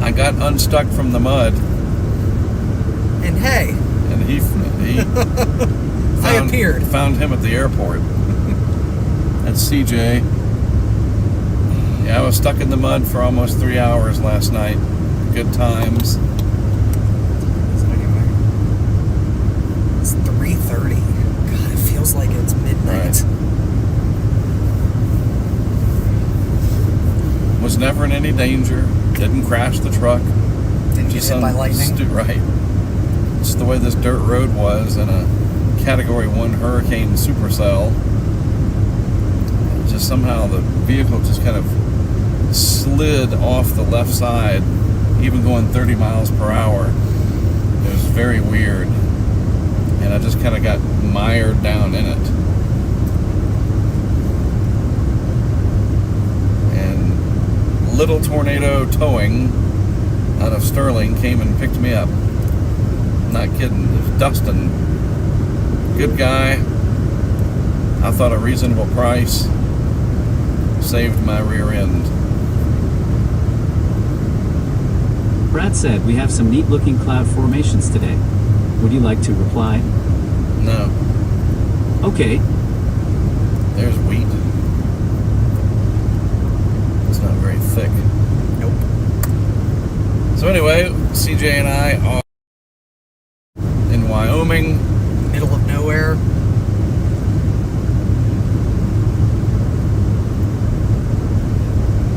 I got unstuck from the mud. And hey. And he I appeared. Found him at the airport. That's CJ. Yeah, I was stuck in the mud for almost 3 hours last night. Good times. So anyway, it's 3:30. God, it feels like it's midnight. Right. Was never in any danger. Didn't crash the truck. Didn't get hit by lightning. Right. Just the way this dirt road was in a Category 1 hurricane supercell. Just somehow the vehicle just kind of slid off the left side, even going 30 miles per hour. It was very weird. And I just kind of got mired down in it. And Little Tornado Towing out of Sterling came and picked me up. Not kidding. It was Dustin. Good guy. I thought a reasonable price. Saved my rear end. Brad said we have some neat looking cloud formations today. Would you like to reply? No. Okay. There's wheat. It's not very thick. Nope. So anyway, CJ and I are in Wyoming. Middle of nowhere.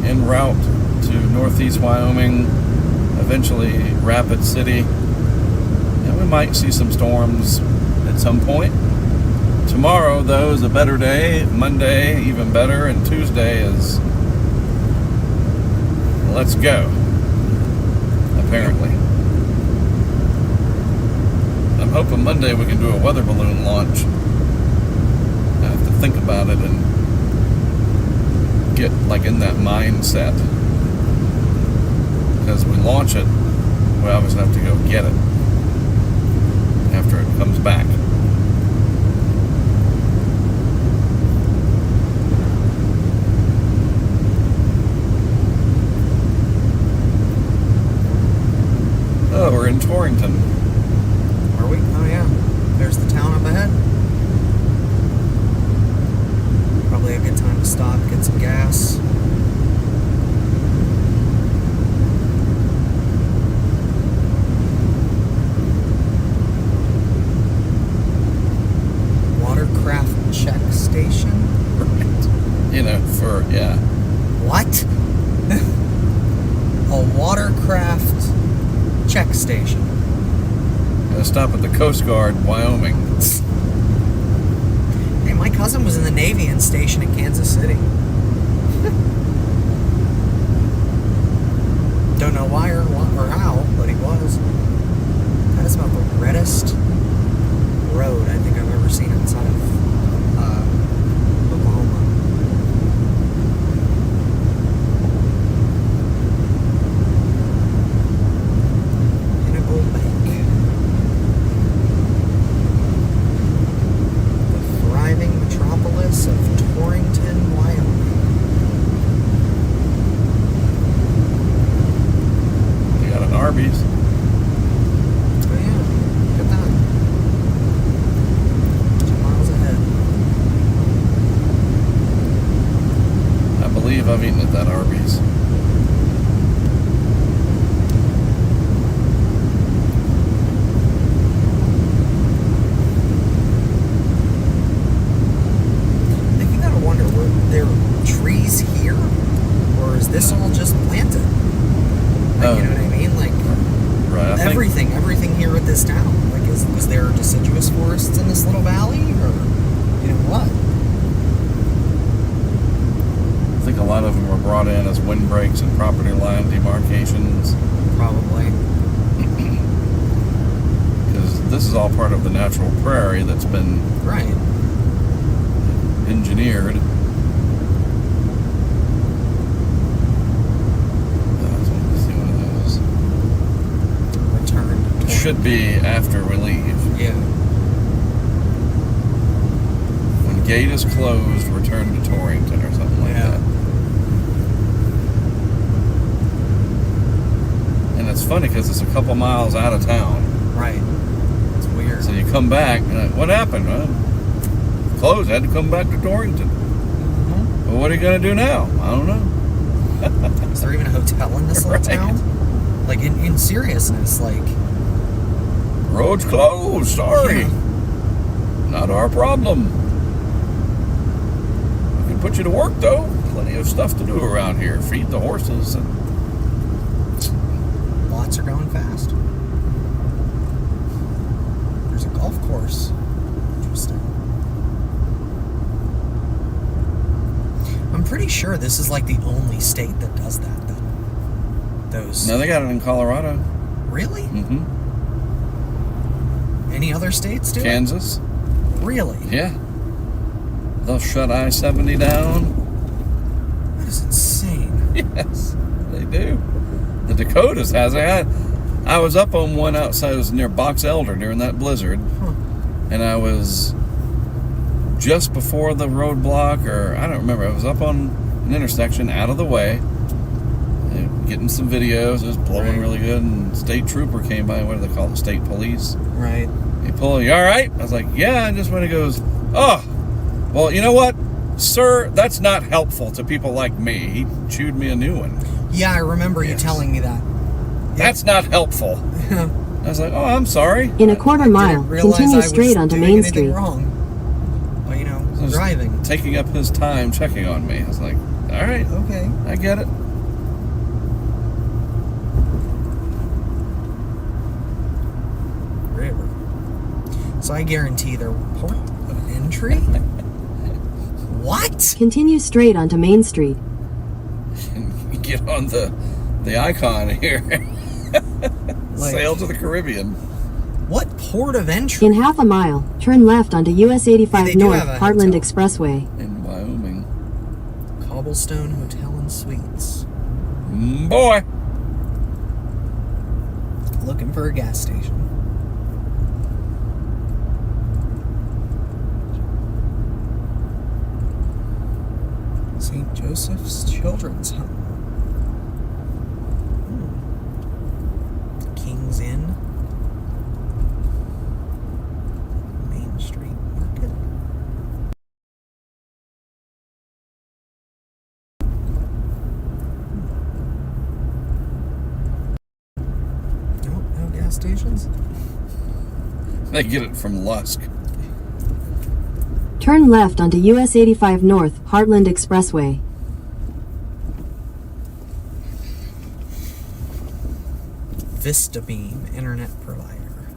En route to northeast Wyoming, eventually Rapid City. And we might see some storms at some point. Tomorrow, though, is a better day. Monday, even better. And Tuesday is let's go, apparently. I'm hoping Monday we can do a weather balloon launch. I have to think about it and get like in that mindset. Because we launch it, we obviously have to go get it after it comes back. Oh, we're in Torrington. Are we? Oh yeah. There's the town up ahead. Probably a good time to stop, get some gas. Watercraft check station? Right. You know, yeah. What? A watercraft check station. Gonna stop at the Coast Guard, Wyoming. Hey, my cousin was in the Navy and stationed in Kansas City. Don't know why or how, but he was. That is about the reddest road I think I've ever seen outside of Oklahoma. Pinnacle Bank. The thriving metropolis of Torrington, Wyoming. You got an Arby's. Oh yeah, look at that. 2 miles ahead. I believe I've eaten at that Arby's. I think you gotta wonder, were there trees here? Or is this all just planted? Like, you know what I mean? Like, Right. I think everything here at this town. Like, was there deciduous forests in this little valley? Or, you know what? a lot of them were brought in as windbreaks and property line demarcations. Probably. Because this is all part of the natural prairie that's been engineered. It should be after we leave. Yeah. When gate is closed, return to Torrington or something like that. funny because it's a couple miles out of town. Right. It's weird. So you come back, and like, what happened? Well, closed. Had to come back to Torrington. Mm-hmm. Well, what are you going to do now? I don't know. Is there even a hotel in this little Right. town? Like, in seriousness, like... Road's closed. Sorry. Yeah. Not our problem. We can put you to work, though. Plenty of stuff to do around here. Feed the horses. And Lots are going fast. There's a golf course. Interesting. I'm pretty sure this is like the only state that does that, though. Those... no, they got it in Colorado. Really? Mm-hmm. Any other states do it? Kansas. Really? Yeah. They'll shut I-70 down. That is insane. Yes, they do. The Dakotas has it. I was up on one outside. It was near Box Elder during that blizzard. Huh. And I was just before the roadblock, or I don't remember. I was up on an intersection out of the way, getting some videos. It was blowing Right. really good, and state trooper came by. What do they call it? State police. Right. He pulled, you all right? I was like, yeah. And just when he goes, oh, well, you know what, sir, that's not helpful to people like me. He chewed me a new one. Yeah, I remember you Yes. telling me that. That's not helpful. I was like, oh, I'm sorry. In a quarter mile, Didn't realize continue I was straight onto doing Main anything Street. wrong. Well, you know, I was driving. taking up his time checking on me. I was like, all right, Okay. I get it. River. So I guarantee their port of entry? What? Continue straight onto Main Street. And get on the icon here. Sail to the Caribbean. What port of entry? In half a mile, turn left onto US 85 They do North, have a Heartland hotel. Expressway. In Wyoming. Cobblestone Hotel and Suites. Boy. Looking for a gas station. St. Joseph's Children's Home. King's Inn. Main Street Market. Nope, no gas stations. They get it from Lusk. Turn left onto US 85 North, Heartland Expressway. VistaBeam Internet Provider.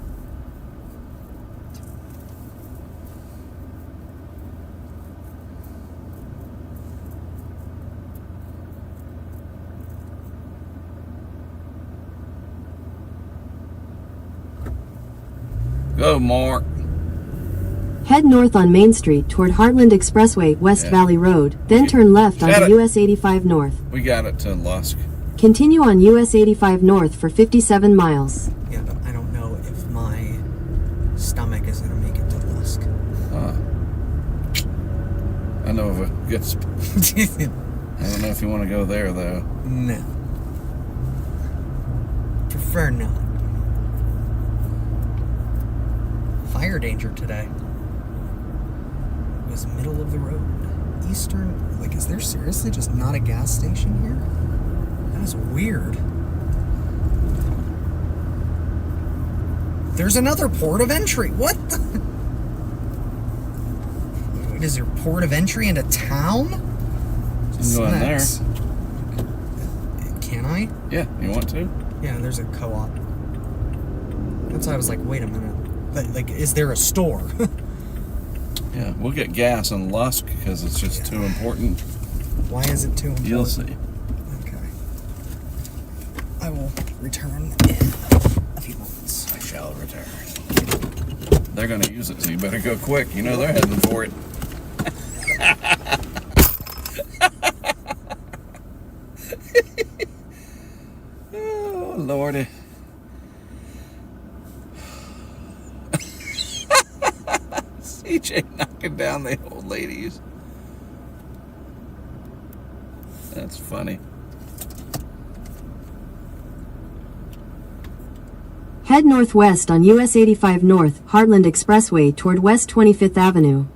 Go, Mark. Head north on Main Street toward Heartland Expressway, West Yeah. Valley Road, then turn left Got onto it. US 85 North. We got it to Lusk. Continue on US 85 North for 57 miles. Yeah, but I don't know if my stomach is going to make it to Lusk. I know of a good spot. I don't know if you want to go there, though. No. Prefer not. Fire danger today. It was middle of the road. Eastern, like, is there seriously just not a gas station here? That is weird. There's another port of entry. What the? Wait, is there port of entry into town? You can go in there. Snacks. Can I? Yeah, you want to? Yeah, there's a co-op. That's why I was like, wait a minute. Like, is there a store? Yeah, we'll get gas in Lusk because it's just too important. Why is it too important? You'll see. Okay. I will return in a few moments. I shall return. They're going to use it, so you better go quick. You know they're heading for it. Oh, Lordy. CJ knocking down the old ladies. That's funny. Head northwest on US 85 North, Heartland Expressway toward West 25th Avenue.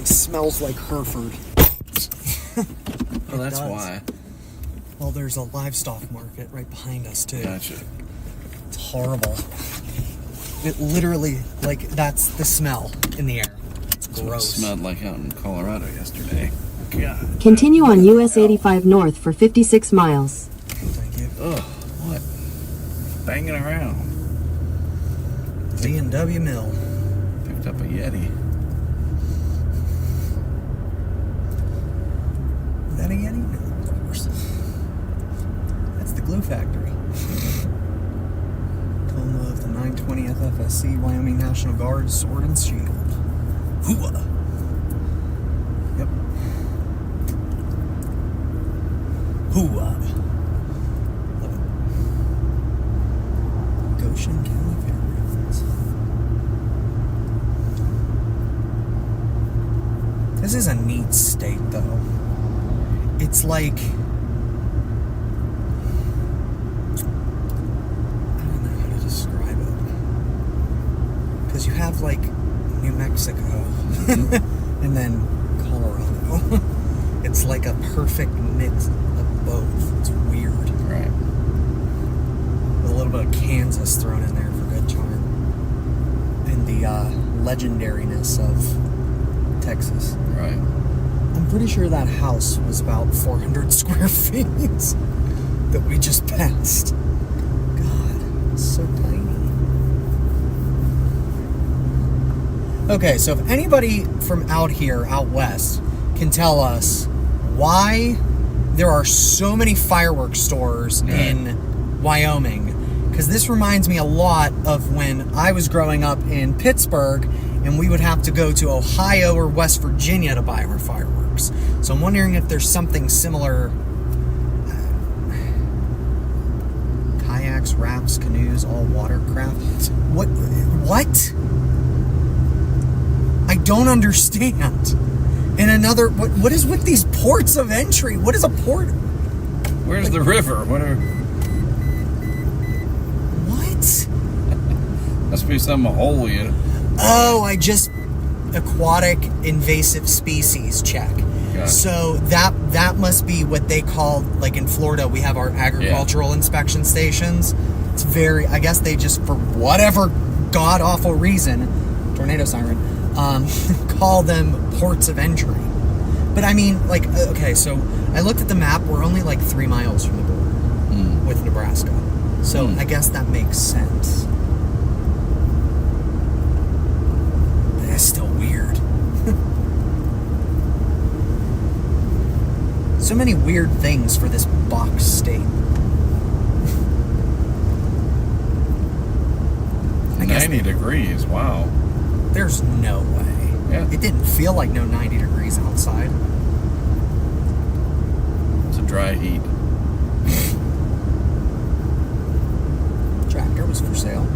definitely smells like Hereford. Oh, that's does. why. Well, there's a livestock market right behind us, too. Gotcha. It's horrible. It literally, like, that's the smell in the air. It's That's what it gross. smelled like out in Colorado yesterday. God. Continue on US 85 north for 56 miles. Thank you. Ugh, what? Banging around. D&W Mill. Picked up a Yeti. Is that a Yeti? No, of course. That's the glue factory. Home of the 920th FSC Wyoming National Guard Sword and Shield. Hooah! Yep. Hooah! Love it. Goshen County Fairgrounds. This is a neat state, though. It's like, I don't know how to describe it. Because you have like New Mexico and then Colorado. It's like a perfect mix of both. It's weird. Right. With a little bit of Kansas thrown in there for good charm. And the legendariness of Texas. Right. I'm pretty sure that house was about 400 square feet that we just passed. God, it's so tiny. Okay, so if anybody from out here, out west, can tell us why there are so many fireworks stores in Wyoming, because this reminds me a lot of when I was growing up in Pittsburgh and we would have to go to Ohio or West Virginia to buy our fireworks. So I'm wondering if there's something similar. Kayaks, rafts, canoes, all watercraft. What? I don't understand. And another, what is with these ports of entry? What is a port? Where's the river? What? Must be some hole you. Oh, aquatic invasive species check. Gotcha. So that must be what they call, like in Florida, we have our agricultural inspection stations. It's I guess they just, for whatever god-awful reason, tornado siren, call them ports of entry. But I mean, like, okay, so I looked at the map, we're only like 3 miles from the border with Nebraska. So I guess that makes sense. But that's still weird. So many weird things for this box state. 90 degrees, wow. There's no way. Yeah. It didn't feel like no 90 degrees outside. It's a dry heat. Tractor was for sale.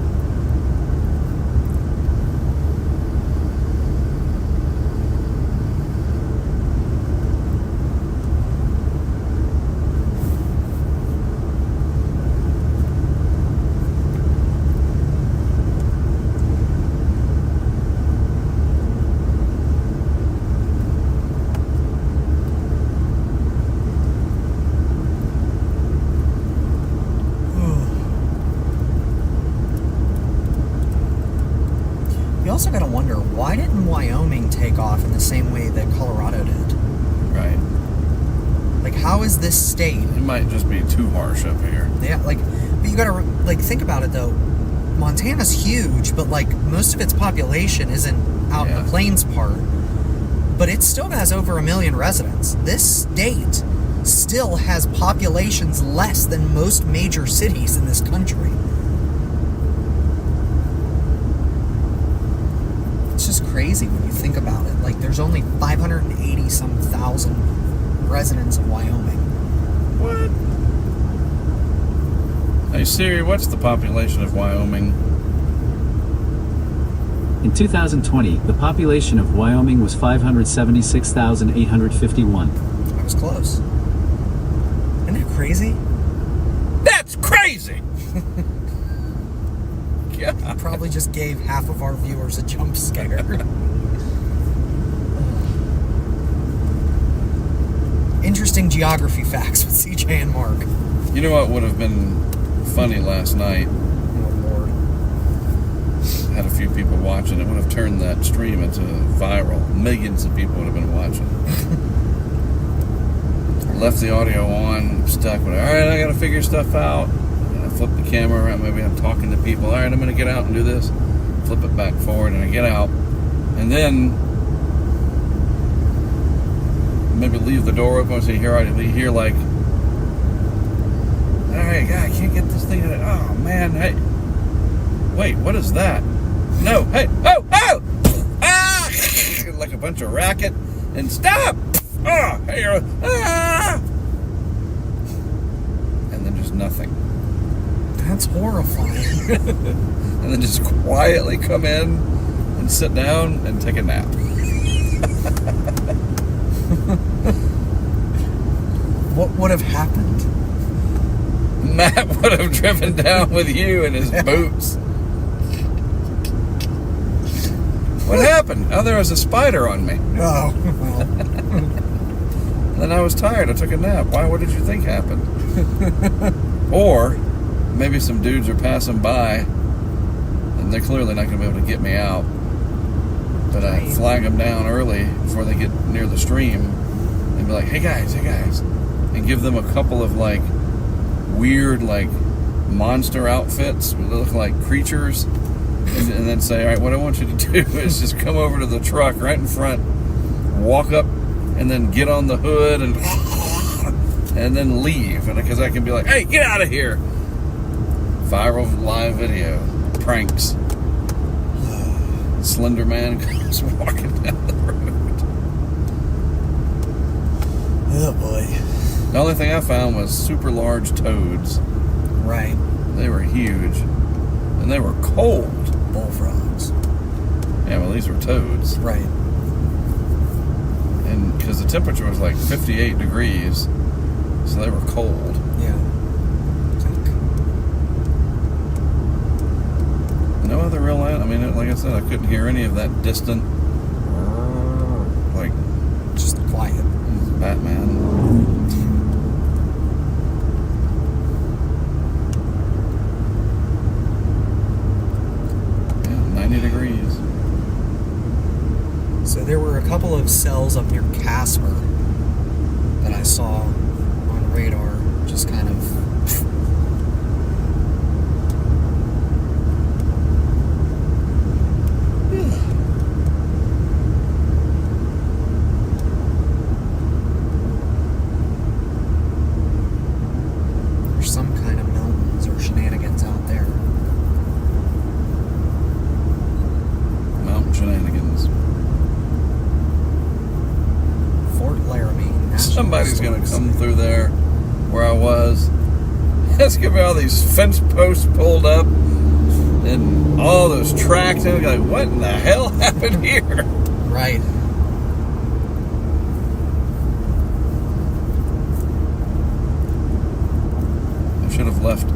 You also got to wonder, why didn't Wyoming take off in the same way that Colorado did? Right. Like, how is this state? It might just be too harsh up here. Yeah, like, but you got to, like, think about it, though. Montana's huge, but, like, most of its population isn't out in the plains part. But it still has over 1 million residents. This state still has populations less than most major cities in this country. It's just crazy when you think about it. Like, there's only 580-some thousand residents of Wyoming. What? Hey Siri, what's the population of Wyoming? In 2020, the population of Wyoming was 576,851. I was close. Isn't that crazy? That's crazy! God. Probably just gave half of our viewers a jump scare. interesting geography facts with CJ and Mark. You know what would have been funny last night? Oh, Lord. Had a few people watching. It would have turned that stream into viral. Millions of people would have been watching. Left the audio on, stuck with it. All right, I got to figure stuff out. And I flip the camera around. Maybe I'm talking to people. All right, I'm going to get out and do this. Flip it back forward, and I get out. And then maybe leave the door open so you hear like, all right, God, I can't get this thing. Oh, man. Hey, wait, what is that? No, hey, oh, ah! Like a bunch of racket. And stop! Oh, hey, ah! And then just nothing. That's horrifying. And then just quietly come in and sit down and take a nap. What would have happened? Matt would have driven down with you in his boots. What happened? Oh, there was a spider on me. Oh, well. And then I was tired. I took a nap. Why? What did you think happened? Or maybe some dudes are passing by and they're clearly not going to be able to get me out. But I flag them down early before they get near the stream and be like, hey guys, and give them a couple of like weird like monster outfits that look like creatures, and then say, all right, what I want you to do is just come over to the truck right in front, walk up, and then get on the hood and then leave, and because I can be like, hey, get out of here. Viral live video pranks. Slender man comes walking down the road. Oh boy. The only thing I found was super large toads. Right. They were huge. And they were cold. Bullfrogs. Yeah, well, these were toads. Right. And because the temperature was like 58 degrees, so they were cold. Yeah. No other real, I mean, like I said, I couldn't hear any of that distant, like, Just quiet. Batman. Yeah, 90 degrees. So there were a couple of cells up near Casper that I saw on radar, just kind of. There's some kind of mountains or shenanigans out there. Mountain shenanigans. Fort Laramie National Somebody's going to Historic come Site. through there where I was. It's going to be all these fence posts pulled up and all those tracks. And like, what in the hell happened here? Right. I should have left a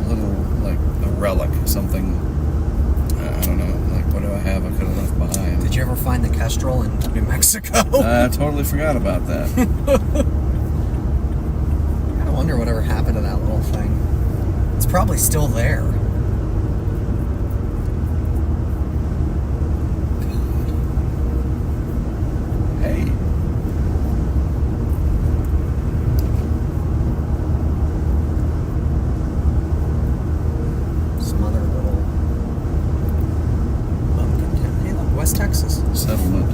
little, like, a relic, something. I don't know. Like, what do I have I could have left behind? Did you ever find the Kestrel in New Mexico? I totally forgot about that. I wonder whatever happened to that little thing. It's probably still there. Hey. Some other little bumpkin town. Hey, look, West Texas. Settlement.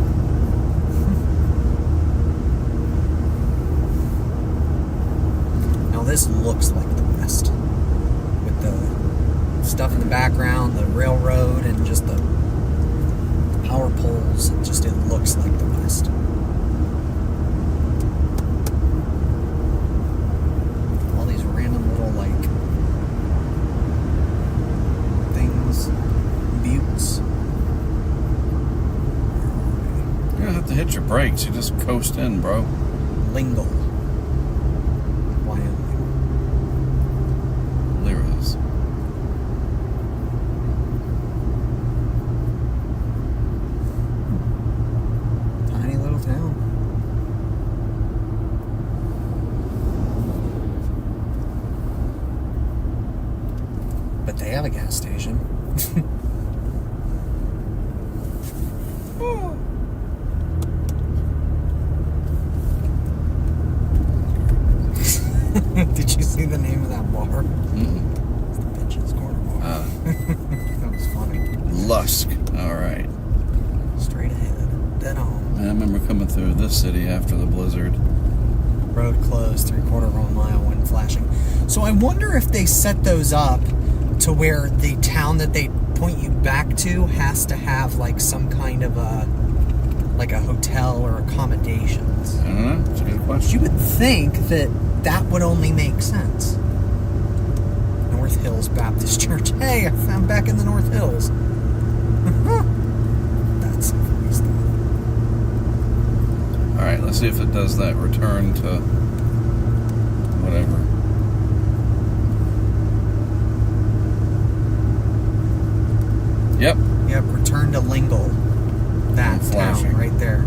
Now this looks like the West, with the stuff in the background, the railroad, and just the power poles. It looks like the West. All these random little like things, buttes. You're going to have to hit your brakes. You just coast in, bro. Lingle, Wyoming. Lyras. Tiny little town. But they have a gas station. Did you see the name of that bar? Mm-mm. It's the Bitch's Corner Bar. That was funny. Lusk. All right. Straight ahead. Dead on. I remember coming through this city after the blizzard. Road closed, 3/4 of a mile, wind flashing. So I wonder if they set those up to where the town that they point you back to has to have like some kind of a hotel or accommodations. I don't know. It's a good question. You would think that that would only make sense. North Hills Baptist Church. Hey, I'm back in the North Hills. That's some funny stuff. All right, let's see if it does that return to whatever. Yep. Yep, return to Lingle. That Flashing. town right there.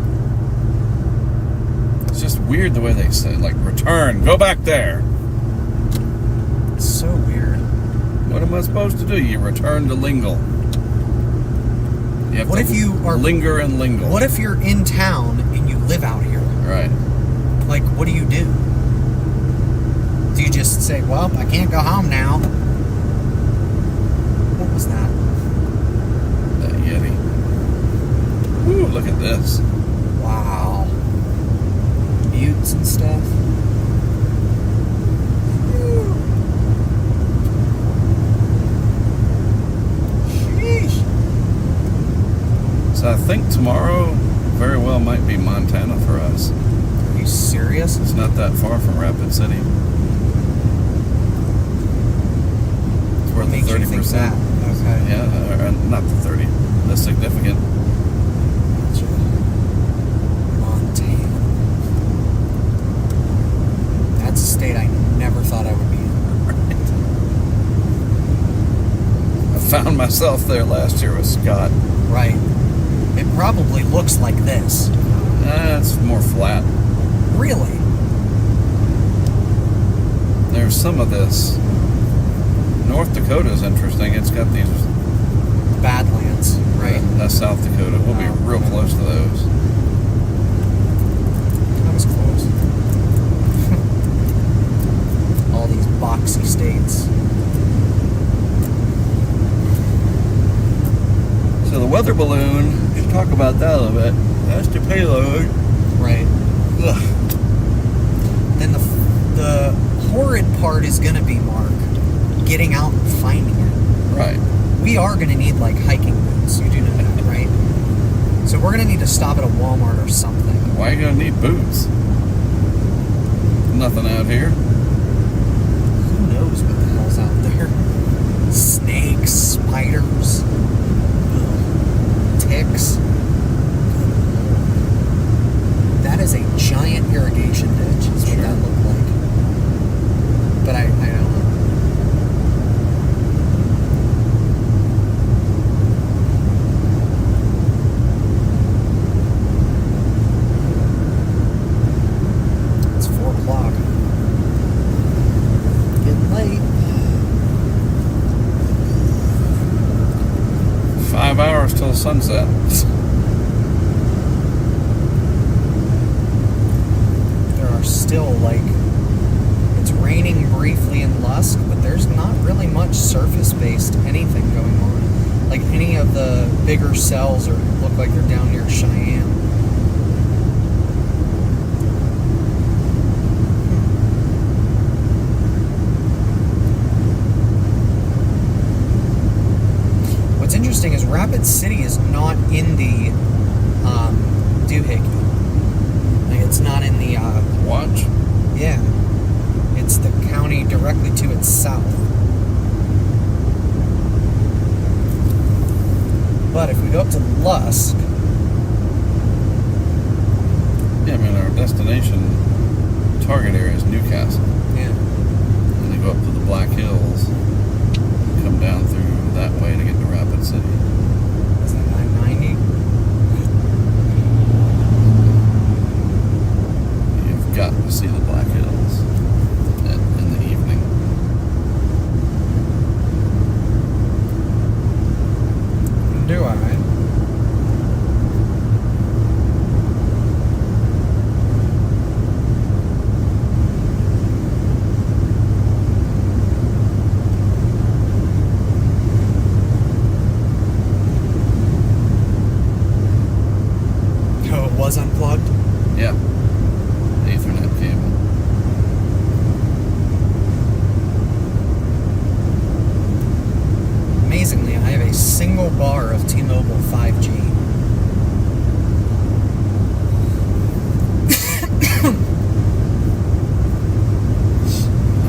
It's just weird the way they say, like, return, go back there. It's so weird. What am I supposed to do? You return to Lingle. You have What to if you are linger in Lingle? What if you're in town and you live out here? Right. Like, what do you do? Do you just say, well, I can't go home now? What was that? That Yeti. Ooh, look at this. Wow. Buttes and stuff. Sheesh. So I think tomorrow very well might be Montana for us. Are you serious? It's not that far from Rapid City. It's worth What makes you think 30%. that? Okay. Yeah, not the 30. That's significant. Gotcha. Montana. That's a state I never thought I would be in. I found myself there last year with Scott. Right. It probably looks like this. It's more flat. Really? There's some of this. North Dakota is interesting. It's got these. Badlands, right? That's South Dakota. We'll be Oh. real close to those. That was close. All these boxy states. So the weather balloon, we should talk about that a little bit. That's the payload. Right. Ugh. Then the horrid part is going to be, Mark, getting out and finding it. Right. We are going to need, like, hiking boots. You do know that, right? So we're going to need to stop at a Walmart or something. Why are you gonna need boots? Nothing out here. Who knows what the hell's out there? Snakes, spiders, ticks. That is a giant irrigation ditch, is what that looked like. But I don't know. It's 4 o'clock. Getting late. 5 hours till sunset. There are still, like, it's raining briefly in Lusk, but there's not really much surface-based anything going on. Like, any of the bigger cells look like they're down near Cheyenne. What's interesting is Rapid City is not in the doohickey. Like, it's not in the Watch. yeah. It's the county directly to its south. But if we go up to Lusk, Yeah, I mean our destination target area is Newcastle. yeah, And they go up to the Black Hills, come down through that way to get to Rapid City. is that 990? You've got to see the Black Hills in the evening. single bar of T-Mobile 5G.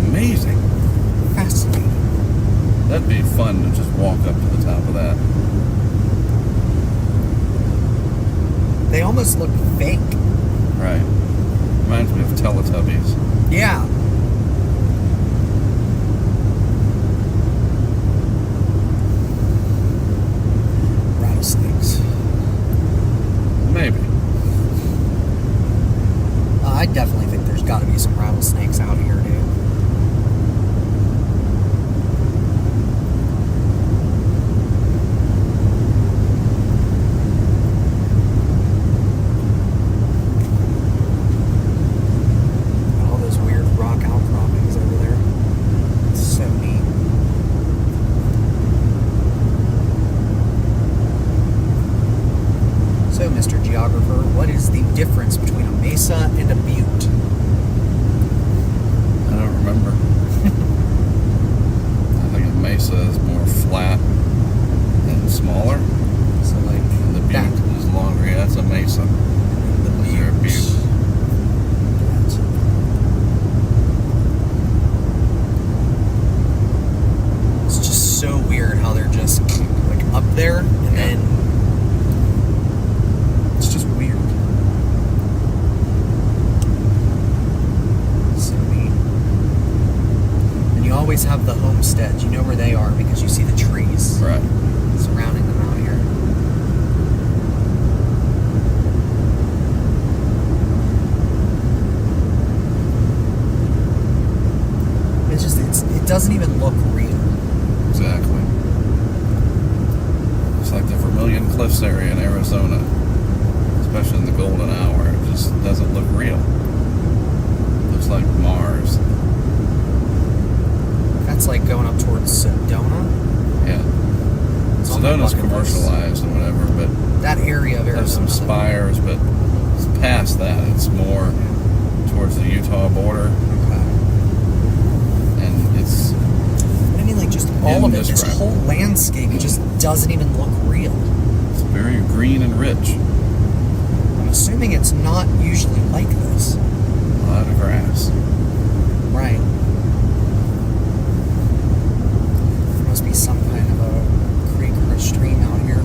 Amazing. Fascinating. That'd be fun to just walk up to the top of that. They almost look fake. Right. Reminds me of Teletubbies. Yeah. Rattlesnakes. Maybe. I definitely think there's got to be some rattlesnakes out here, dude. All those weird rock outcroppings over there. It's so neat. So, Mr. Geographer, what is the difference between a mesa and a butte? I don't remember. I think a mesa is more flat and smaller. So, like, And the butte that. is longer. Yeah, it's a mesa. The Is there a butte? It's just so weird how they're just like up there and Yeah. then it's just weird. So neat. And you always have the homesteads. You know where they are because you see the trees Right. surrounding them out here. It's just it doesn't even look real. Exactly. It's like the Vermilion Cliffs area in Arizona, especially in the golden hour. It just doesn't look real. Looks like Mars. That's like going up towards Sedona. Yeah. It's on my Sedona's bucket list. commercialized and whatever, but That area of there's some Arizona. spires, but it's past that. It's more towards the Utah border, Okay. and it's But I mean, like, just all of it, this Indescribable. whole landscape just doesn't even look real. very green and rich. I'm assuming it's not usually like this. A lot of grass. Right. There must be some kind of a creek or a stream out here.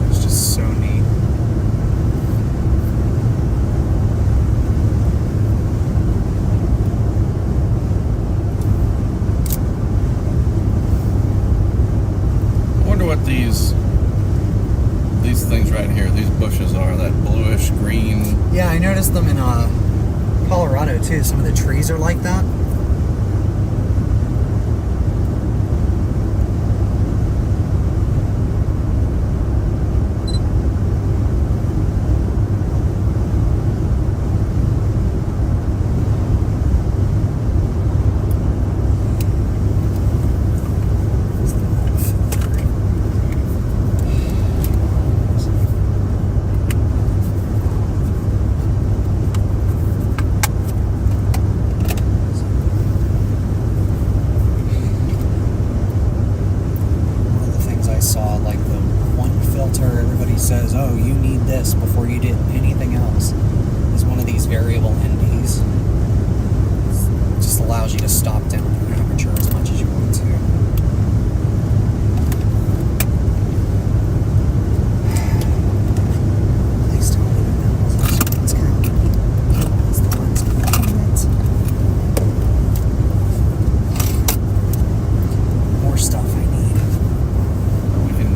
It's just so neat. I wonder what these things right here, these bushes are, that bluish green. Yeah, I noticed them in Colorado too. Some of the trees are like that. One of the things I saw, like the one filter everybody says, oh, you need this before you did anything else, is one of these variable NDs. It just allows you to stop down the aperture as much as you want to. Please tell me that that wasn't what's happening. That's the one's more stuff I need. We can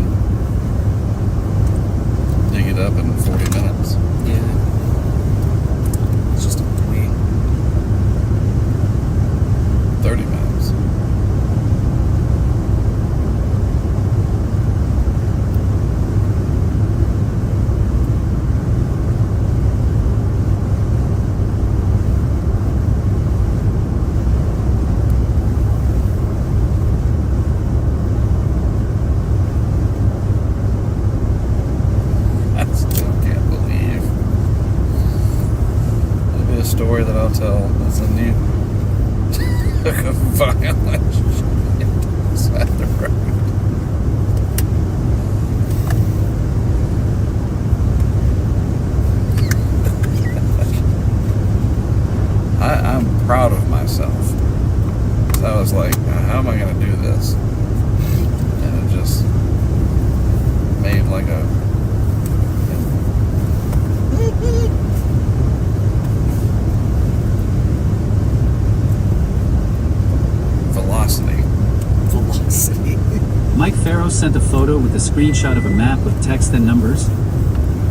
Pharaoh sent a photo with a screenshot of a map with text and numbers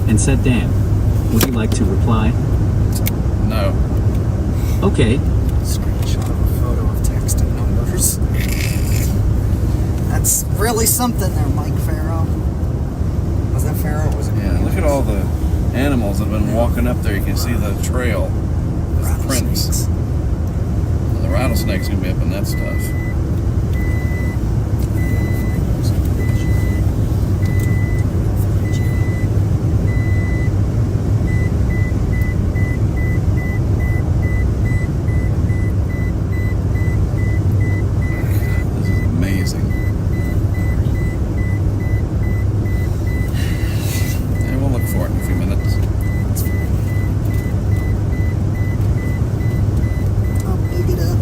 and said, "Damn, would you like to reply?" No. Okay, Screenshot of a photo of text and numbers. That's really something there, Mike Farrow. Was that Farrow or was it? Yeah, look at all the animals that have been walking up there. You can see the trail. The prints. Rattlesnakes. Well, the rattlesnake's gonna be up in that stuff. This is amazing. And we'll look for it in a few minutes. I'll dig it up.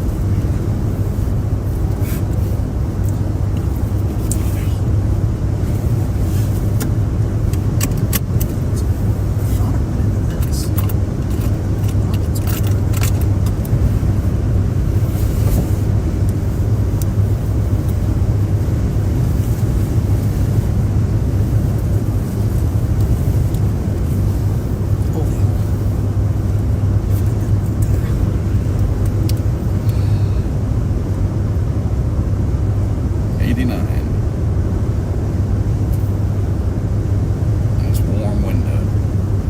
Nice warm window.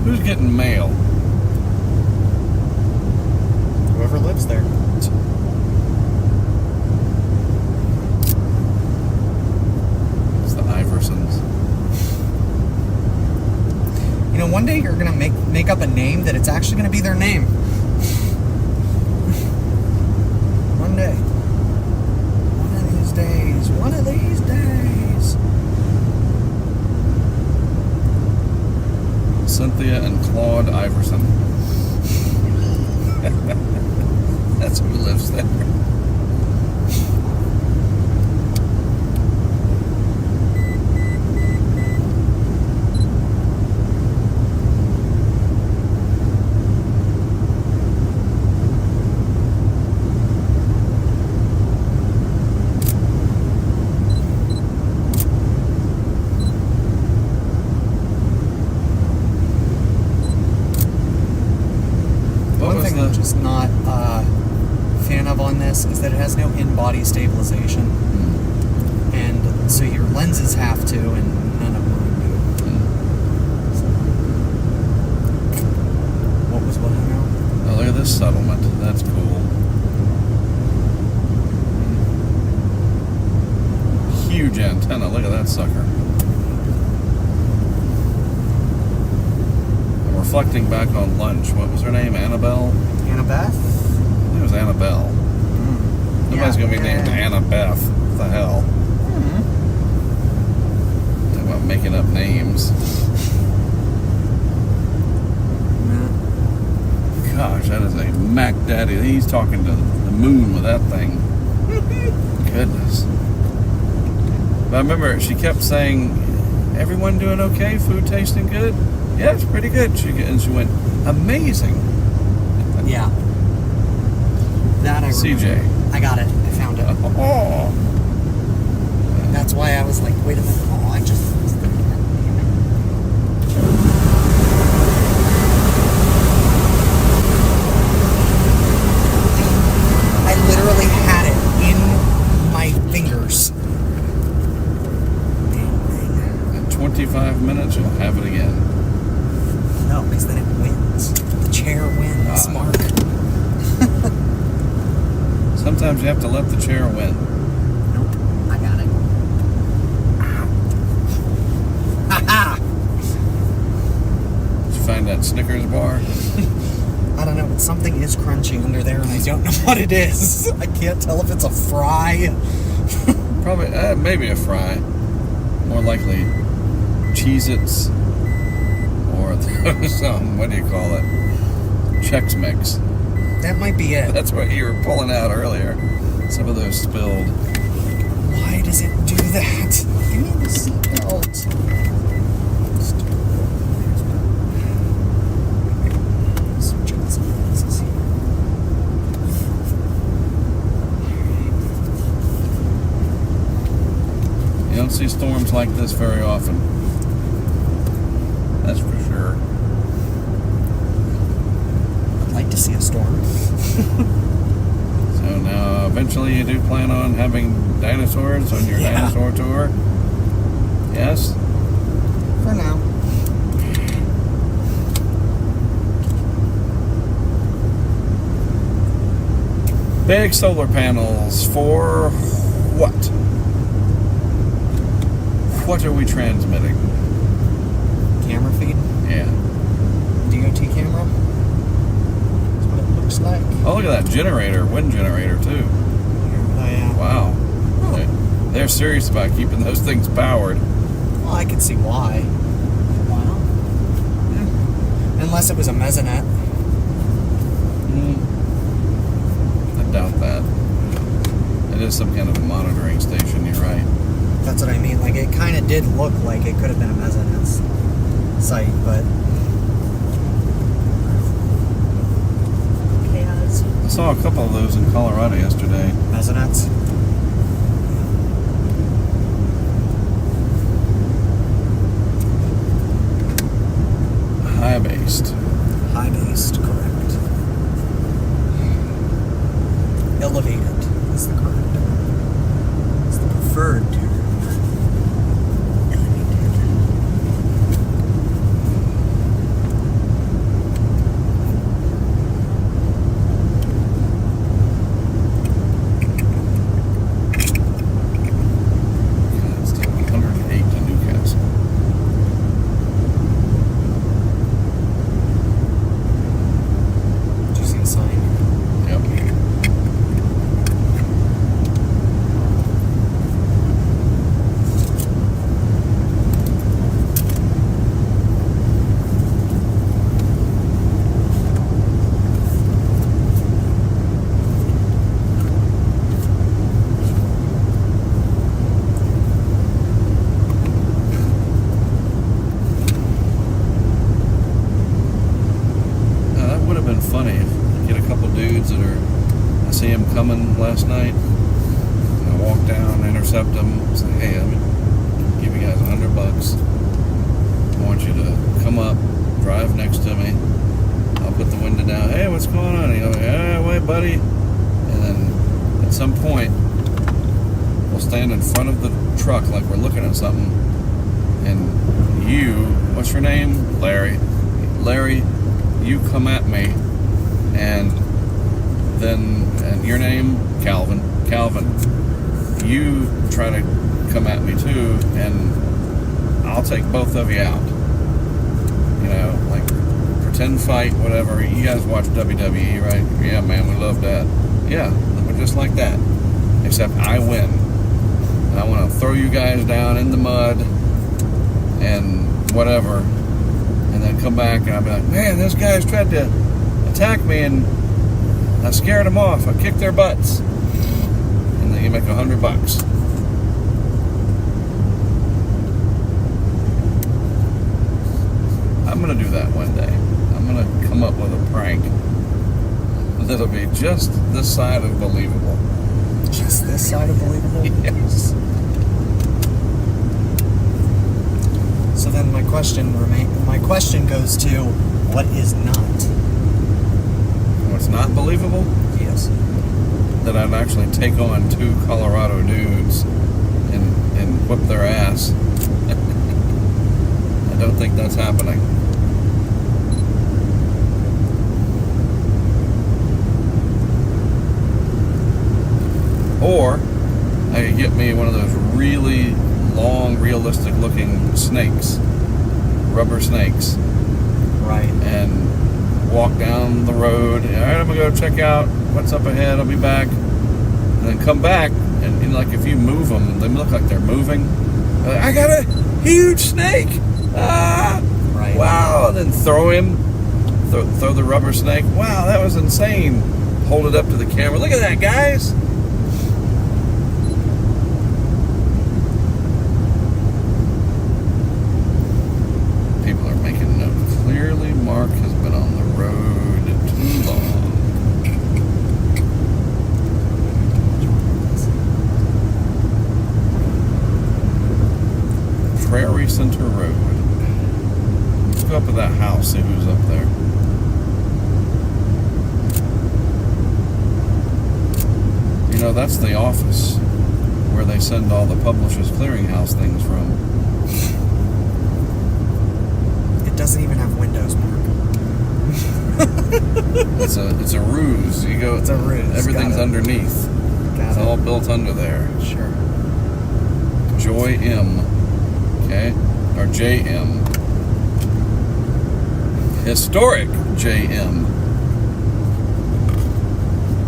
Who's getting mail? Whoever lives there. It's the Iversons. You know, one day you're gonna make up a name that it's actually gonna be their name. One day. One of these days. One of these days. Cynthia and Claude Iverson. That's who lives there. One thing I'm just not a fan of on this is that it has no in-body stabilization. And so your lenses have to, and none of mine do. So, what was what now? Oh, look at this settlement. That's cool. Huge antenna. Look at that sucker. I'm reflecting back on lunch. What was her name? Annabelle? Annabeth? I think it was Annabelle. Nobody's going to be named Annabeth. What the hell? Talking about making up names. Gosh, that is a Mac Daddy. He's talking to the moon with that thing. Goodness. But I remember she kept saying, "Everyone doing okay? Food tasting good?" "Yeah, it's pretty good." And she went, "Amazing." Yeah. That I remember. CJ. I got it. I found it. Oh. That's why I was like, wait a minute. Oh, I just... I literally had it in my fingers. In 25 minutes, you'll have it again. No, because then it wins. The chair wins, Mark. Sometimes you have to let the chair win. Nope, I got it. Ha-ha! Did you find that Snickers bar? I don't know, but something is crunchy under there, and I don't know what it is. I can't tell if it's a fry. Probably, maybe a fry. More likely, Cheez-Its or some, what do you call it? Chex Mix. That might be it. That's what you were pulling out earlier. Some of those spilled. Why does it do that? Give me the seatbelt. You don't see storms like this very often. That's for sure. I'd like to see a storm. So now, eventually, you do plan on having dinosaurs on your dinosaur tour? Yes? For now. Big solar panels for what? What are we transmitting? Camera feed? Yeah. DOT camera? That's what it looks like. Oh, look at that generator, wind generator, too. Oh, yeah. Wow. Oh. They're serious about keeping those things powered. Well, I can see why. Wow. Yeah. Unless it was a mesonet. I doubt that. It is some kind of a monitoring station, you're right. That's what I mean. Like, it kind of did look like it could have been a mesonet site, but... I saw a couple of those in Colorado yesterday. Mesonets? High-based. High-based, correct. Elevated is the correct term. It's the preferred term. Elevated. It's still 108 to Newcastle. Did you see the sign? Yep. Now, that would have been funny if you get a couple dudes that are, I see them coming last night, and I walk down, intercept them, say, hey, let me give you guys $100. I want you to come up, drive next to me. I'll put the window down. Hey, what's going on? And he'll go, hey, wait, buddy. And then at some point, we'll stand in front of the truck like we're looking at something. And you, what's your name? Larry. Larry, you come at me. And then, and your name? Calvin. Calvin, you try to come at me too, and I'll take both of you out. You know, like pretend fight, whatever. You guys watch WWE, right? Yeah, man, we love that. Yeah, we're just like that. Except I win. And I want to throw you guys down in the mud and whatever. And then come back and I'll be like, man, those guys tried to attack me and I scared them off. I kicked their butts. And then you make $100. I'm going to do that one day. I'm going to come up with a prank that'll be just this side of believable. Just this side of believable? Yes. So then my question goes to, what is not? What's not believable? Yes. That I'd actually take on 2 Colorado dudes and whip their ass. I don't think that's happening. Or I could get me one of those really long, realistic looking snakes, rubber snakes, Right. and walk down the road. All right, I'm gonna go check out what's up ahead. I'll be back, and then come back. And like if you move them, they look like they're moving. I got a huge snake. Ah, Right. wow! And then throw him, throw the rubber snake. Wow, that was insane. Hold it up to the camera. Look at that, guys. People are making note. Clearly, Mark has been on the road too long. Prairie Center Road. Let's go up to that house, see who's up there. You know, that's the office where they send all the Publishers Clearinghouse things from. It doesn't even have windows, Mark. It's a ruse. You go. It's a ruse. Everything's Got it. underneath. Got It's it. all built under there. Sure. Joy M. Okay? Or JM. Historic JM.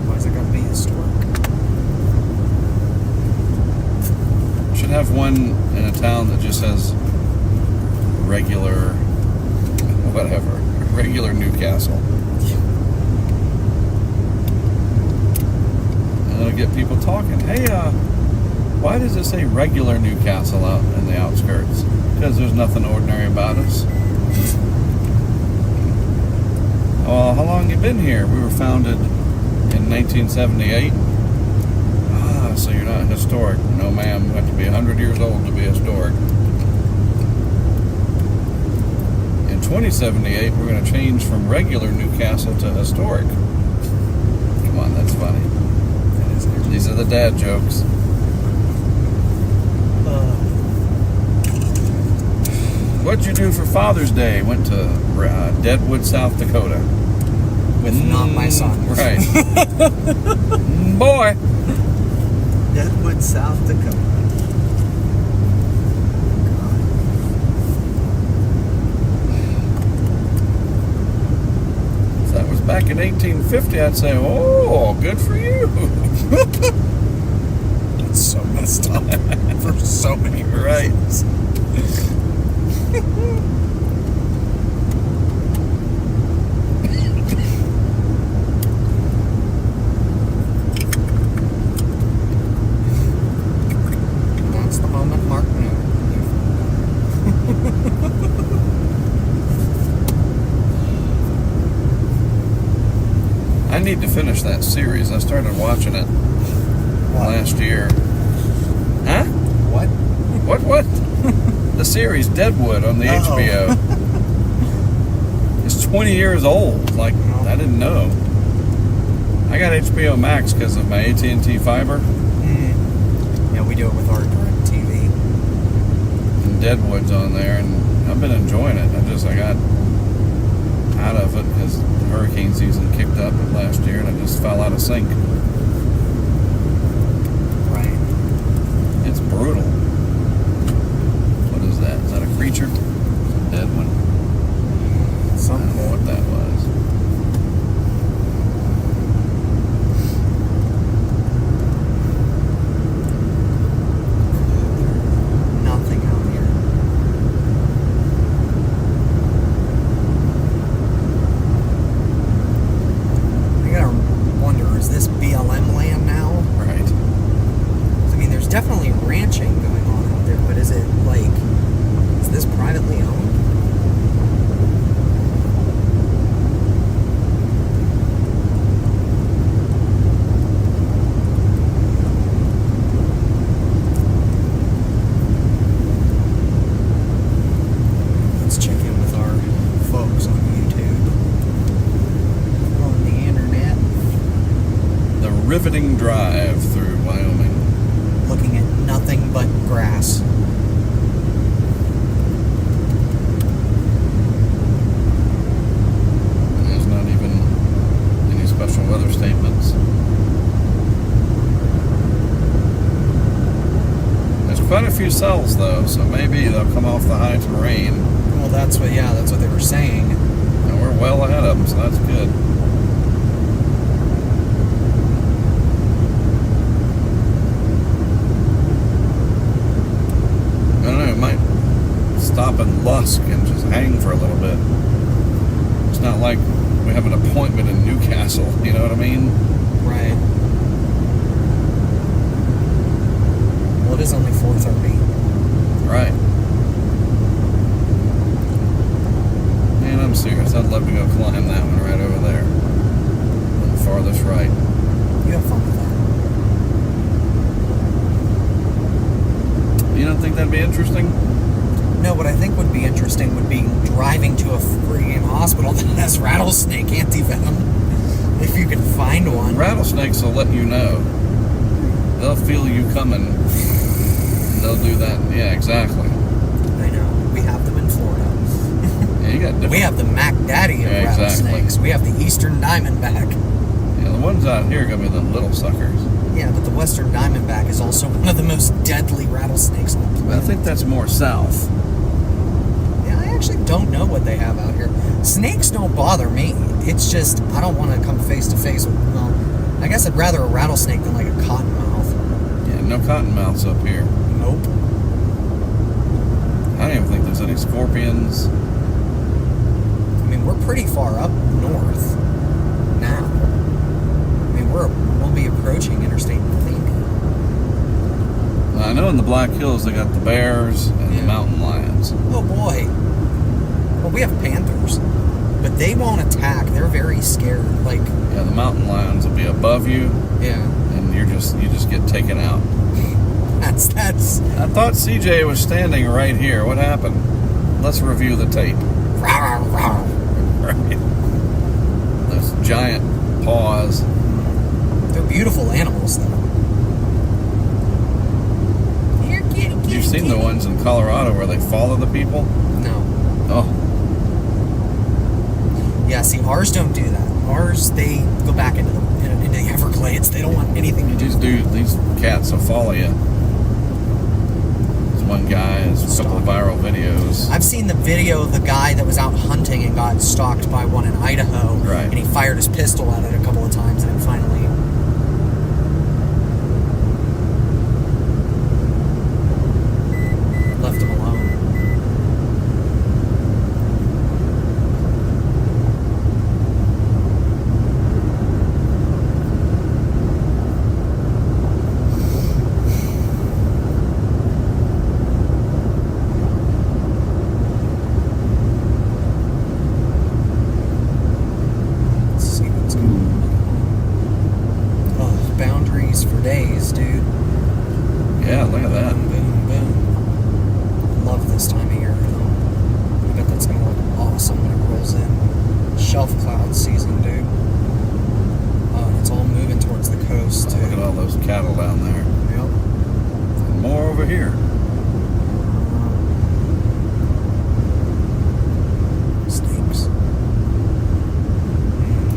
Why is it gotta be historic? Should have one in a town that just says regular, whatever. Regular Newcastle. And it'll get people talking. Hey, why does it say regular Newcastle out in the outskirts? Because there's nothing ordinary about us. Well, how long you been here? We were founded in 1978. Ah, so you're not historic. No, ma'am. You have to be 100 years old to be historic. In 2078, we're going to change from regular Newcastle to historic. Come on, that's funny. That is interesting. These are the dad jokes. What'd you do for Father's Day? Went to Deadwood, South Dakota. With not my son. Right. Boy. Deadwood, South Dakota. If that was back in 1850, I'd say, oh, good for you. That's so messed up for so many Right. reasons. That's the moment Mark knew. I need to finish that series. I started watching it last year. Huh? What? What? The series Deadwood on the HBO. It's 20 years old. Like, I didn't know. I got HBO Max because of my AT&T fiber. Yeah, we do it with our direct TV. And Deadwood's on there, and I've been enjoying it. I got out of it because the hurricane season kicked up last year, and I just fell out of sync. Right. It's brutal. What is that? Is that a creature? A dead one? I don't know what that was. Nothing out here. I gotta wonder, is this BLM land now? Right. I mean, there's definitely ranching going on out there, but is it like, is this privately owned? Let's check in with our folks on YouTube. On the internet. The riveting drive through Wyoming. Looking at nothing but grass. There's not even any special weather statements. There's quite a few cells though, so maybe they'll come off the high terrain. Well, that's what they were saying. And we're well ahead of them, so that's good. I don't know, it might stop in Lusk and just hang for a little bit. It's not like we have an appointment in Newcastle, you know what I mean? Right. Well, it is only 4:30. Right. Man, I'm serious. I'd love to go climb that one right over there. On the farthest right. You have fun with that. You don't think that'd be interesting? No, what I think would be interesting would be driving to a freaking hospital that has rattlesnake anti-venom. If you can find one. Rattlesnakes will let you know. They'll feel you coming. They'll do that. Yeah, exactly. I know. We have them in Florida. Yeah, you got different. We have the Mac Daddy of rattlesnakes. Exactly. We have the Eastern Diamondback. Yeah, the ones out here are going to be the little suckers. Yeah, but the Western Diamondback is also one of the most deadly rattlesnakes on the I planet. think that's more south. Yeah, I actually don't know what they have out here. Snakes don't bother me. It's just, I don't want to come face to face with, well, I guess I'd rather a rattlesnake than like a cottonmouth. Yeah, no cottonmouths up here. Nope. I don't even think there's any scorpions. I mean, we're pretty far up north now. I mean, we'll be approaching Interstate 90. Well, I know in the Black Hills they got the bears and the mountain lions. Oh boy. Well, we have panthers, but they won't attack. They're very scared. Like, Yeah, the mountain lions will be above you, yeah, and you just get taken out. that's. I thought CJ was standing right here. What happened? Let's review the tape. Right. Those giant paws. They're beautiful animals, though. Here, kitty, kitty, You've seen kitty. the ones in Colorado where they follow the people? No. Oh, Yeah, see, ours don't do that. Ours, they go back into the Everglades. They don't want anything to do with it. these cats will follow you. There's one guy, there's a couple of viral videos. I've seen the video of the guy that was out hunting and got stalked by one in Idaho. Right. And he fired his pistol at it a couple of times and it finally... left him alone. Let's see what's going on. Oh, boundaries for days, dude. Yeah, look at that. Boom, boom, boom. Love this time of year, though. I bet that's gonna look awesome when it rolls in. Shelf cloud season, dude. Oh, and it's all moving towards the coast, too. Look at all those cattle down there. Yep. And more over here. Snakes.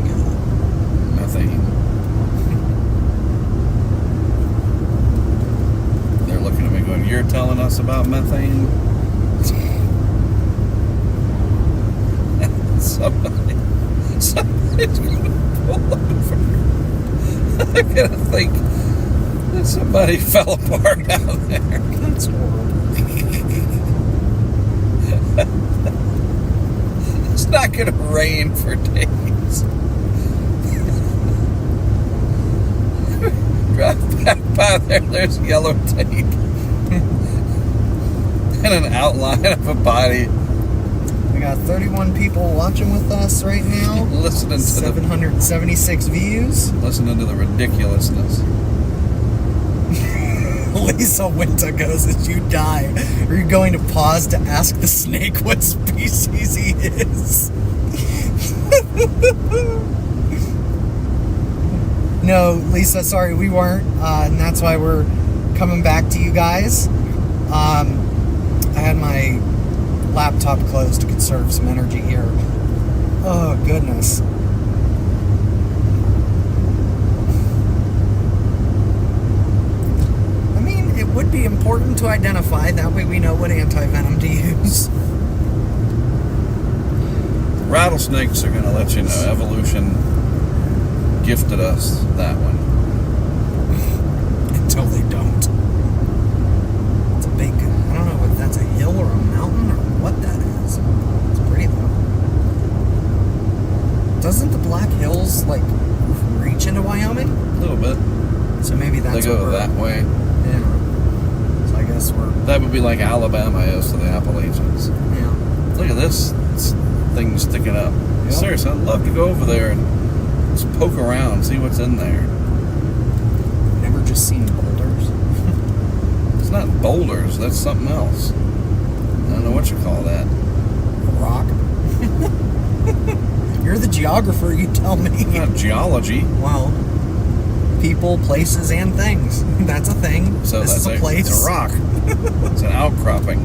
God. Methane. They're looking at me going, "You're telling us about methane?" Somebody's going to pull over. They're going to think that somebody fell apart out there. That's horrible. It's not going to rain for days. Drive back by there, there's yellow tape. And an outline of a body. We got 31 people watching with us right now. Listening to 776 views. listening to the ridiculousness. Lisa Winter goes, as you die, are you going to pause to ask the snake what species he is? No, Lisa, sorry, we weren't. And that's why we're coming back to you guys. I had my laptop closed to conserve some energy here. Oh, goodness. I mean, it would be important to identify. That way we know what anti-venom to use. Rattlesnakes are going to let you know. Evolution gifted us that one. Until they don't. It's a big, I don't know if that's a hill or a mountain or what that is. It's pretty though. Doesn't the Black Hills, like, reach into Wyoming? A little bit. So maybe that's They go that way. Yeah. So I guess we're, That would be like Alabama is to the Appalachians. yeah. Look at this thing sticking up. Yep. Seriously, I'd love to go over there and just poke around, see what's in there. Never just seen boulders. It's not boulders, that's something else. I don't know what geographer, you tell me. Not geology. Well, people, places, and things. That's a thing. So this is a place. It's a rock. It's an outcropping.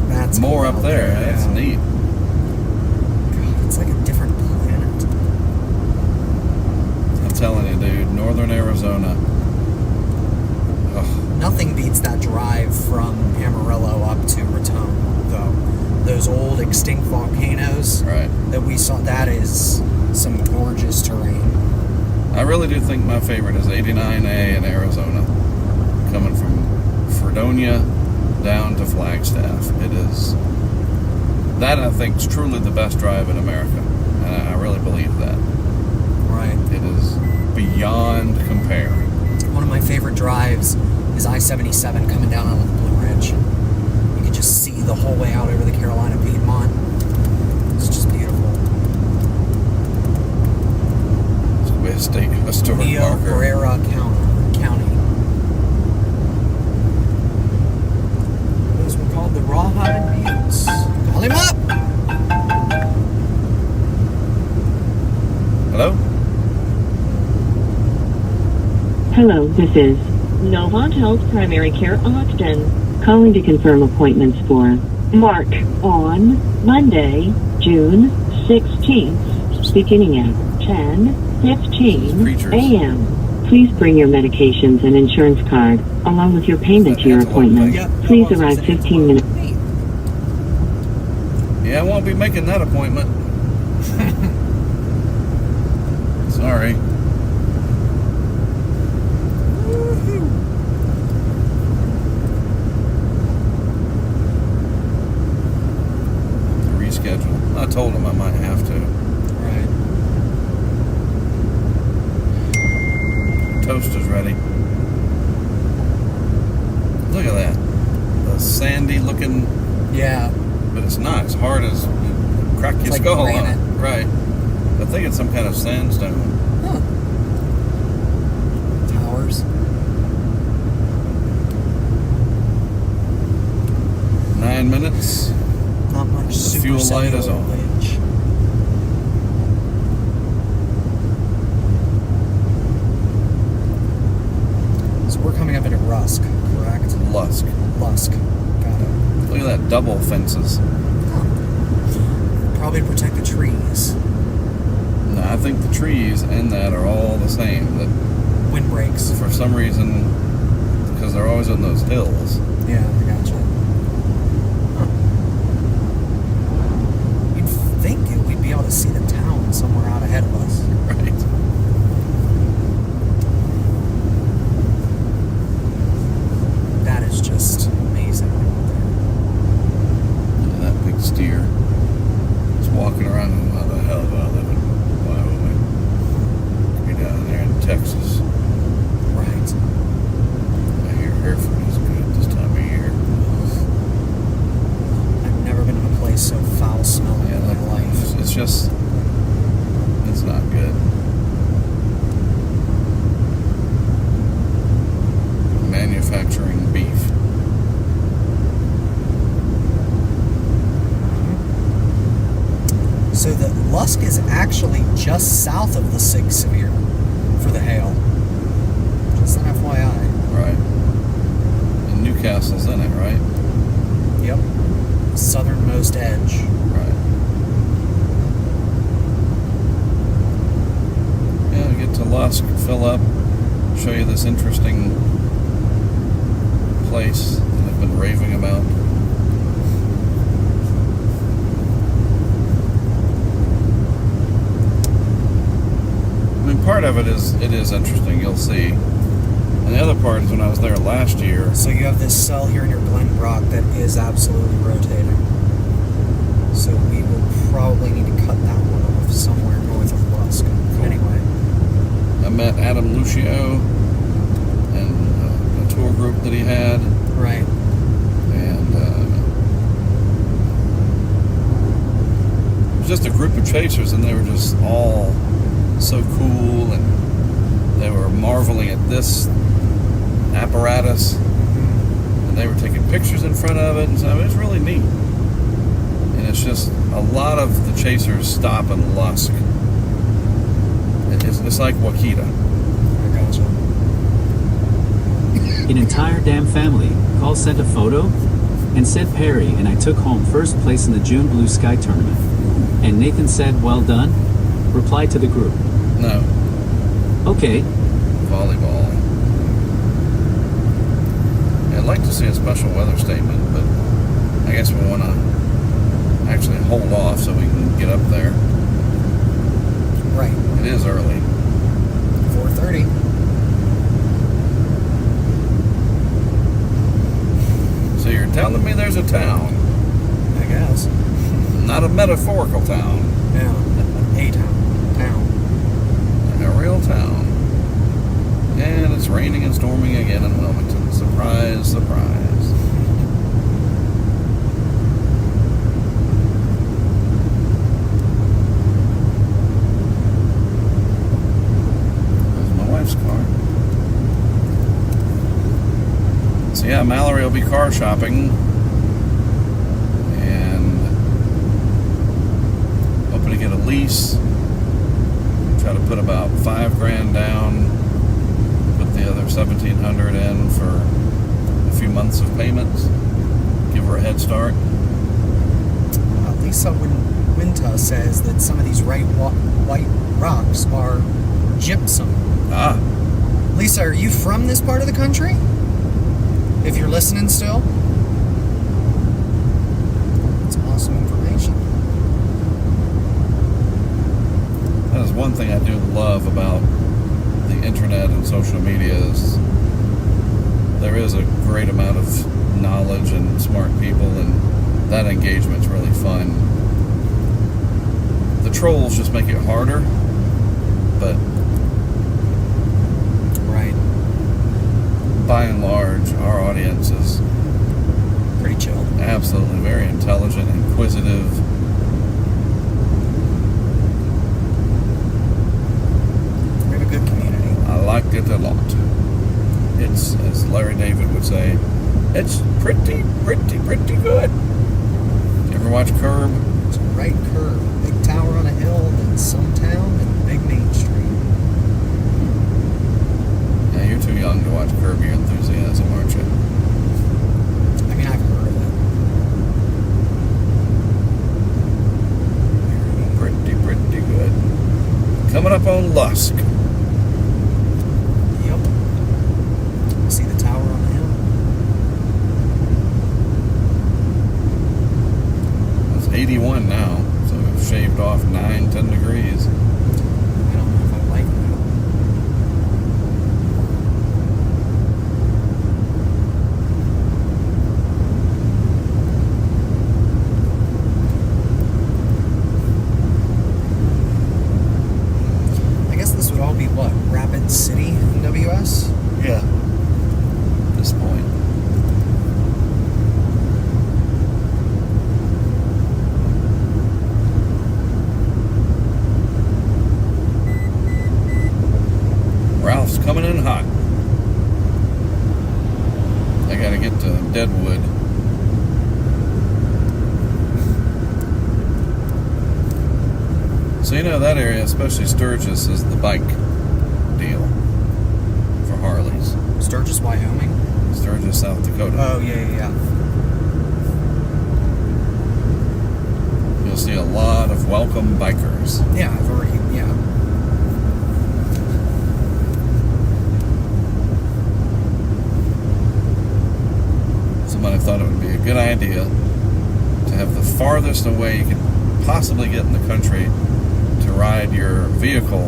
That's more cool up there. That's yeah. neat. God, it's like a different planet. I'm telling you, dude. Northern Arizona. Ugh. Nothing beats that drive from Amarillo up to Raton, though. Those old extinct volcanoes Right. that we saw, that is some gorgeous terrain. I really do think my favorite is 89A in Arizona. Coming from Fredonia down to Flagstaff. It is... That, I think, is truly the best drive in America. And I really believe that. Right. It is beyond compare. One of my favorite drives is I-77 coming down on the Blue Ridge. You can just see the whole way out over the Carolina Piedmont. It's just beautiful. It's going to be a state historic Neo marker. Guerrero County. Those were called the Rawhide Buttes. Call him up! Hello? Hello, this is Novant Health Primary Care Austin, calling to confirm appointments for Mark on Monday, June 16th, beginning at 10:15 a.m. Please bring your medications and insurance card, along with your payment to your appointment. Yep. Please arrive 15 minutes. Yeah, I won't be making that appointment. Sorry. Reschedule. I told him I might have to. Right. Toast is ready. Look at that. The sandy looking, Yeah. but it's not. It's hard as crack your It's like skull on granite. it. Right. I think it's some kind of sandstone. Huh. Towers. 9 minutes. Not much The super fuel light is on. foliage. So we're coming up into Rusk, correct? Lusk. Lusk. Got it. Look at that, double fences. Probably to protect the trees. No, I think the trees and that are all the same. That Windbreaks. for some reason, because they're always on those hills. Yeah, I gotcha. Huh. You'd think we'd be able to see the town somewhere out ahead of us. Right. That is just amazing. Look at that big steer. It's walking around. How the hell do I live in Wyoming? Be down there in Texas. Right. I hear Hereford is good this time of year. I've never been in a place so foul smelling in my life. It's just, it's not good. Manufacturing beef. So the Lusk is actually just south of the Sig Severe for the hail. Just an FYI. Right. And Newcastle's in it, right? Yep. Southernmost edge. Right. Yeah, we get to Lusk, fill up, show you this interesting place that I've been raving about. I mean, part of it is interesting, you'll see. And the other part is when I was there last year. So you have this cell here in your Glenbrook that is absolutely rotating. So we will probably need to cut that one off somewhere north of Lusk. Cool. Anyway. I met Adam Lucio and a tour group that he had. Right. And it was just a group of chasers, and they were just all so cool, and they were marveling at this apparatus, and they were taking pictures in front of it, and so it was really neat. And It's just a lot of the chasers stop in Lusk. It's like Wakita. I gotcha. An entire damn family. Call sent a photo and said Perry and I took home first place in the June Blue Sky Tournament. And Nathan said, well done. Replied to the group. No. Okay. Volleyball. Yeah, I'd like to see a special weather statement, but I guess we want to actually hold off so we can get up there. Right. It is early. 4:30. So you're telling me there's a town, I guess. not a metaphorical town, Yeah. A town. a real town. And it's raining and storming again in Wilmington. Surprise, surprise. There's my wife's car. So yeah, Mallory will be car shopping and hoping to get a lease. Try to put about $5,000 down, put the other $1,700 in for a few months of payments, give her a head start. Lisa Winta says that some of these white rocks are gypsum. Ah, Lisa, are you from this part of the country? If you're listening still? That's awesome information. that is one thing I do love about the internet and social media is there is a great amount of knowledge and smart people, and that engagement's really fun. The trolls just make it harder, but Right. by and large, our audience is Pretty chill. absolutely very intelligent, inquisitive. We have a good community. I liked it a lot. It's, as Larry David would say, it's pretty good. You ever watch Curb? It's a right curve. Big tower on a hill, then some town, then big Main Street. Yeah, you're too young to watch Curb Your Enthusiasm, aren't you? I mean, I've heard of it. Pretty good. Coming up on Lusk. Yep. See the tower on the hill? It's 81 now, so we've shaved off 9-10 degrees. I don't know if I like that. I guess this would all be what? Rapid City in WS? Yeah. At this point. Ralph's coming in hot. I gotta get to Deadwood. So you know that area, especially Sturgis, is the bike deal for Harleys. Sturgis, Wyoming? Sturgis, South Dakota. Oh, yeah. You'll see a lot of welcome bikers. Yeah, I've already, yeah. Somebody thought it would be a good idea to have the farthest away you could possibly get in the country to ride your vehicle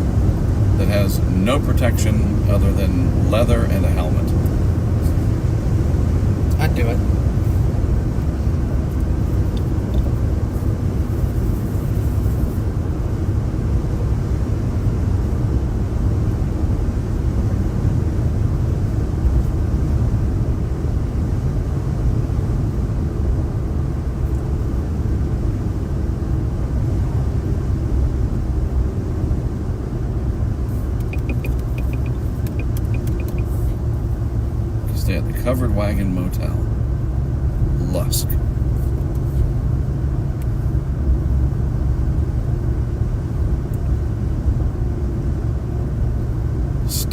that has no protection other than leather and a helmet. I'd do it. Stay at the Covered Wagon Motel, Lusk.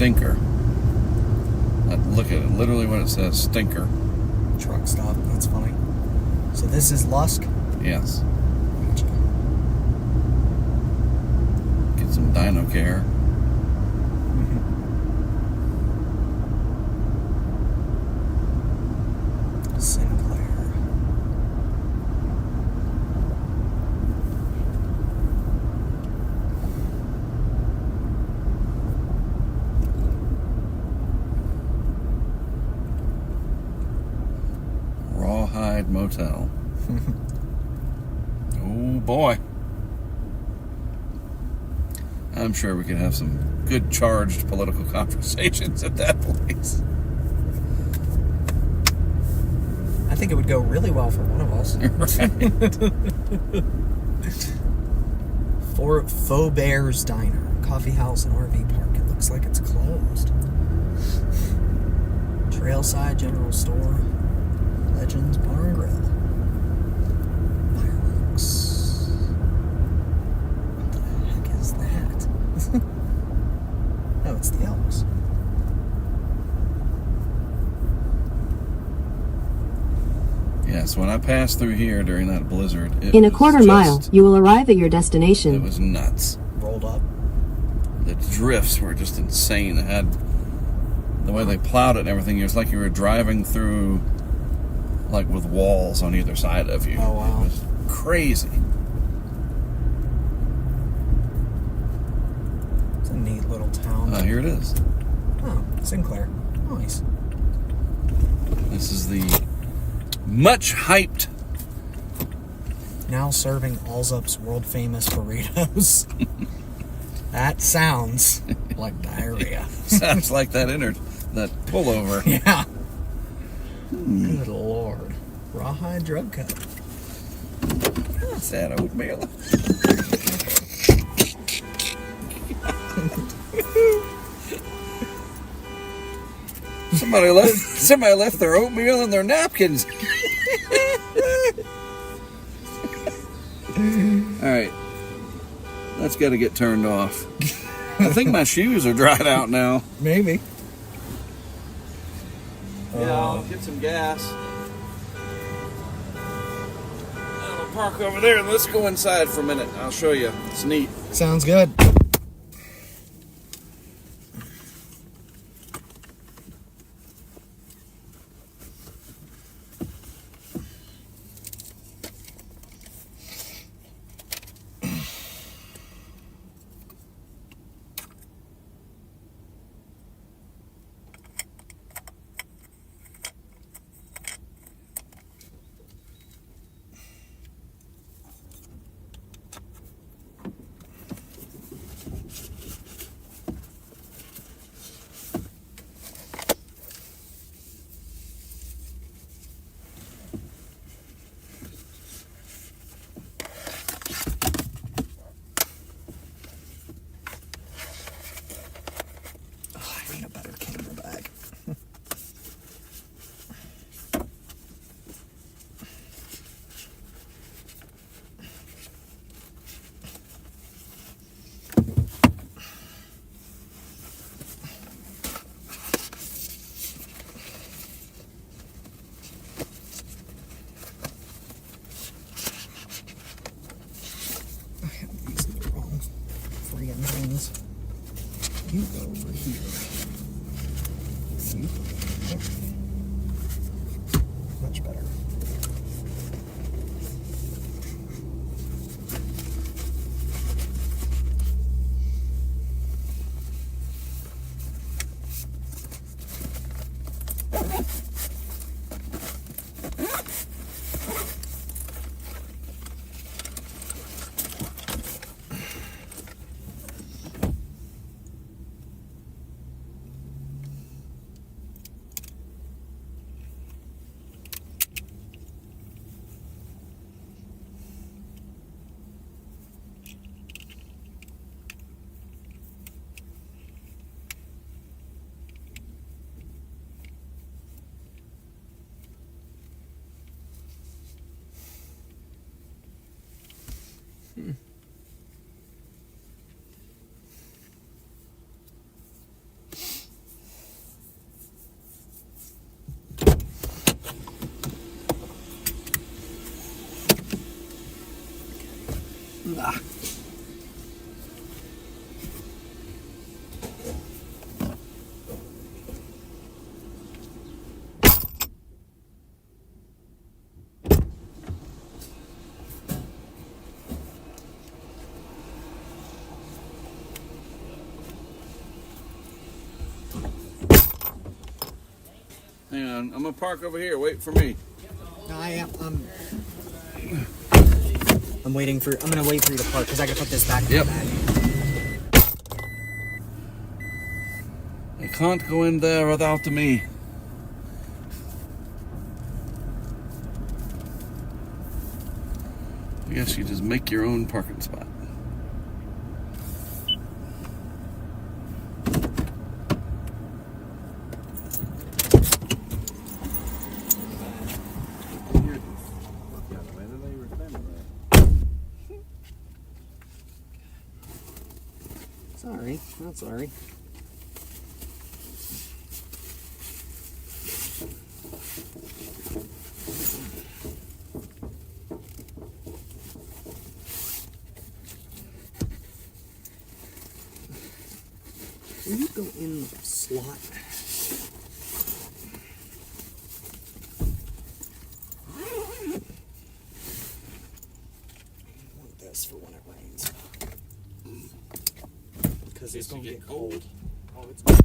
Stinker. Look at it, literally what it says, Stinker. Truck stop. That's funny. So this is Lusk. Yes. Gotcha. Get some dyno care. Sinclair. Rawhide Motel. Oh boy. I'm sure we could have some good charged political conversations at that place. I think it would go really well for one of us. Right. For Faux Bears Diner, coffee house and RV park. It looks like it's closed. Trailside General Store. Legends Bar and Grill. Fireworks. What the heck is that? Oh, it's the Elks. Yes, when I passed through here during that blizzard, it In a was quarter just- mile, you will arrive at your It destination. was nuts. Rolled up. The drifts were just insane. It had the way they plowed it and everything. It was like you were driving through, like with walls on either side of you. Oh, wow. It was crazy. It's a neat little town. Here it is. Oh, Sinclair. Nice. This is the much hyped. Now serving Allsup's world famous burritos. That sounds like diarrhea. Sounds like that pullover. Yeah. Good Lord. Rawhide Drug Cup. What's that, oatmeal? Somebody left their oatmeal in their napkins. All right, that's got to get turned off. I think my shoes are dried out now. Maybe. Yeah, I'll get some gas. I'll park over there and let's go inside for a minute. I'll show you. It's neat. Sounds good. I need a better camera bag. I have these in the wrong friggin' things. You go over here. You go over there. Much better. Hang on, I'm gonna park over here. Wait for me. I'm waiting for. I'm gonna wait for you to park because I can put this back in Yep. the bag. I can't go in there without me. I guess you just make your own parking spot. Sorry, not sorry. Will you go in the slot? I want this for when it rains. Because it's going to get cold. Oh, it's cold.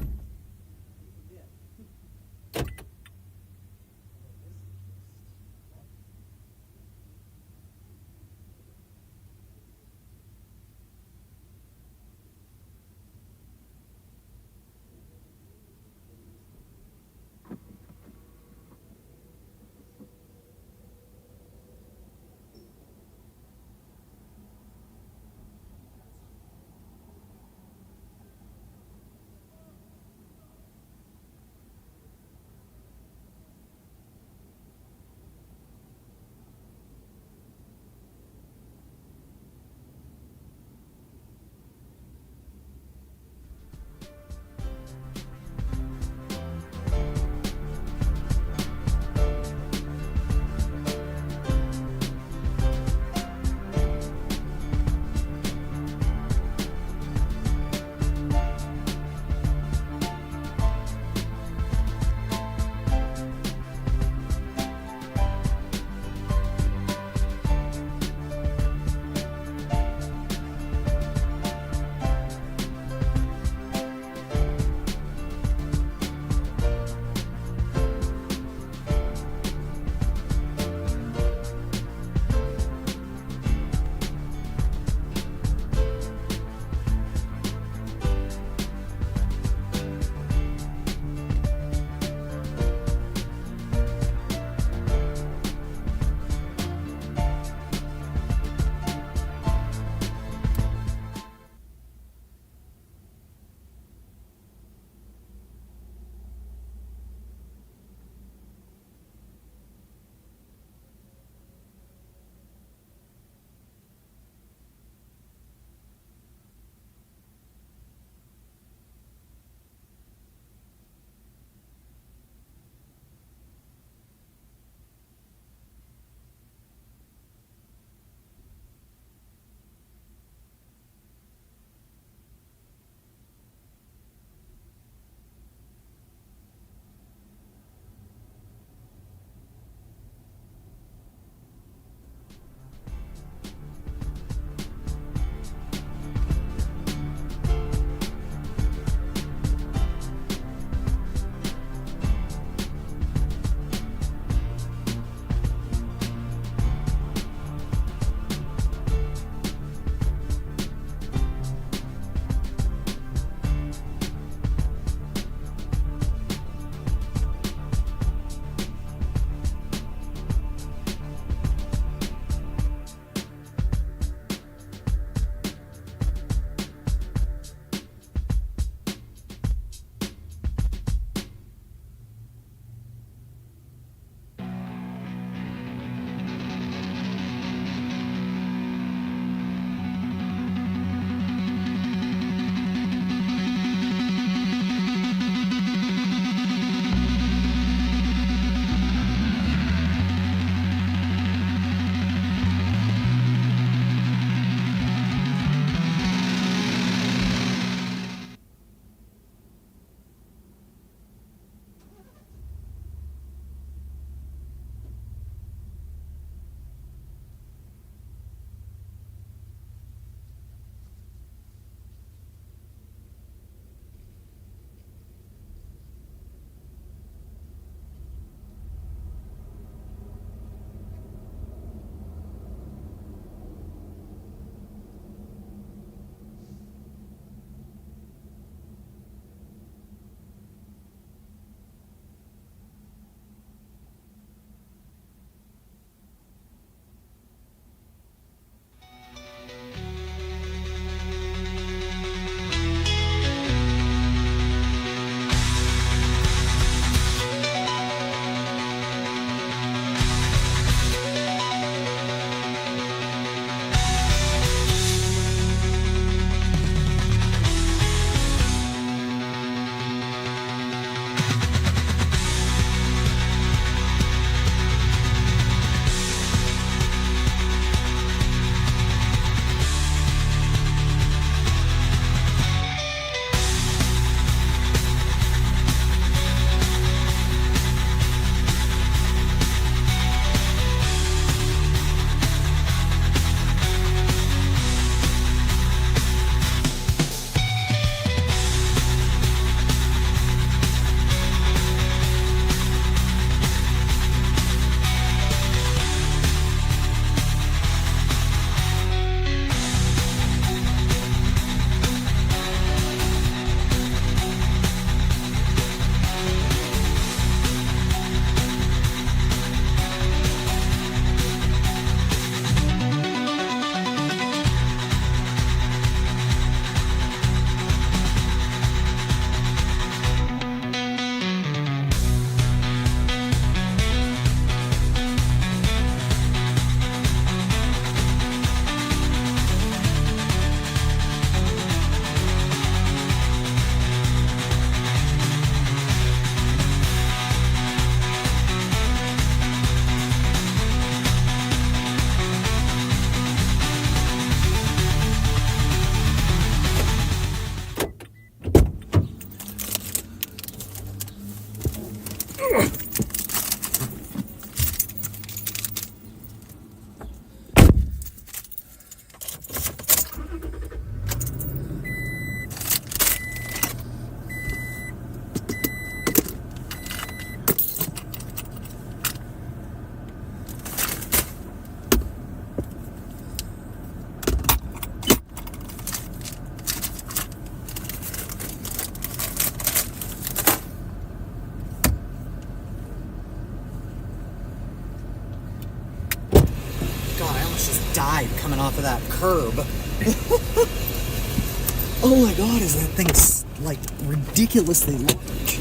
almost just died coming off of that curb. Oh my god, is that thing like ridiculously large?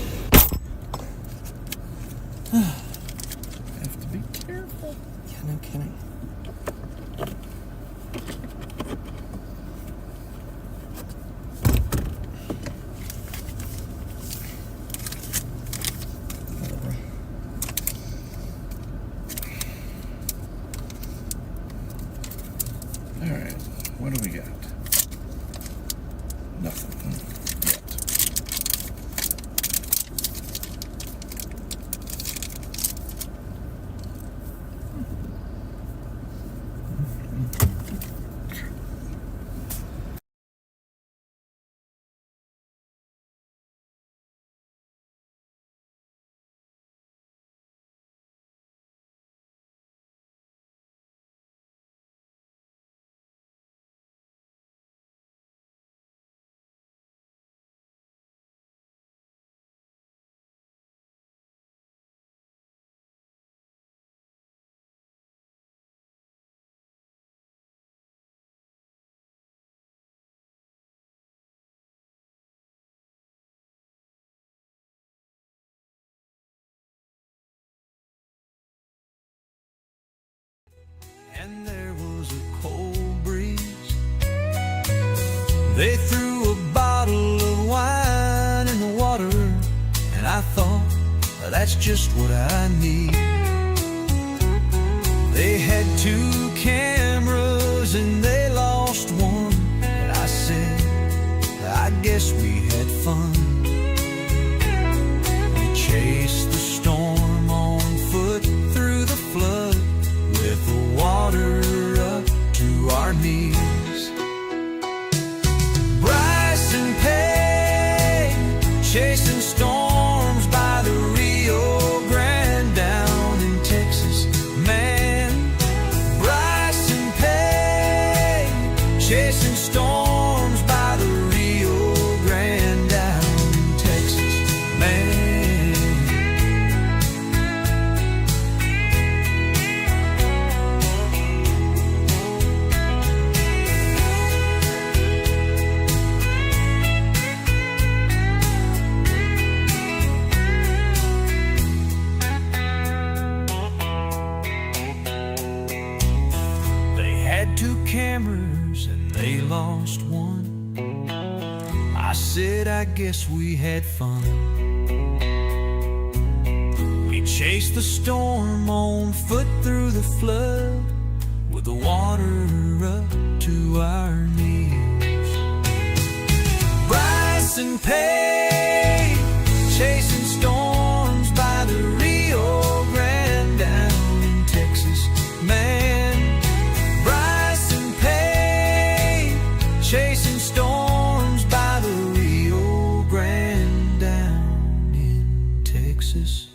Have to be careful. Yeah, no kidding. All right, what do we got? Nothing yet. And there was a cold breeze. They threw a bottle of wine in the water, and I thought, well, that's just what I need. They had 2 cameras and they lost one, but I said, I guess we had fun. We chased the storm on foot through the flood, with the water up to our knees. Bryce and Pay chasing storms by the Rio Grande down in Texas. Man, Bryce and Pay chasing storms by the Rio Grande down in Texas. Man. Cameras and they lost one. I said, I guess we had fun. We chased the storm on foot through the flood, with the water up to our knees. Bryce and Pay chasing storms by the Rio Grande down in Texas. Man, chasing storms by the Rio Grande down in Texas.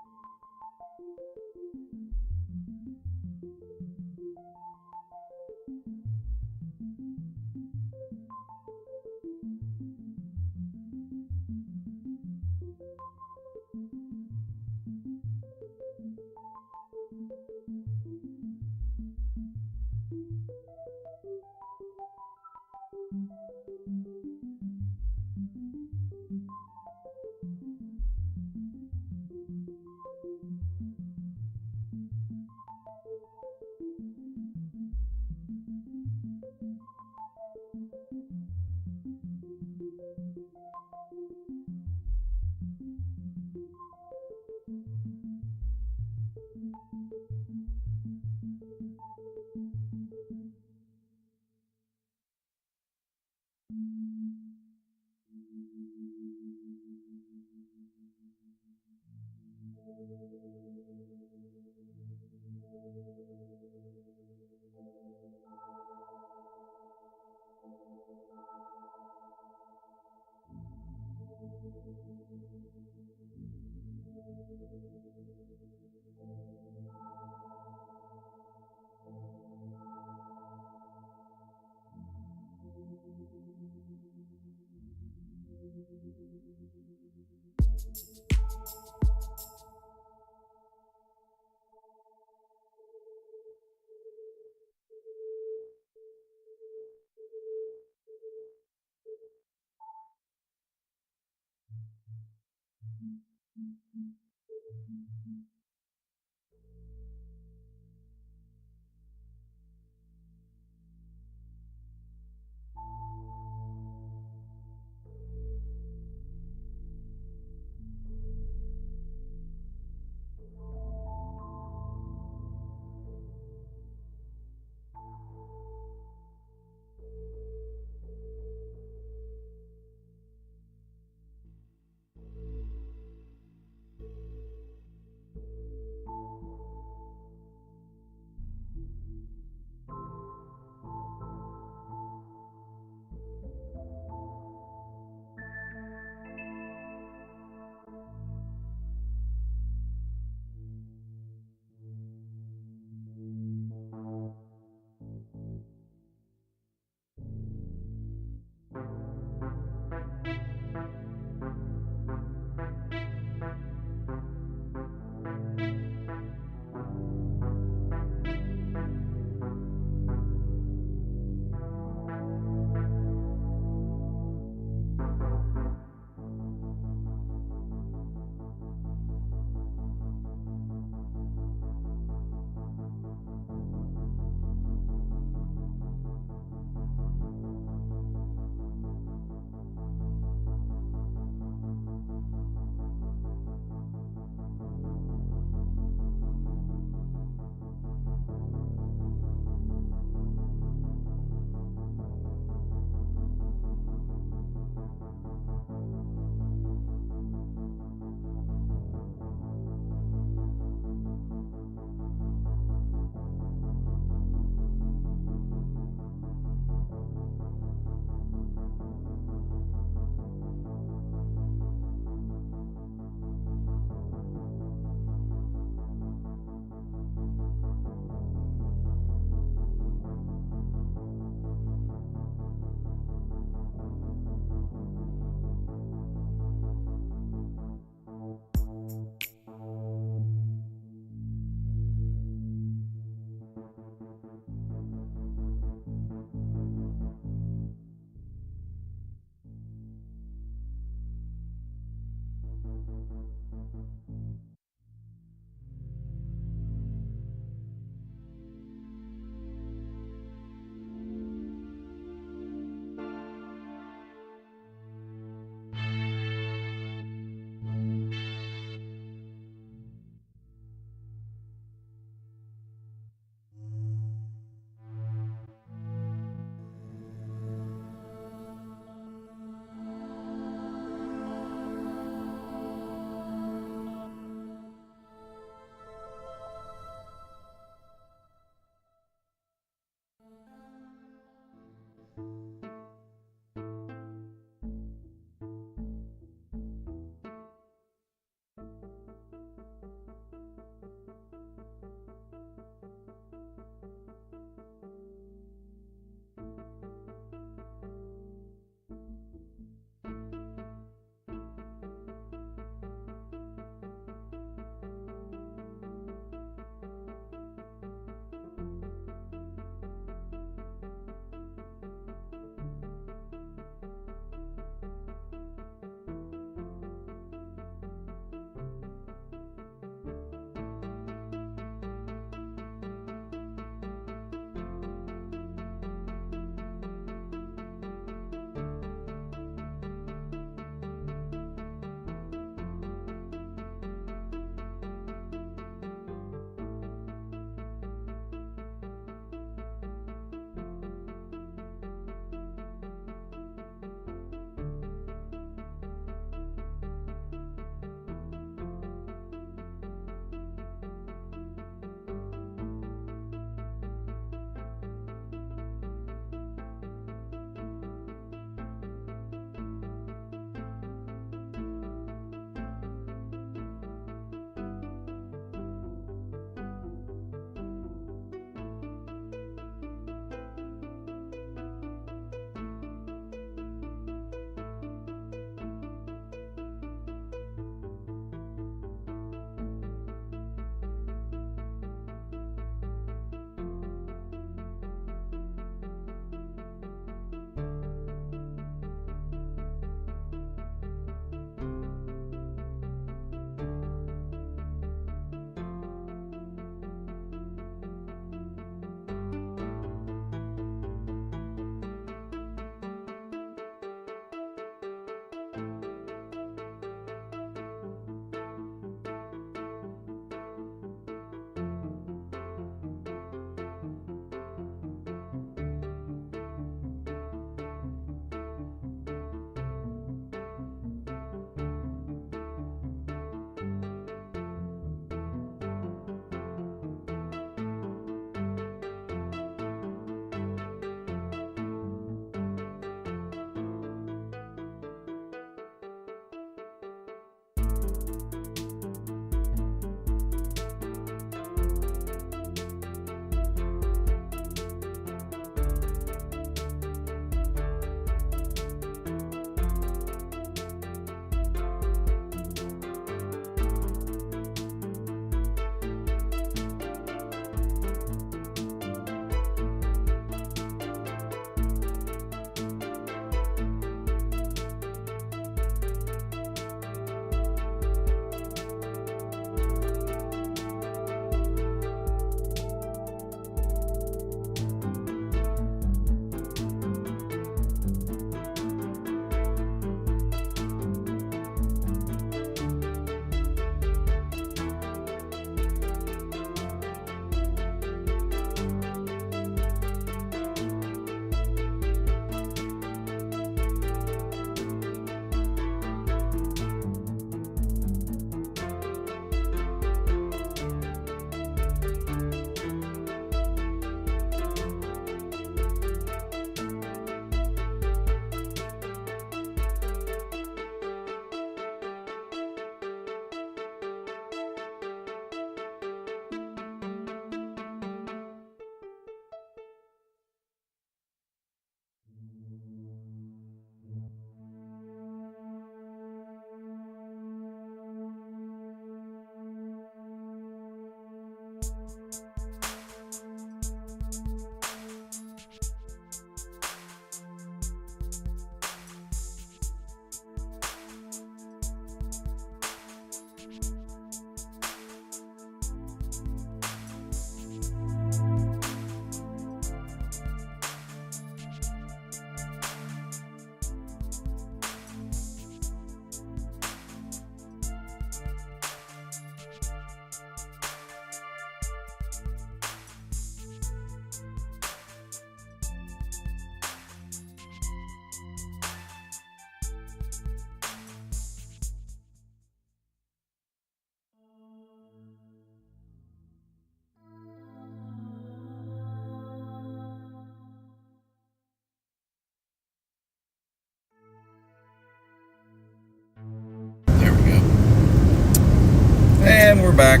back.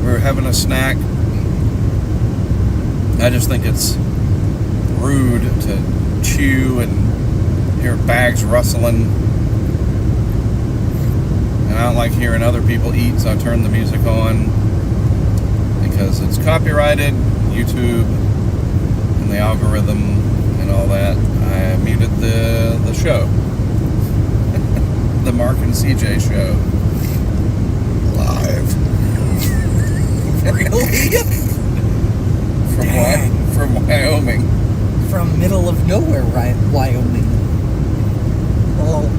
We're having a snack. I just think it's rude to chew and hear bags rustling. And I don't like hearing other people eat, so I turn the music on because it's copyrighted, YouTube, and the algorithm and all that. I muted the show. The Mark and CJ show. Live. Really? From Wyoming. From middle of nowhere, Wyoming. Oh.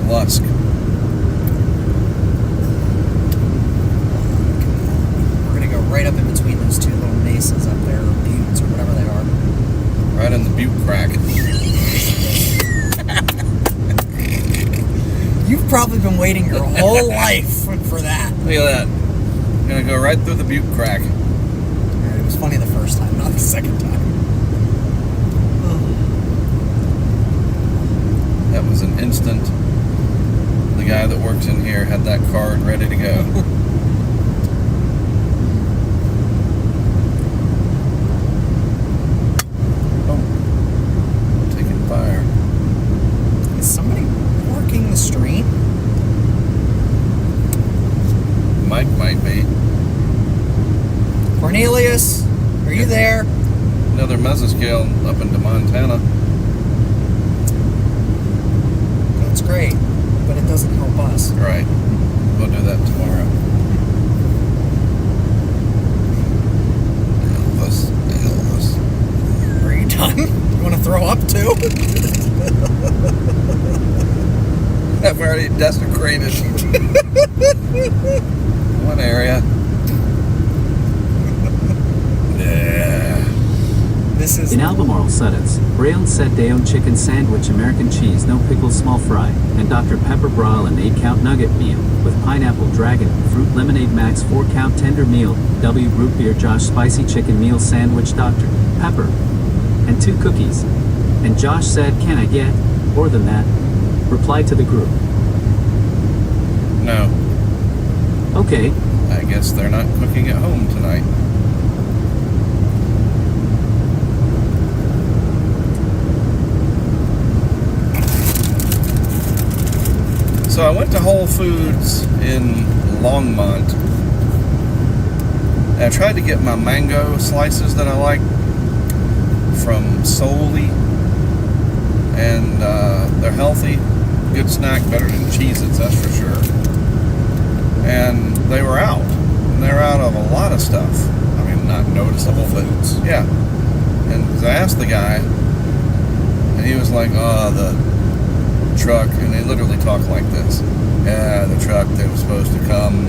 Lusk. We're gonna go right up in between those two little mesas up there, or buttes, or whatever they are. Right in the butte crack. You've probably been waiting your whole life for that. Look at that. I'm gonna go right through the butte crack. Alright, it was funny the first time, not the second time. That was an instant. The guy that works in here had that card ready to go. Oh, taking fire. Is somebody working the stream? Mike might be. Cornelius, are you there? Another mesoscale up into Montana. That's great, but it doesn't help us. Right. We'll do that tomorrow. Elvis. Are you done? You want to throw up too? I've already desecrated one area. Yeah. This is In Albemarle, Sudduth, Braille said Dayon chicken sandwich, American cheese, no pickle, small fry, and Dr. Pepper Brawl an 8-count nugget meal with pineapple, dragon, fruit, lemonade, max 4-count tender meal, W root beer, Josh spicy chicken meal sandwich, Dr. Pepper, and 2 cookies. And Josh said, "Can I get more than that?" Replied to the group. No. Okay. I guess they're not cooking at home tonight. So I went to Whole Foods in Longmont. And I tried to get my mango slices that I like from Solely. And they're healthy, good snack, better than Cheez-Its, that's for sure. And they were out. And they're out of a lot of stuff. I mean, not noticeable, but yeah. And 'cause I asked the guy, and he was like, "Oh, the truck," and they literally talk like this. "Yeah, the truck that was supposed to come,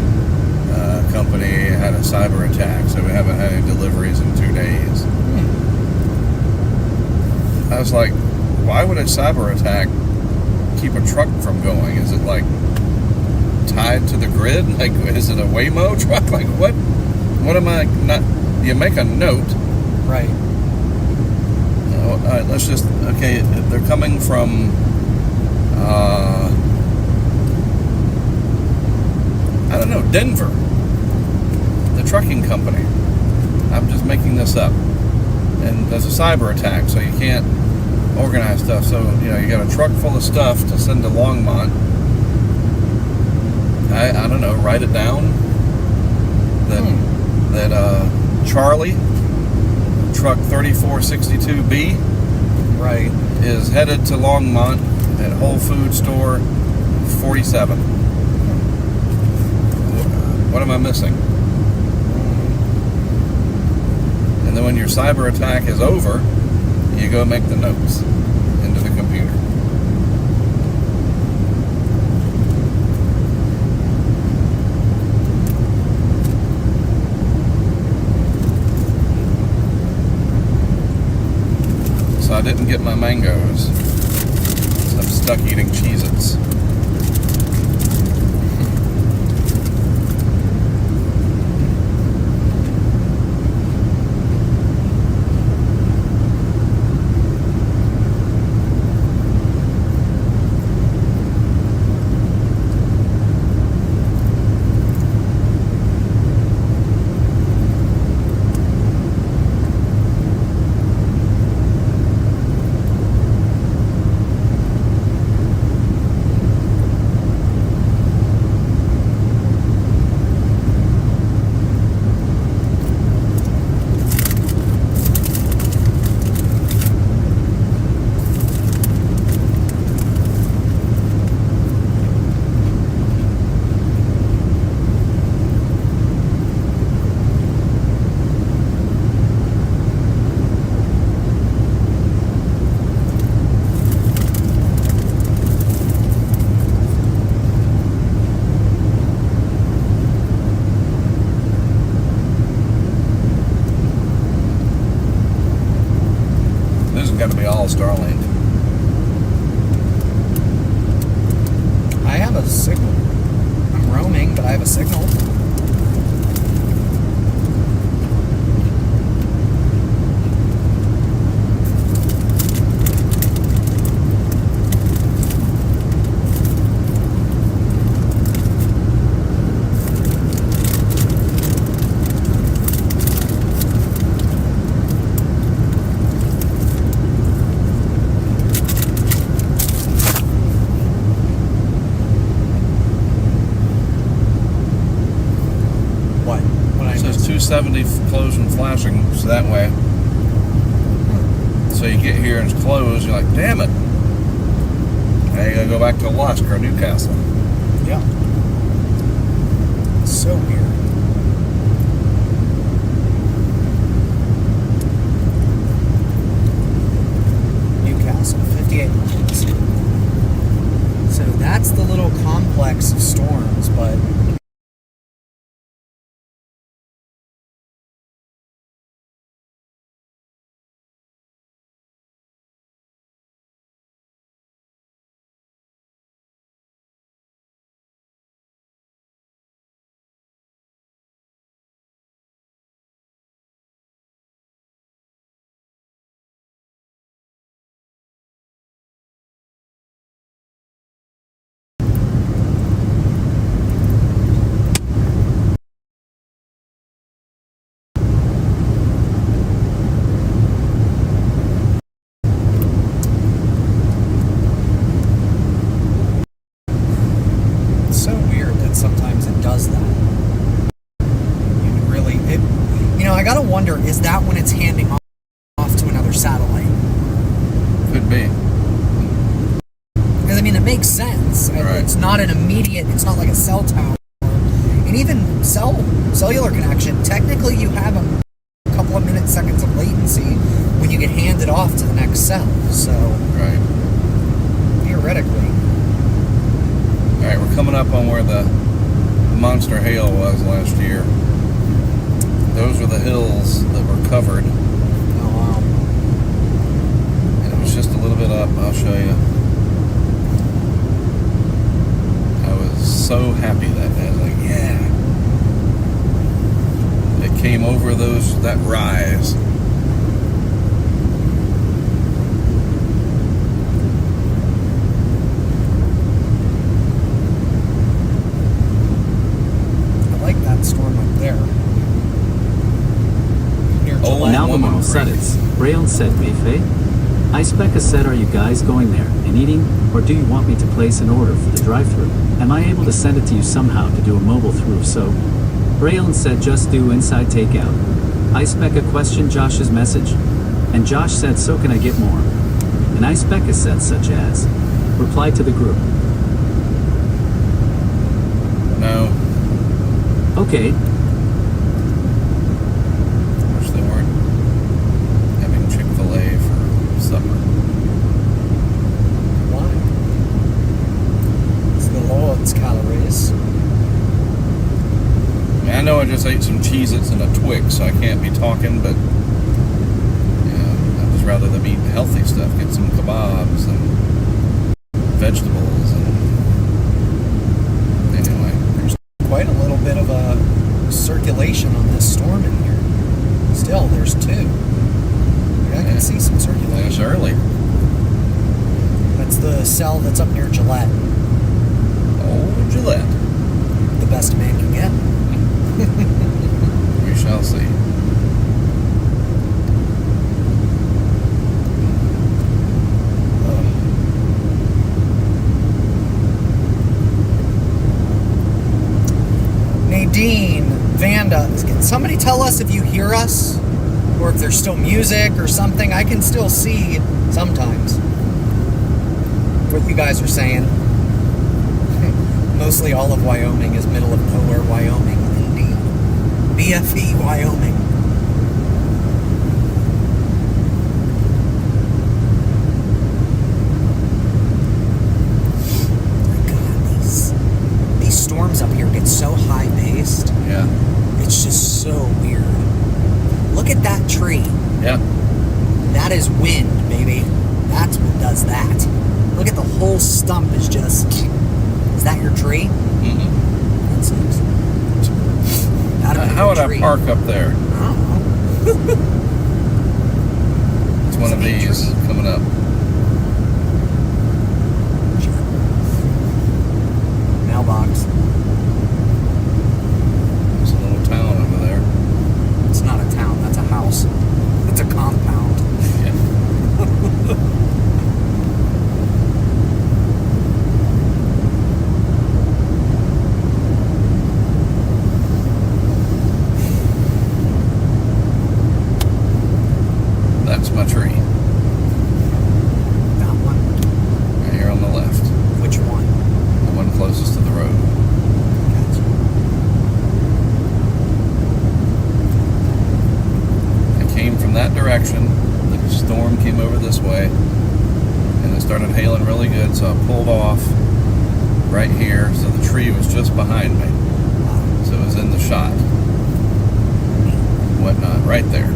company had a cyber attack, so we haven't had any deliveries in 2 days." I was like, why would a cyber attack keep a truck from going? Is it like tied to the grid? Like, is it a Waymo truck? Like, what am I not? You make a note. right. All right, let's just, okay, they're coming from, I don't know, Denver. The trucking company. I'm just making this up. And there's a cyber attack, so you can't organize stuff. So, you know, you got a truck full of stuff to send to Longmont. I don't know, write it down. That Charlie, truck 3462B, Right. is headed to Longmont at Whole Foods store 47. What am I missing? And then when your cyber attack is over, you go make the notes into the computer. So I didn't get my mangoes. So I'm stuck eating Cheez-Its. have a signal. I'm roaming, but I have a signal. What? What I It says missed? 270 closed and flashing, so that way. So you get here and it's closed, you're like, damn it. Now you gotta go back to Lusk or Newcastle. Yeah. So weird. Newcastle, 58 miles. So that's the little complex of storms, but it's so weird that sometimes it does that. I gotta wonder, is that when it's handing off to another satellite? Could be. Because, I mean, it makes sense. Right. It's not an immediate, it's not like a cell tower. And even cellular connection, technically you have a couple of minutes, seconds of latency when you get handed off to the next cell. So, Right. theoretically. Alright, we're coming up on where the monster hail was last year. Those are the hills that were covered. Oh, wow. And it was just a little bit up. I'll show you. I was so happy that day. I was like, yeah. It came over that rise. I like that storm up there. Near Oh, Gillette. Now the woman moral break. said Braille said Mayfay. Icebecca said, are you guys going there and eating, or do you want me to place an order for the drive-thru? Am I able to send it to you somehow to do a mobile through? So Braille said, just do inside takeout. Icebecca questioned Josh's message, and Josh said, so can I get more? And Icebecca said, such as, reply to the group. No. Okay, Wish they weren't having Chick-fil-A for supper. Why? It's the Lord's calories. I mean, I know I just ate some Cheez-Its and a Twix, so I can't be talking, but yeah, I'd just rather them eat healthy stuff. Get some kebabs and vegetables and anyway. Quite a little bit of a circulation on this storm in here. Still, there's two. I can see some It's circulation. early. That's the cell that's up near Gillette. Oh, Gillette. The best a man can get. We shall see. Nadine, Vanda, can somebody tell us if you hear us? Or if there's still music or something? I can still see sometimes what you guys are saying. Mostly all of Wyoming is middle of nowhere Wyoming. Indeed. BFE Wyoming. My God, these storms up here get so high paced. Yeah. It's just so weird. Look at that tree. Yeah. That is wind, baby. That's what does that. Look at the whole stump is just Is that your tree? Mm-hmm. That sucks. That'd be a How would good I tree. park up there? I don't know. It's one of Sweet these tree. coming up. Sure. Mailbox. There's a little town over there. It's not a town, that's a house. It's a compound. Yeah. That's my tree. That one. Right here on the left. Which one? The one closest to the road. Gotcha. I came from that direction. The storm came over this way. And it started hailing really good, so I pulled off right here. So the tree was just behind me. So it was in the shot. Whatnot, right there.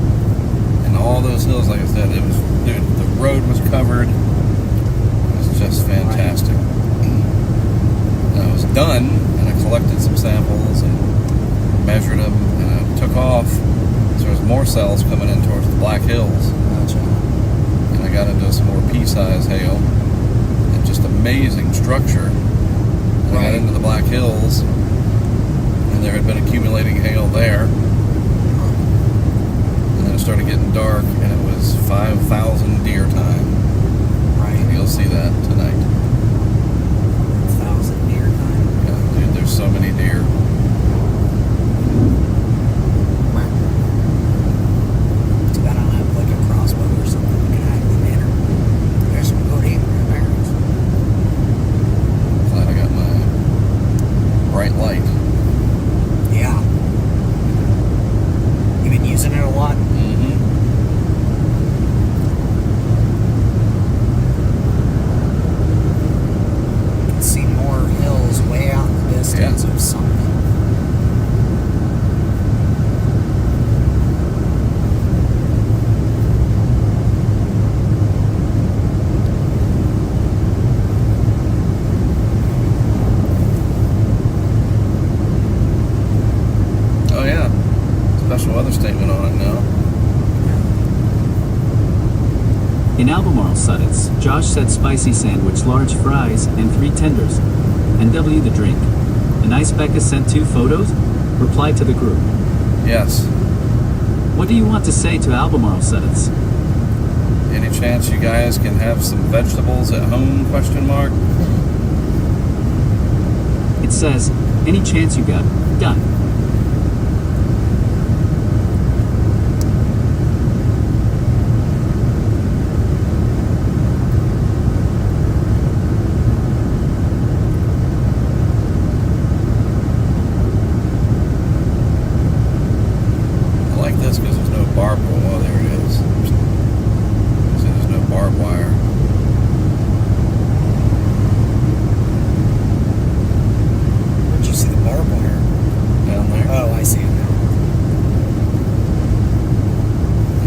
And all those hills, like I said, it was, dude, the road was covered. It was just fantastic. And I was done, and I collected some samples and measured them, and I took off. So there was more cells coming in towards the Black Hills. Gotcha. And I got into some more pea-size hail, and just amazing structure. And I got into the Black Hills, and there had been accumulating hail there. And then it started getting dark, and it was 5,000 deer time. Right. And you'll see that tonight. 1,000 deer time. Yeah, dude, there's so many deer. Too bad I don't have like a crossbow or something that can hide in the manor. There's some good eating in there. Glad I got my bright light. Yeah. You been using it a lot? Mm-hmm. You can see more hills way out in the distance Yeah. of something. Oh yeah, special weather statement on it now. In Albemarle Sudduth, Josh said spicy sandwich, large fries, and 3 tenders. And W the drink. And Ice Becca sent 2 photos? Replied to the group. Yes. What do you want to say to Albemarle Sudduth? Any chance you guys can have some vegetables at home? Question mark. It says, any chance you got, done. I like this because there's no barbed wire. Well, there it is. See, there's no barbed wire. Where'd you see the barbed wire? Down there. Oh, I see it now.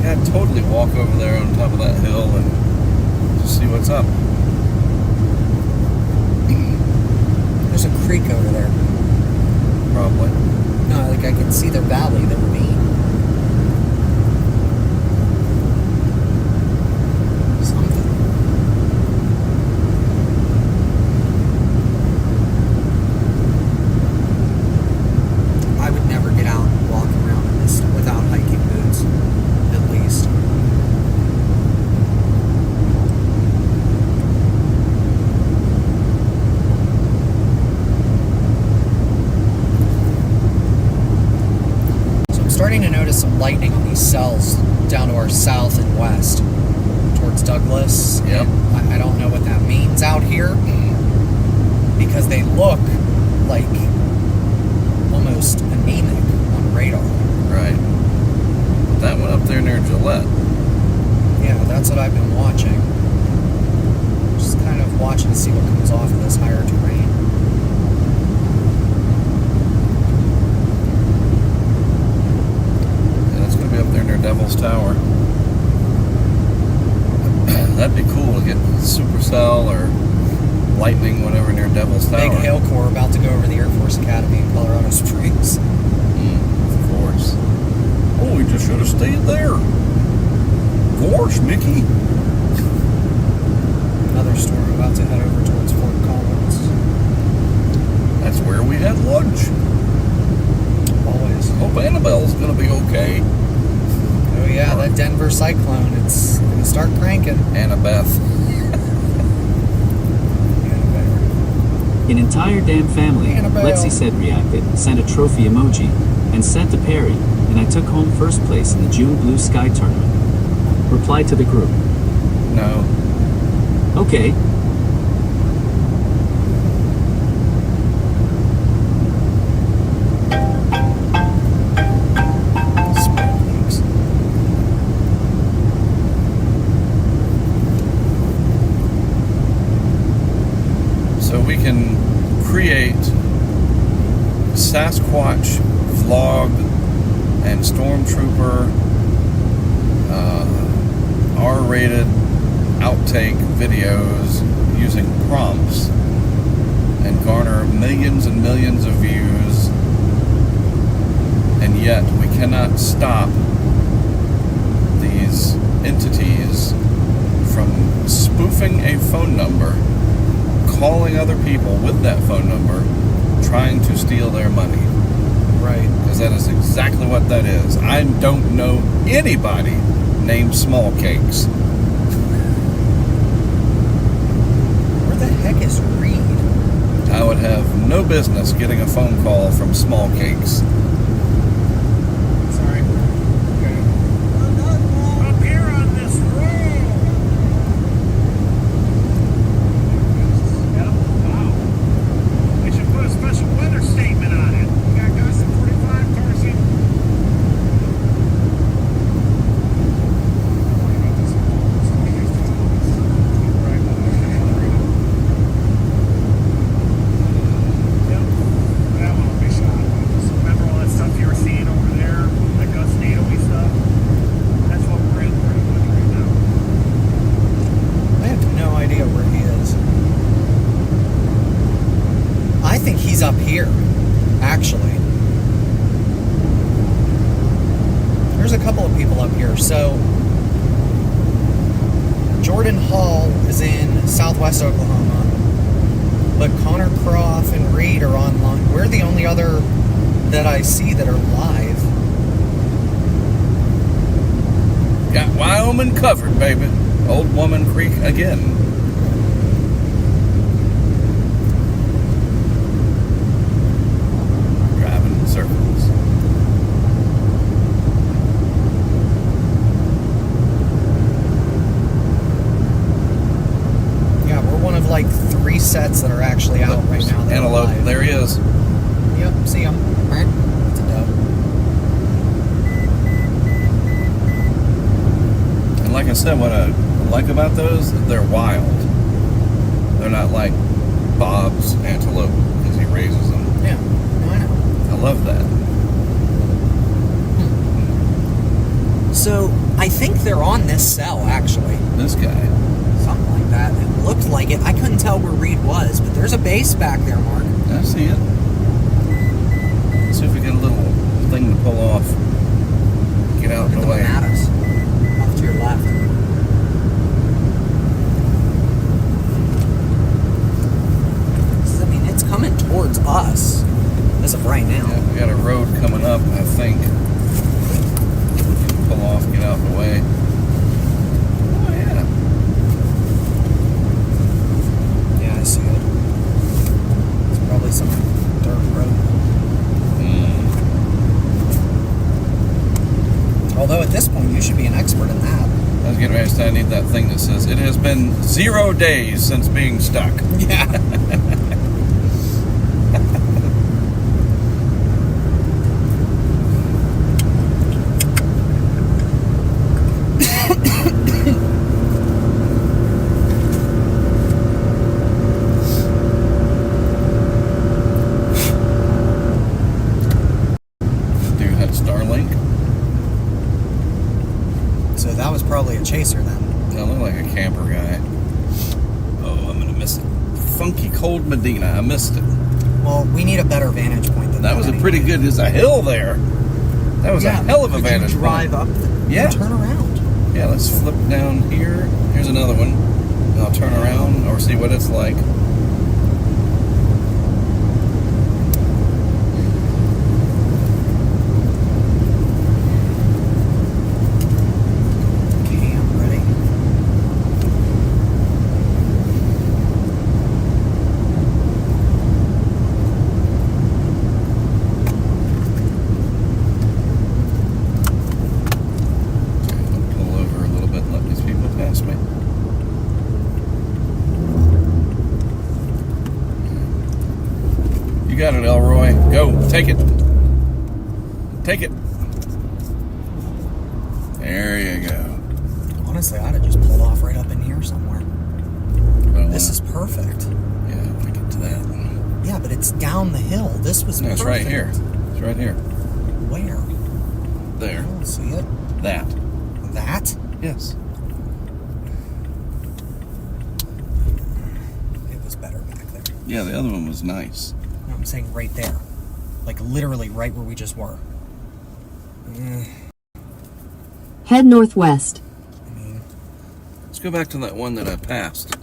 Yeah, I'd totally walk over there on top of that hill and just see what's up. There's a creek over there. Probably. No, like I can see the valley, the ravine. Something. I would never get out and walk around in this without hiking boots, at least. So I'm starting to notice some lightning on these cells down to our south and west towards Douglas. Yep. And I don't know what that means out here because they look like almost anemic on radar. Right. That one up there near Gillette. Yeah, that's what I've been watching. Just kind of watching to see what comes off of this higher terrain. Yeah, that's going to be up there near Devil's Tower. That'd be cool to get supercell or lightning, whatever, near Devil's Tower. Big hail core about to go over the Air Force Academy in Colorado Springs. Of course. Oh, we just should have stayed there. Gosh, Mickey. Another storm about to head over towards Fort Collins. That's where we had lunch. Always. Hope Annabelle's gonna be okay. Oh yeah, that Denver cyclone, it's gonna start cranking. Annabeth. An entire damn family, Annabelle. Lexi said reacted, sent a trophy emoji, and sent to Perry, and I took home first place in the June Blue Sky Tournament. Replied to the group. No. Okay. So we can create Sasquatch vlog and Stormtrooper R-rated outtake videos using prompts and garner millions and millions of views, and yet we cannot stop these entities from spoofing a phone number, calling other people with that phone number, trying to steal their money. Right. Because that is exactly what that is. I don't know anybody named Small Cakes. Where the heck is Reed? I would have no business getting a phone call from Small Cakes. Sorry. Okay. Up here on this road. Yep. Wow. We should put a special weather statement on it. We got guys at 45 cars in. Yep. That one will be shot. Remember all that stuff you were seeing over there? That Gus NATO-y stuff? That's what we're in pretty much right now. I have no idea where he is. I think he's up here, actually. There's a couple of people up here. So, Jordan Hall is in southwest Oklahoma, but Connor Croft and Reed are online. We're the only other that I see that are live. Got Wyoming covered, baby. Old Woman Creek again. Driving in circles. Yeah, we're one of like 3 sets that are actually out right now. that are Antelope, live. there he is. Yep, see him. It's a dove. And like I said, what I like about those, they're wild. They're not like Bob's antelope because he raises them. Yeah, no, I know. I love that. So, I think they're on this cell, actually. This guy. Something like that. It looked like it. I couldn't tell where Reed was, but there's a base back there, Mark. I see it. Let's see if we get a little thing to pull off. Get out Look of at the them way. at us. Off to your left. I mean, it's coming towards us as of right now. Yeah, we got a road coming up, I think. Pull off, get out of the way. Oh, yeah. Yeah, I see it. It's probably some dirt road. Although at this point, you should be an expert in that. I was getting ready to say I need that thing that says, it has been 0 days since being stuck. Yeah. Do you have Starlink? So that was probably a chaser then. I look like a camper guy. Oh, I'm gonna miss it. funky cold Medina. I missed it. Well, we need a better vantage point than that. That was a anyway. pretty good. There's a hill there. That was a hell of a vantage Could you drive point. up Yeah. and turn around? Yeah, let's flip down here. Here's another one. I'll turn around or see what it's like. Okay, I'm ready. I'll pull over a little bit and let these people pass me. You got it, Elroy. Go. Take it. Take it. There you go. Honestly, I'd have just pulled off right up in here somewhere. Well, This is perfect. Yeah, I want to get to that. Yeah, but it's down the hill. This was No, it's right perfect. here. It's right here. Where? There. I don't see it. That. That? Yes. It was better back there. Yeah, the other one was nice. No, I'm saying right there. Like literally right where we just were. Head northwest. I mean, Let's go back to that one that I passed.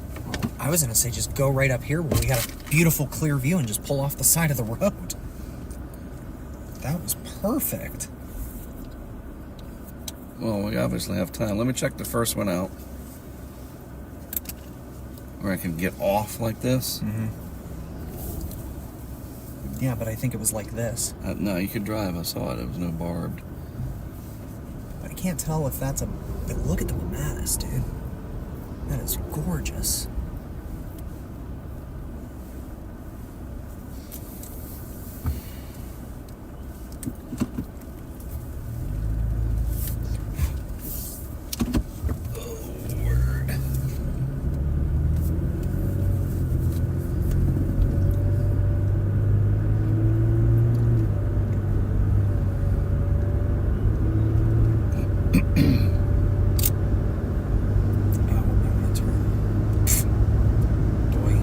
I was gonna say just go right up here where we got a beautiful clear view and just pull off the side of the road. That was perfect. Well, we obviously have time. Let me check the first one out. Where I can get off like this. Yeah, but I think it was like this. No, you could drive. I saw it. It was no barbed. I can't tell if that's a... But look at the Mattis, dude. That is gorgeous. Oh, word. I'm gonna turn. Boy.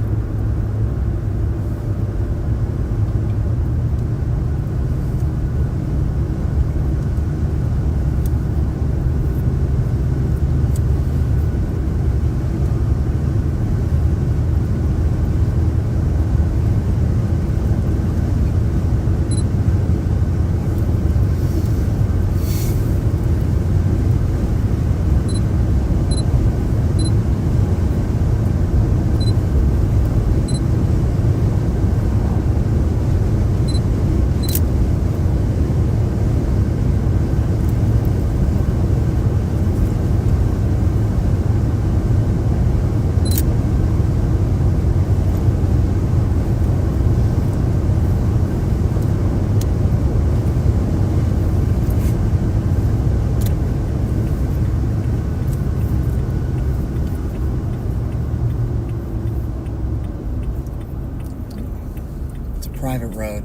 It's a private road.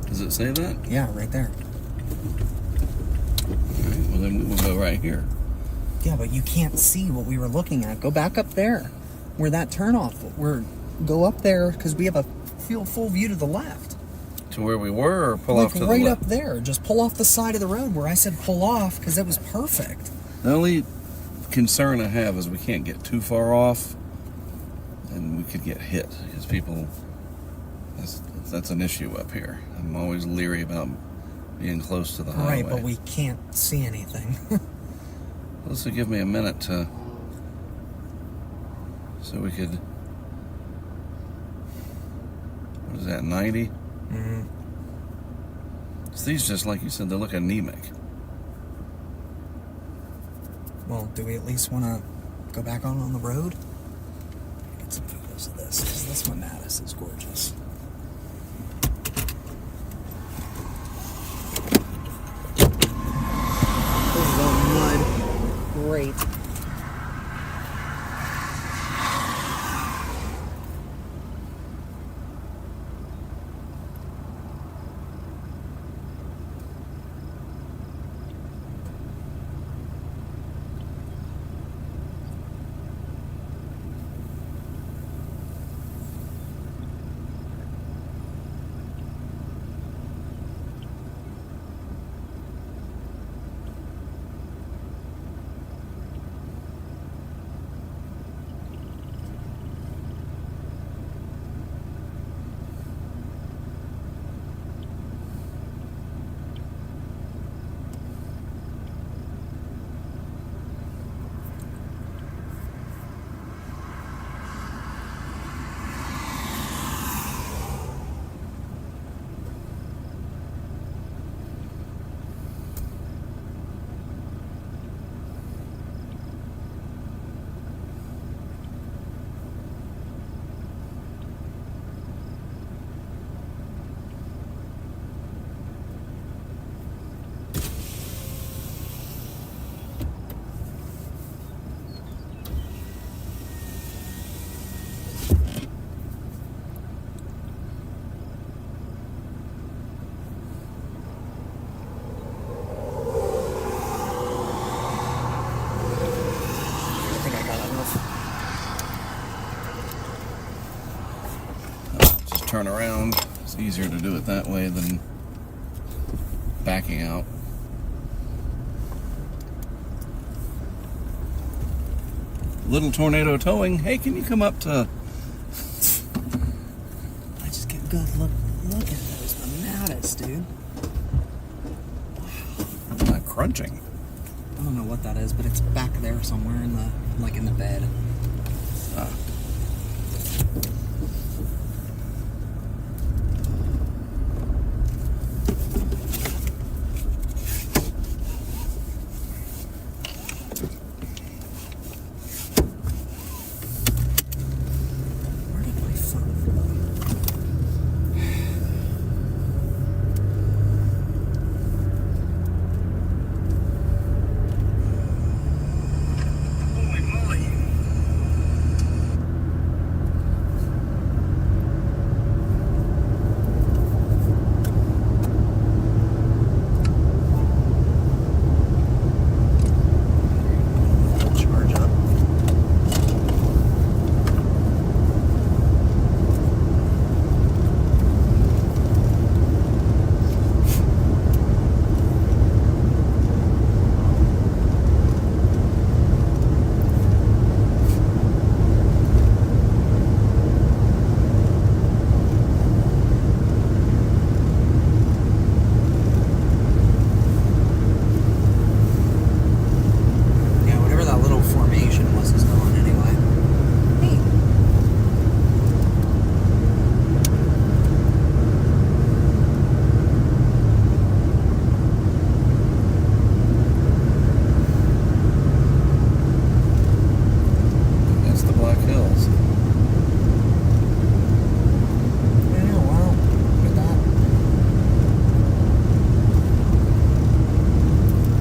Does it say that? Yeah, right there. All right, well, then we'll go right here. Yeah, but you can't see what we were looking at. Go back up there, where that turnoff. Go up there because we have a full view to the left. To where we were, or pull Like off to the right left? up there. Just pull off the side of the road where I said pull off because it was perfect. The only concern I have is we can't get too far off, and we could get hit because people. That's an issue up here. I'm always leery about being close to the highway. Right, but we can't see anything. This will give me a minute to. So we could. What is that, 90? Mm-hmm. So these, just like you said, they look anemic. Well, do we at least want to go back on the road? Get some photos of this, because this one, Mattis, is gorgeous. This is all mud. Great. turn around. It's easier to do it that way than backing out. Little tornado towing. Hey, can you come up to... I just get a good look at those bananas, dude. Not crunching. I don't know what that is, but it's back there somewhere in the, like in the bed. Ah. Where did my phone go? Holy moly. Charge up. Yeah, whatever that little formation was is gone anyway. Neat. That's the Black Hills. Yeah, wow. Look at that.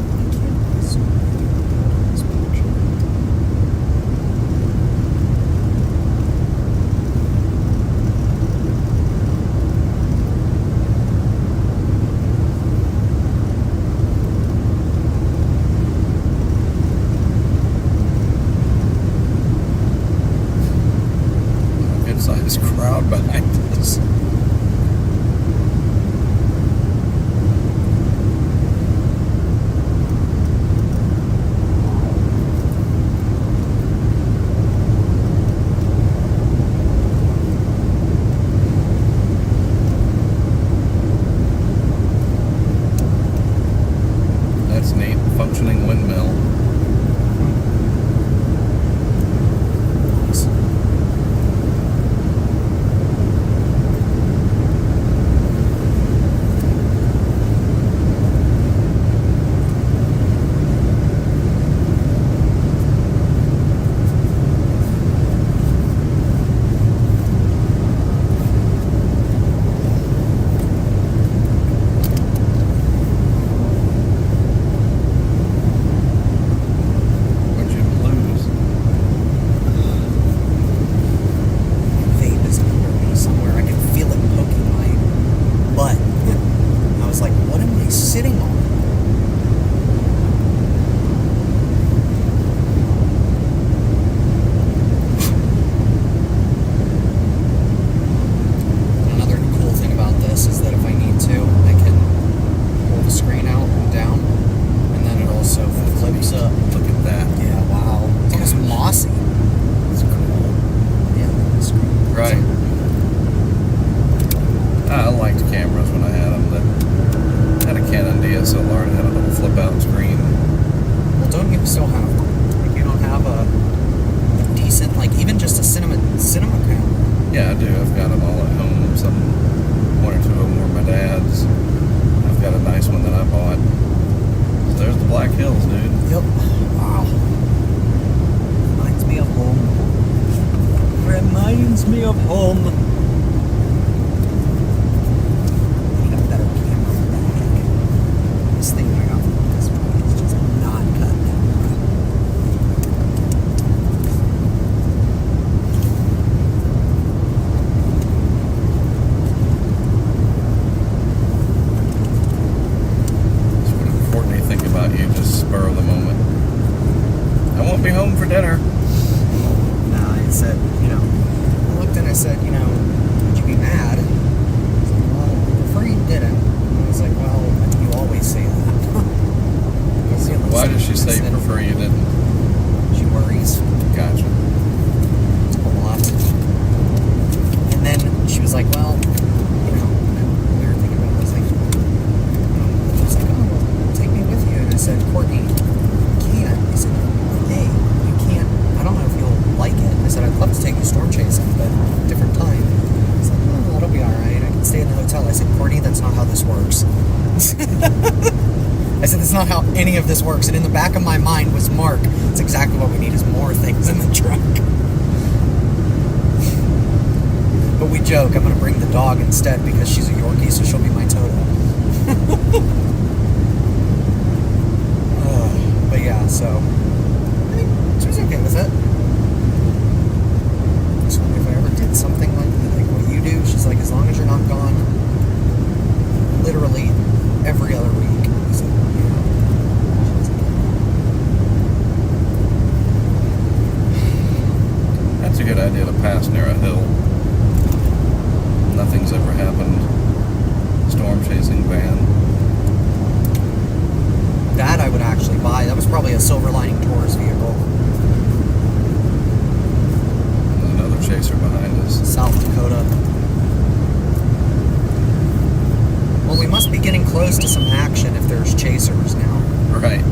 I can't zoom in this picture. Good sized crowd behind us. That's neat. Functioning windmill. What'd you lose? Vape is under me somewhere. I can feel it poking my butt. I was like, what am I sitting on? Another cool thing about this is that if I need to, I can pull the screen out and down, and then it also flips up. Look at that. Yeah, wow. It's almost mossy. It's cool. Yeah, the screen. Right. I liked cameras when I had them that had a Canon DSLR that had a little flip out screen. Well, don't you still have, like, you don't have a decent, like, even just a cinema camera? Yeah, I do. I've got them all at home. One or two of them were my dad's. I've got a nice one that I bought. So there's the Black Hills, dude. Yep. Wow. Reminds me of home. Reminds me of home. Need a better camera bag. This thing I got from this one is just not cutting it. It's what important you think about you, just spur of the moment. I won't be home for dinner. No, I said, I looked and I said, would you be mad works. I said, that's not how any of this works. And in the back of my mind was Mark. It's exactly what we need is more things in the truck. But we joke, I'm going to bring the dog instead because she's a Yorkie, so she'll be my total. But yeah, so I mean, she was okay with it. So if I ever did something like that, like what you do, she's like, as long as you're not gone literally every other week. So, yeah. That's a good idea to pass near a hill. Nothing's ever happened. Storm chasing van. That I would actually buy. That was probably a Silver Lining Tours vehicle. There's another chaser behind us. South Dakota. Well, we must be getting close to some action if there's chasers now. Right.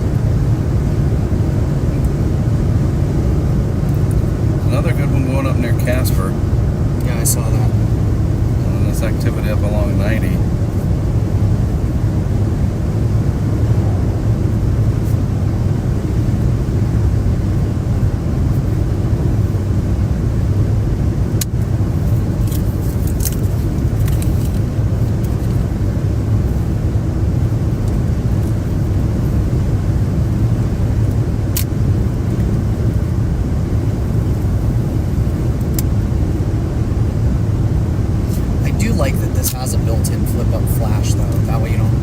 Another good one going up near Casper. Yeah, I saw that. And this activity up along 90. Like that this has a built-in flip-up flash though. That way you don't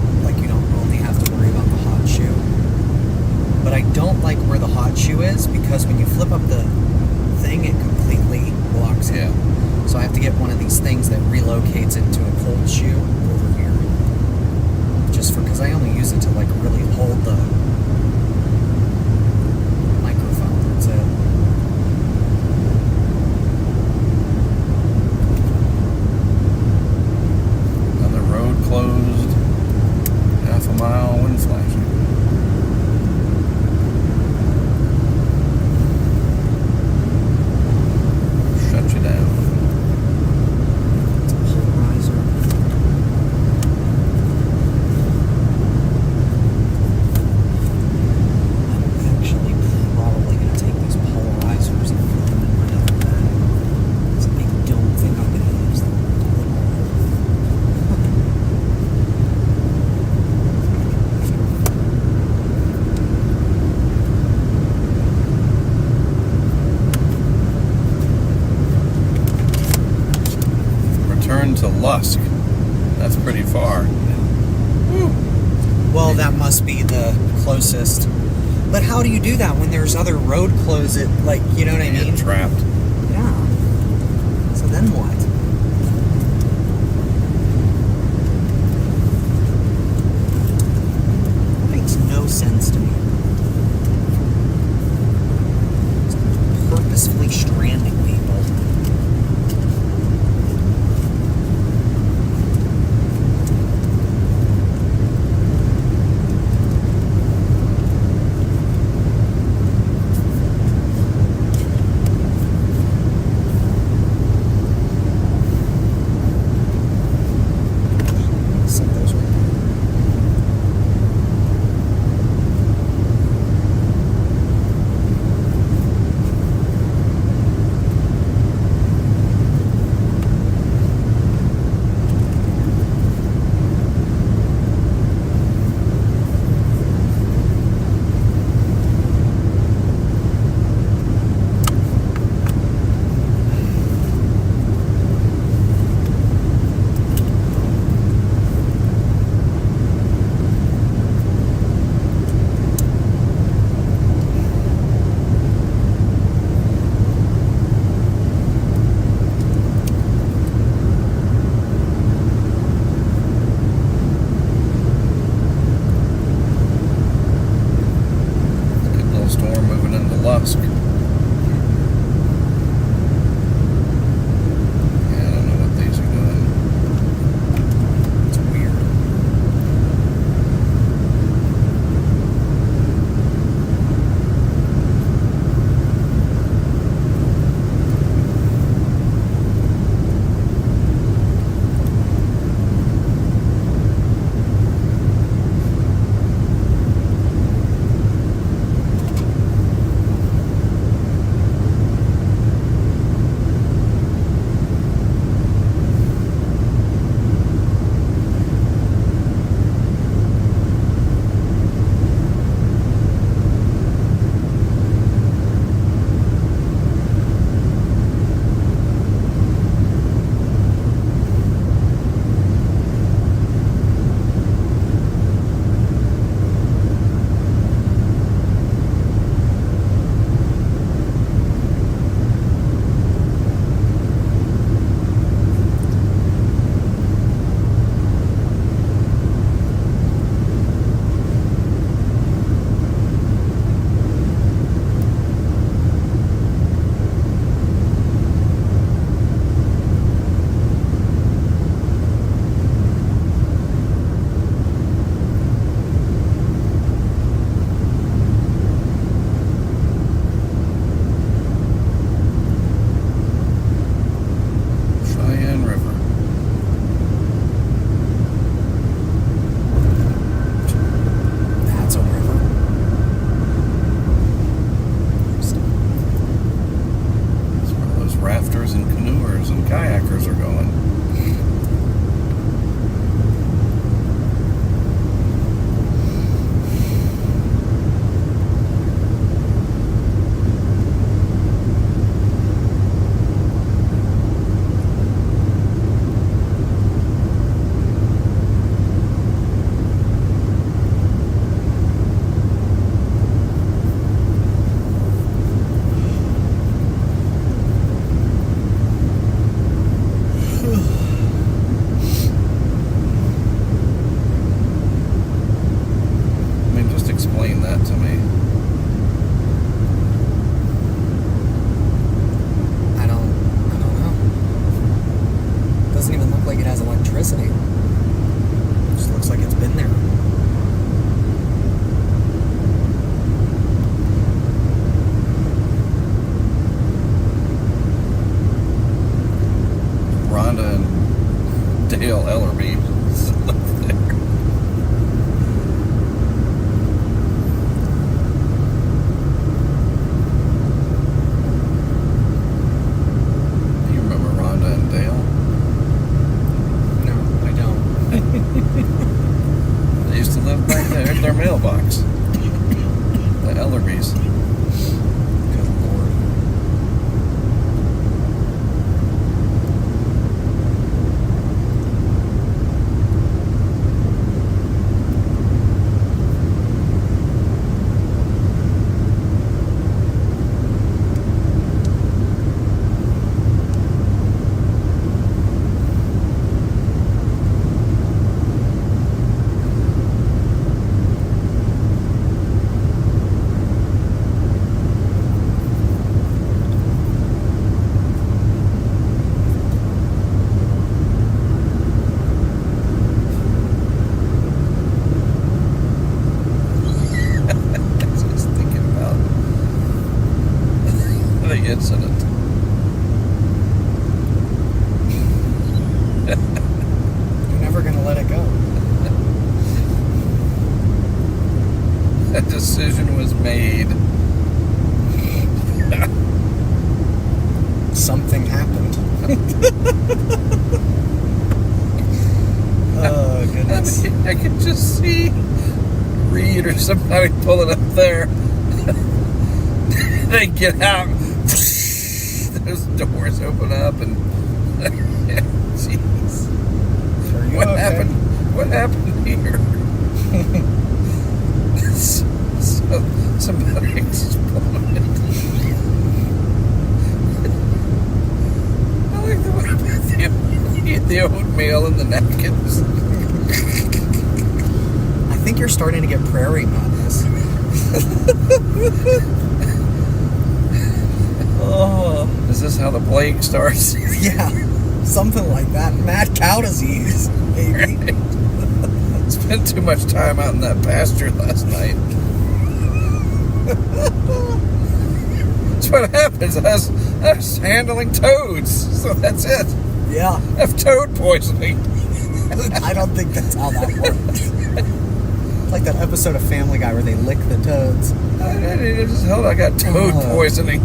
only have to worry about the hot shoe. But I don't like where the hot shoe is because when you flip up the thing, it completely blocks it. Yeah. So I have to get one of these things that relocates into a cold shoe over here. Just because I only use it to like really hold the microphone. That's it. Closed, half a mile, wind flashing. Shut you down. It's a polarizer. I'm actually probably going to take these polarizers and put them in my other bag. So I don't think I'm going to use them. To Lusk. That's pretty far. Well, that must be the closest. But how do you do that when there's other road closed? Like, you know what I mean? Get trapped. Yeah. So then what? That makes no sense to me. It's purposefully stranding people. look like it has electricity. Just looks like it's been there. Rhonda and Dale Ellerby live there. Do you remember Rhonda and Dale? No, I don't. They used to live back there at their mailbox. The Ellerbys. Good Lord. Just thinking about the incident. You're never gonna let it go. A decision was made. Something happened. Oh, goodness. I could just see Reed or somebody pulling up there. They get out. Those doors open up and jeez. Are you What okay? happened? What happened here? So, somebody exploded. I like the one about the oatmeal and the napkins. I think you're starting to get prairie madness. Oh, Is this how the plague starts? yeah. Something like that. Mad cow disease, maybe. Spent too much time out in that pasture last night. That's what happens. I was handling toads, so that's it. Yeah. I have toad poisoning. I don't think that's how that works. It's like that episode of Family Guy where they lick the toads. I got toad poisoning.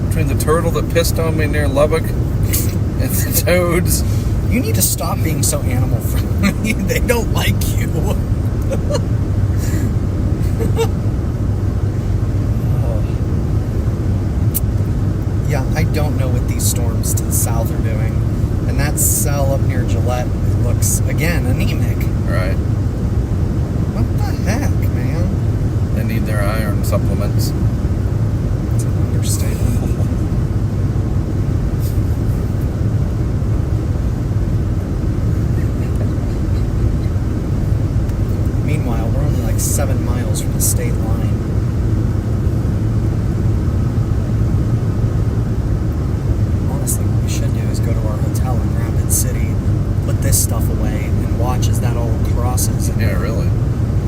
Between the turtle that pissed on me near Lubbock and the toads. You need to stop being so animal friendly. They don't like you. Yeah, I don't know what these storms to the south are doing. And that cell up near Gillette looks, again, anemic. Right. What the heck, man? They need their iron supplements. It's an understatement. Meanwhile, we're only like 7 miles from the state line. Honestly, what we should do is go to our hotel in Rapid City, put this stuff away, and watch as that all crosses. And, Yeah, really.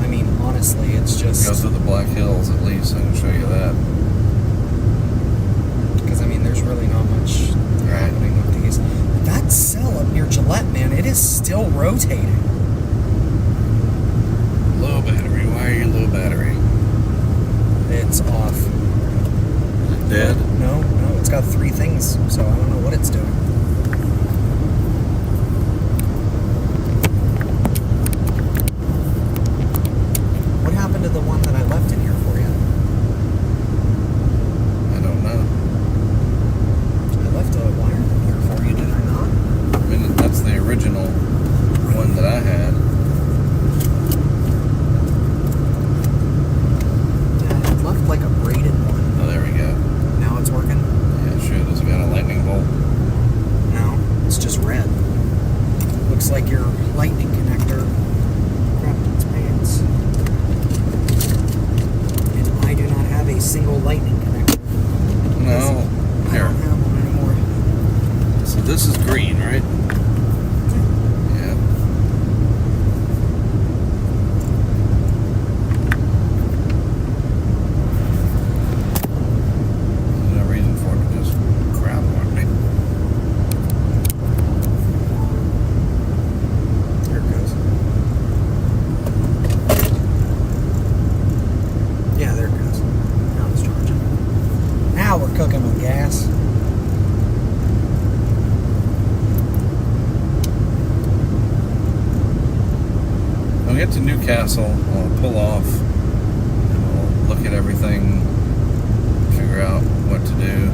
I mean, honestly, it's just... Goes to the Black Hills at least, I can show you that. Because, I mean, there's really not much happening with these. That cell up near Gillette, man, it is still rotating. Low battery. Why are you low battery? It's off. Dead? No, it's got 3 things, so I don't know what it's doing. What happened to the one that I left in here for you? I don't know. I left a wire in here for you, did I not? I mean, that's the original one that I had. Yeah, it left like a braided one. Oh, there we go. Now it's working? Yeah, sure. Does it got a lightning bolt? No, it's just red. Looks like your lightning connector crapped its pants. And I do not have a single lightning connector. No. I Here. don't have one anymore. So this is green, right? get to Newcastle, I'll pull off and we'll look at everything, figure out what to do.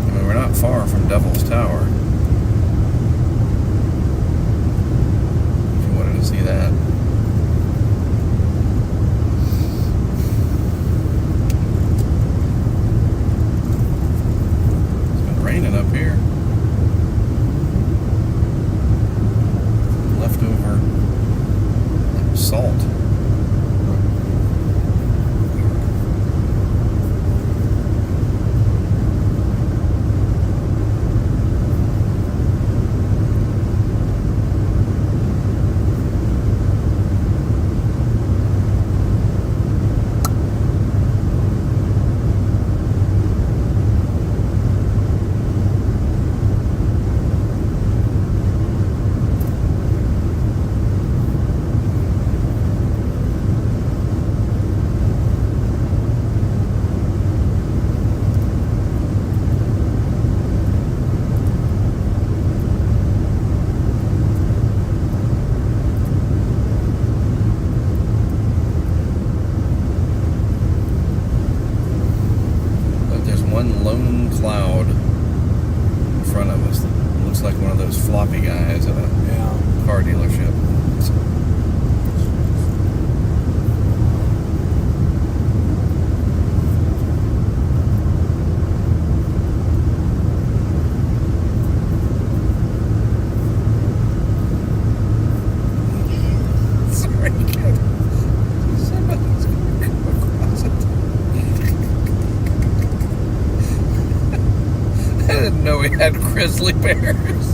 I mean, we're not far from Devil's Tower. If you wanted to see that. It's been raining up here. Leftover salt. One lone cloud in front of us that looks like one of those floppy guys at a car dealership. Sorry, kid. Somebody's gonna come across it. I didn't know we had grizzly bears.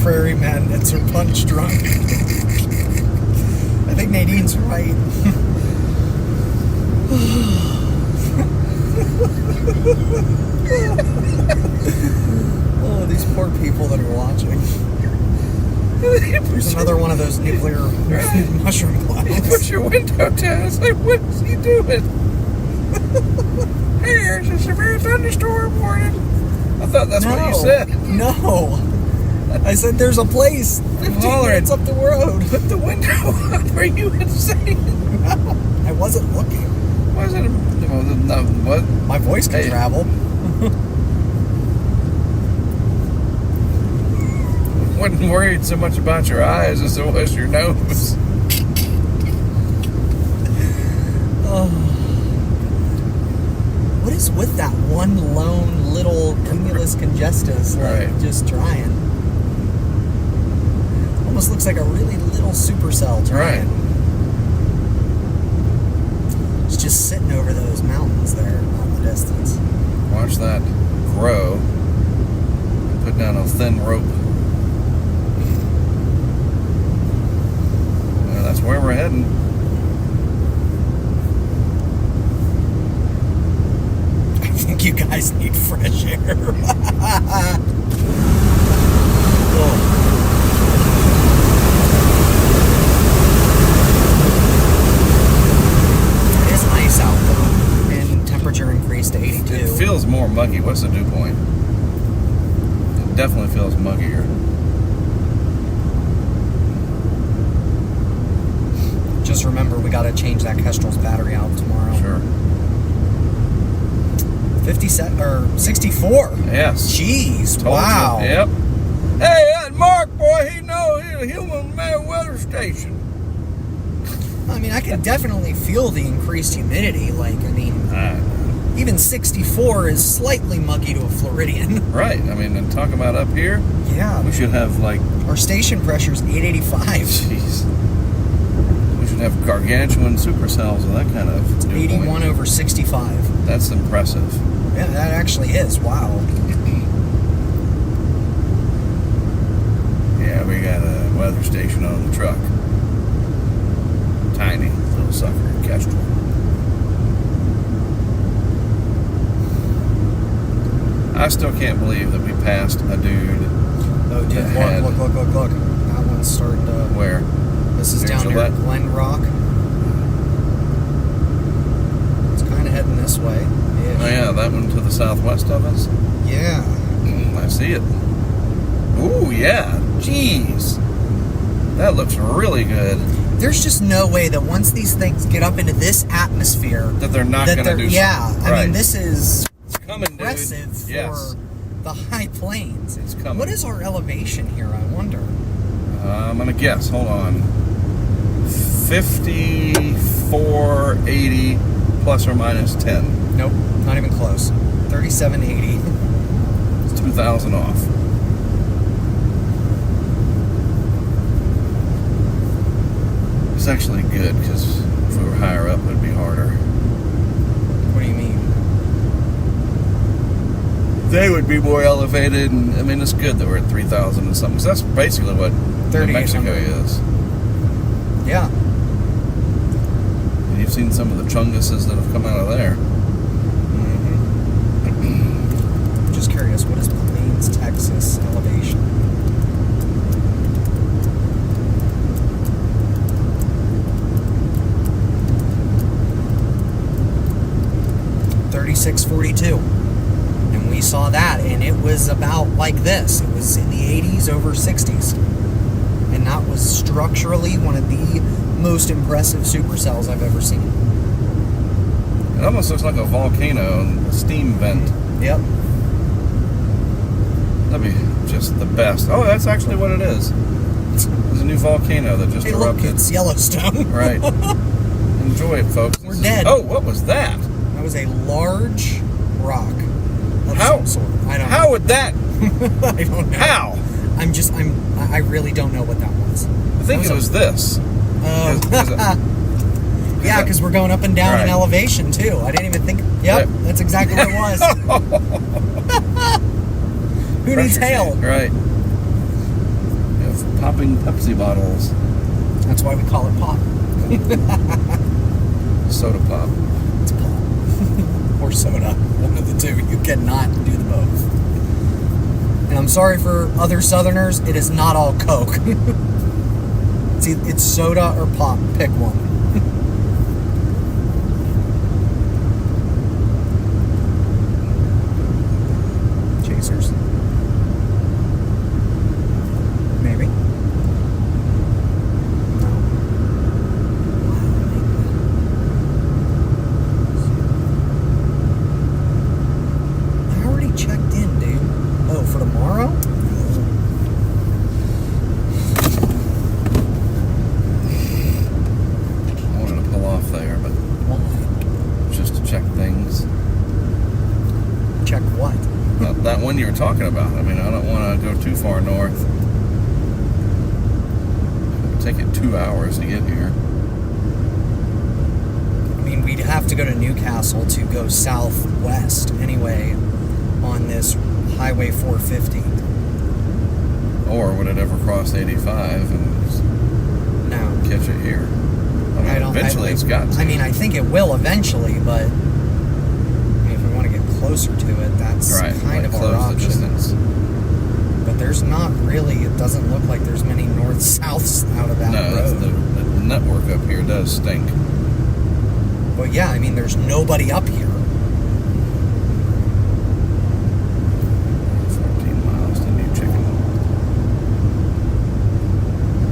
Prairie madness are punch drunk. I think Nadine's right. Oh, these poor people that are watching. There's another one of those nuclear mushroom clouds. You put your window down. It's like, what is he doing? Hey, there's a severe thunderstorm warning. I thought that's what you said. No. I said there's a place 15 minutes up the road. Put the window up. Are you insane? No, I wasn't looking. Wasn't what? My voice can travel. Wasn't worried so much about your eyes as it was your nose. Oh. What is with that one lone little cumulus congestus, like, just trying? Almost looks like a really little supercell trying. Right. It's just sitting over those mountains there in the distance. Watch that grow. Put down a thin rope. Well, that's where we're heading. I think you guys need fresh air. Oh. It is nice out though, and temperature increased to 82. It feels more muggy. What's the dew point? It definitely feels muggier. Just remember, we got to change that Kestrel's battery out tomorrow. Sure. 64. Yes. Jeez. Told Wow. you. Yep. Hey, that Mark boy, he knows he's a human man weather station. I mean, I can definitely feel the increased humidity. Like, I mean, even 64 is slightly muggy to a Floridian. Right. I mean, and talking about up here, Yeah. we should have like, Our station pressure's 885. jeez, we should have gargantuan supercells with that kind of dew 81 point. over 65. That's impressive. Yeah, that actually is. Wow. Yeah, we got a weather station on the truck. Tiny little sucker, Kestrel. I I still can't believe that we passed a dude. Oh, dude, Ahead. look. That one's starting to... Where? This is Near down near Gillette? Glen Rock. It's kind of heading this way. Oh yeah, that one to the southwest of us. Yeah. I see it. Ooh, yeah. Jeez. That looks really good. There's just no way that once these things get up into this atmosphere... That they're not going to do Yeah. something. I Right. mean, this is It's coming, dude. impressive Yes. for the high plains. It's coming. What is our elevation here, I wonder? I'm going to guess. Hold on. 5480 plus or minus 10. Nope, not even close. 3780. It's 2,000 off. It's actually good because if we were higher up, it'd be harder. What do you mean? They would be more elevated, and I mean, it's good that we're at 3,000 and something. So that's basically what New Mexico 3,800. is. Yeah. And you've seen some of the chunguses that have come out of there. Just curious, what is Plains, Texas elevation? $36.42. And we saw that, and it was about like this. It was in the 80s, over 60s. And that was structurally one of the most impressive supercells I've ever seen. It almost looks like a volcano and a steam vent. Yep. That'd be just the best. Oh, that's actually what it is. There's a new volcano that just Hey, look, erupted. it's Yellowstone. Right. Enjoy it, folks. We're dead. Oh, what was that? That was a large rock of How? some sort. I don't How would that? know. I don't know. How? I really don't know what that was. I think it was this. Oh. Yeah, because we're going up and down in Right. elevation, too. I didn't even think... Yep, that's exactly what it was. Who needs Pressure hail? change, right. It's popping Pepsi bottles. That's why we call it pop. Soda pop. It's pop. Or soda. One of the two. You cannot do the both. And I'm sorry for other Southerners, it is not all Coke. It's soda or pop. Pick one. Chasers. Maybe. I already checked in, dude. Oh, for tomorrow? I wanted to pull off there, but Why? just to check things. Check what? That one you were talking about. I mean, I don't want to go too far north. It would take it 2 hours to get here. I mean, we'd have to go to Newcastle to go southwest anyway on this Highway 450. Or would it ever cross 85 and just No. catch it here? I mean, eventually it's got to. I mean, I think it will eventually, but I mean, if we want to get closer to it, that's right, kind of our close the option. distance. But there's not really, it doesn't look like there's many north-souths out of that No, that's road. the network up here does stink. But yeah, I mean, there's nobody up here. 14 miles to New Chicken.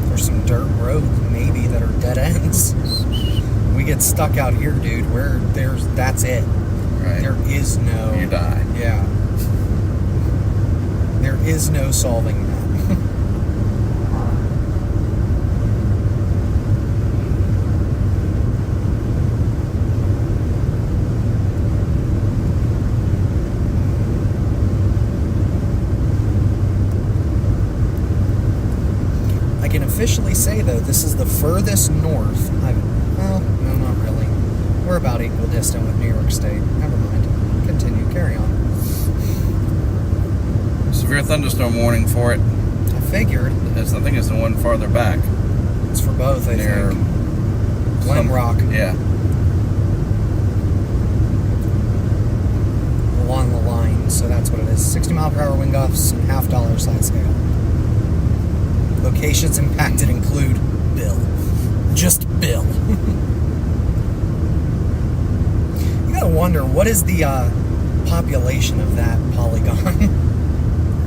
There's some dirt roads maybe that are dead ends. We get stuck out here, dude. That's it. Right. There is no... You die. Yeah. There is no solving that. I can officially say, though, this is the furthest north well, no, not really. We're about equal distant with New York State. Never mind. Continue. Carry on. Severe thunderstorm warning for it. I figured. I think it's the one farther back. It's for both, I Near think. Glen Rock. Yeah. Along the line. So that's what it is. 60 mile per hour wind gusts and half dollar size hail. Locations impacted include Bill. Just Bill. You gotta wonder, what is the population of that polygon?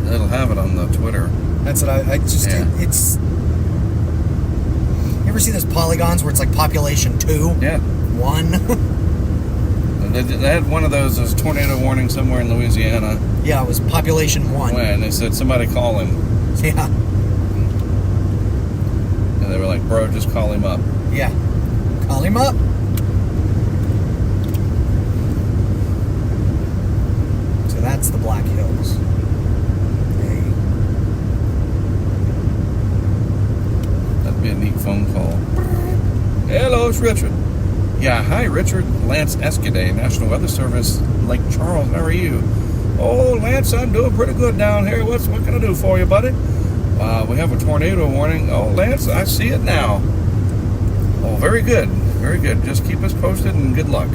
It'll have it on the Twitter. That's what I just, Yeah. it's... You ever see those polygons where it's like population 2? Yeah. 1? They had one of those as tornado warning somewhere in Louisiana. Yeah, it was population 1. When they said, somebody call him. Yeah. And they were like, bro, just call him up. Yeah. Call him up. So that's the Black Hills. Hey. That'd be a neat phone call. Hello, it's Richard. Yeah, hi, Richard. Lance Escaday, National Weather Service, Lake Charles. How are you? Oh, Lance, I'm doing pretty good down here. What can I do for you, buddy? We have a tornado warning. Oh, Lance, I see it now. Oh, very good. Very good. Just keep us posted and good luck.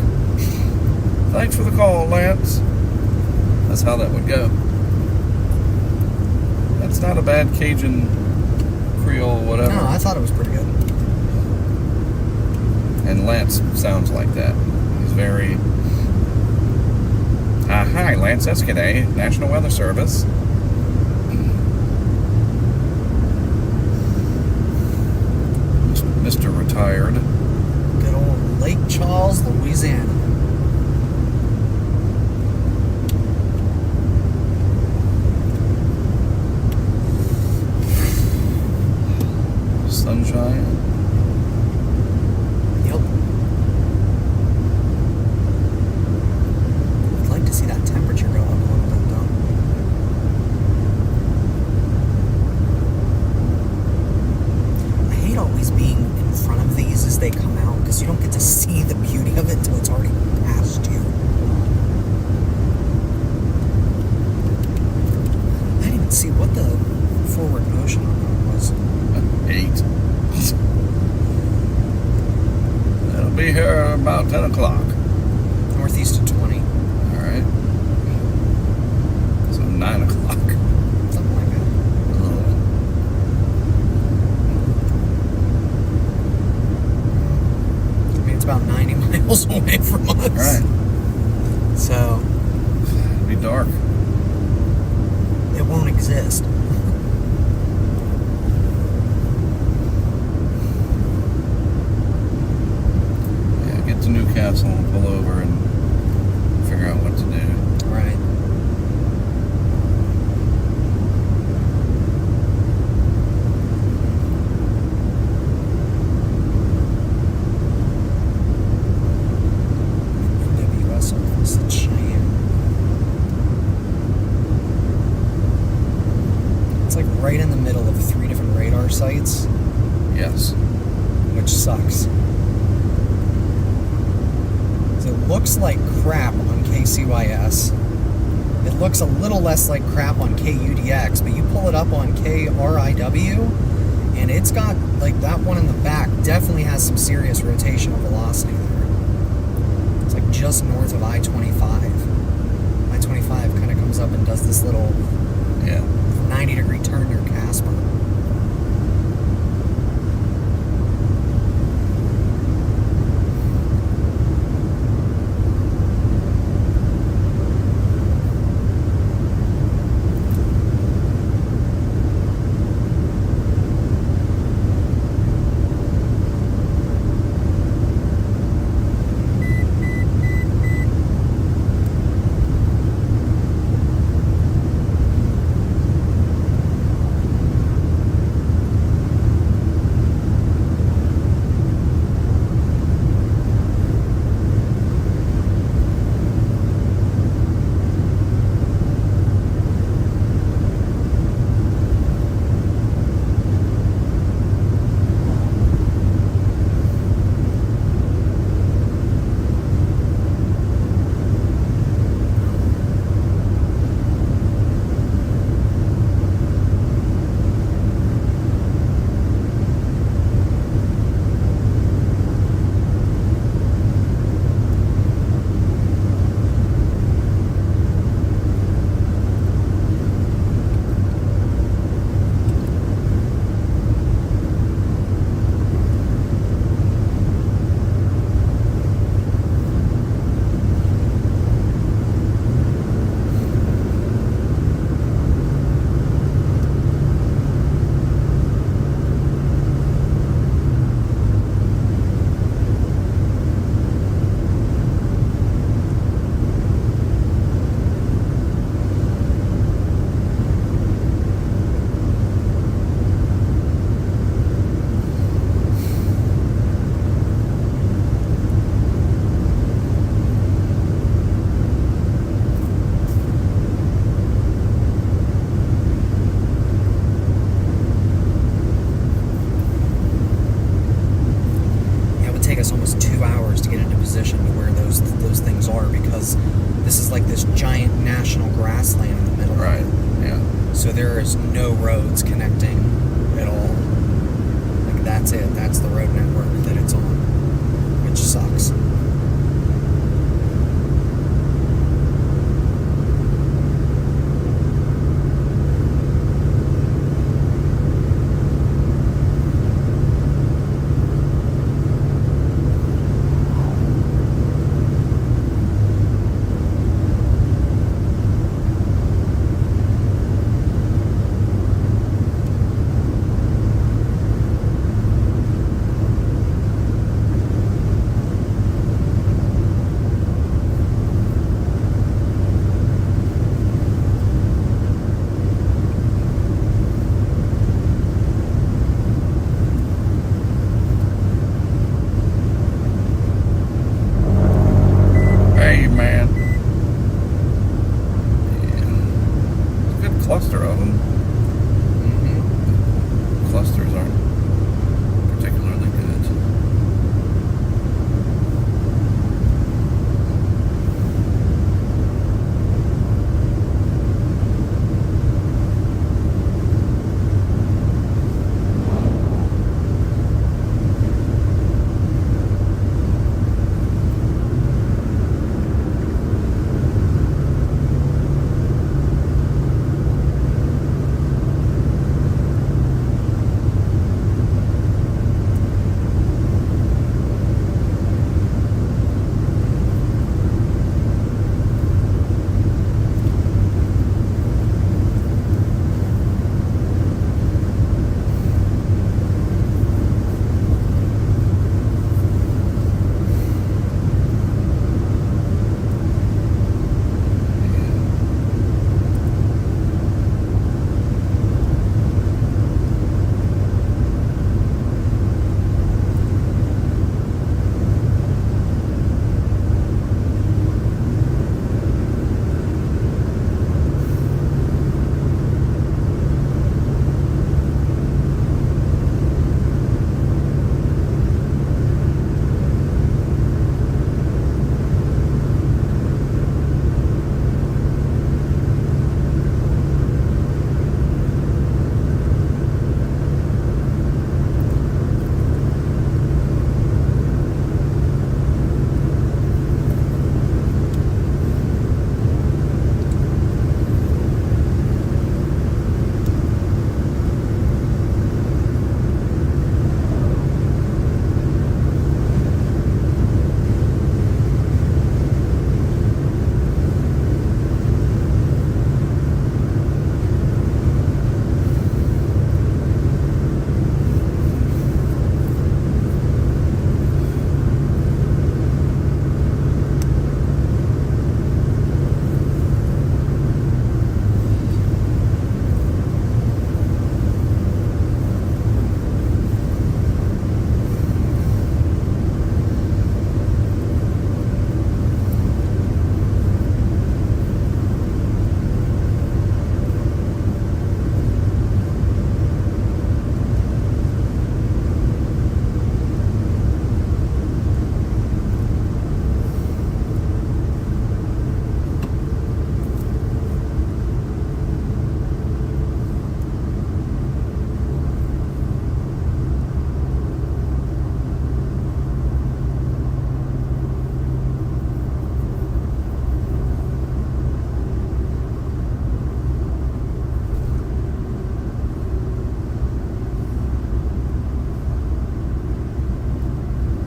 Thanks for the call, Lance. That's how that would go. That's not a bad Cajun Creole, whatever. No, I thought it was pretty good. And Lance sounds like that. He's very... hi, Lance Escaday, National Weather Service. Mr. Retired. Good old Lake Charles, Louisiana. Sunshine. Yep. I'd like to see that temperature go up a little bit, though. I hate always being in front of these as they come out, because you don't get to see the beauty of it until it's already past you. I didn't even see what the forward motion on that was. 8. That'll be here about 10 o'clock. Northeast of 20. Alright. So 9 o'clock. Something like that. I mean, it's about 90 miles away from us. Alright. So, It'll be dark. it won't exist. Yeah, get to Newcastle and pull over and figure out what to do. Right. NWS office in Cheyenne. It's like right in the middle of 3 different radar sites, Yes. which sucks. So it looks like crap on KCYS. It looks a little less like crap on KUDX, but you pull it up on KRIW, and it's got, like, that one in the back definitely has some serious rotational velocity there. It's like just north of I-25. I-25 kind of comes up and does this little Yeah. 90-degree turn near Casper. because this is like this giant national grassland in the middle. Right. Yeah. So there is no roads connecting at all. Like that's it. That's the road network that it's on, which sucks. Hey, man. Yeah. Good cluster of them. Clusters aren't particularly good.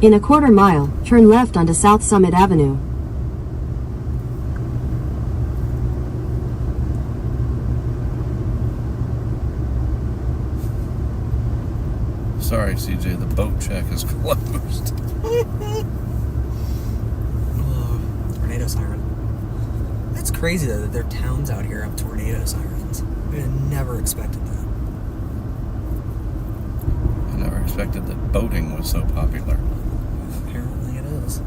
In a quarter mile, turn left onto South Summit Avenue. Sorry, CJ, the boat check is closed. Tornado siren. That's crazy though that there are towns out here have tornado sirens. I never expected that. I never expected that boating was so popular. Apparently it is.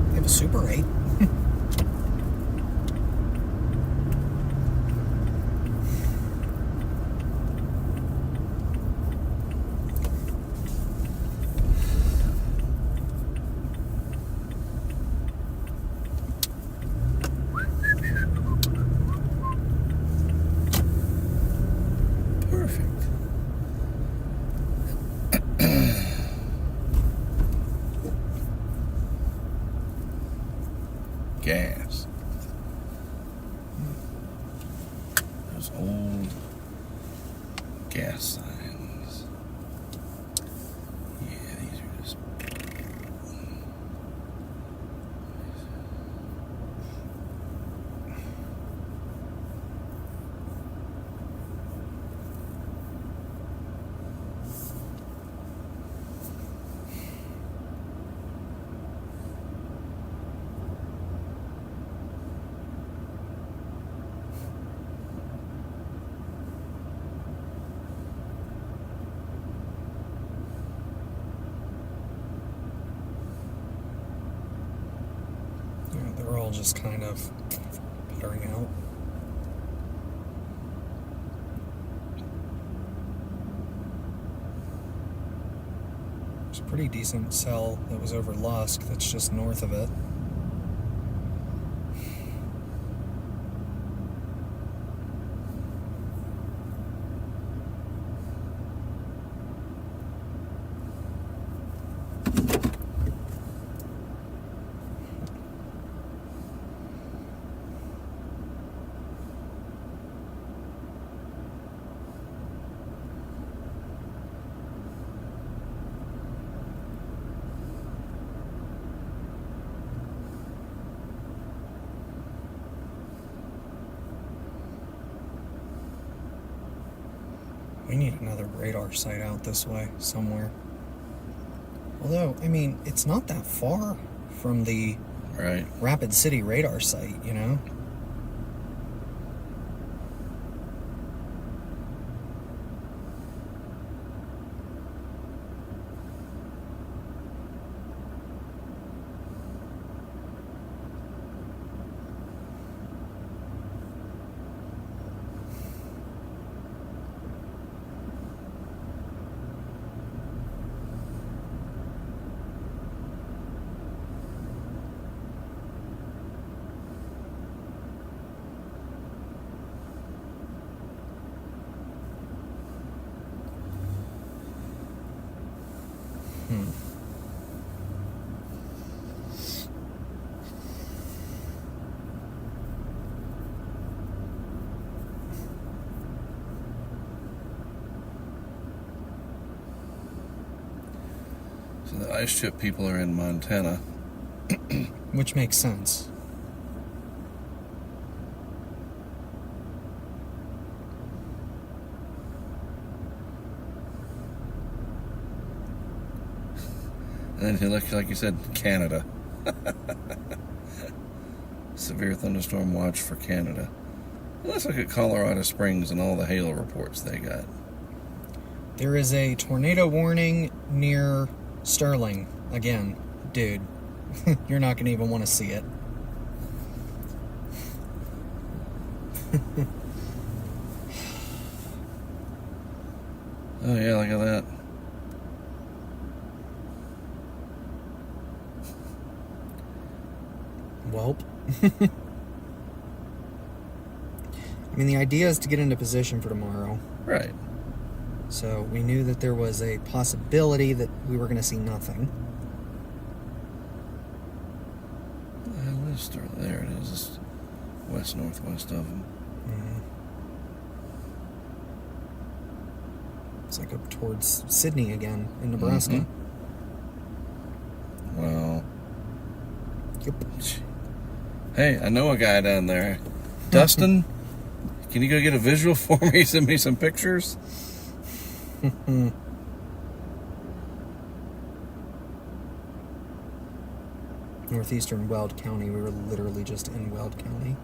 They have a Super 8. Perfect. Gas. Those old gas signs. Yeah, these are just. They're all just kind of puttering out. There's a pretty decent cell that was over Lusk that's just north of it. We need another radar site out this way somewhere. Although, I mean, it's not that far from the Right. Rapid City radar site, you know? So the ice chip people are in Montana. Which makes sense. And then he looked, like you said, Canada. Severe thunderstorm watch for Canada. Let's look at Colorado Springs and all the hail reports they got. There is a tornado warning near Sterling. Again, dude, you're not going to even want to see it. Oh yeah, look at that. Welp. I mean, the idea is to get into position for tomorrow. Right. So we knew that there was a possibility that we were going to see nothing. What the hell is Sterling? There it is. It's west-northwest of them. It's like up towards Sydney again in Nebraska. Wow. Yep. Hey, I know a guy down there. Dustin, can you go get a visual for me? Send me some pictures? Northeastern Weld County. We were literally just in Weld County.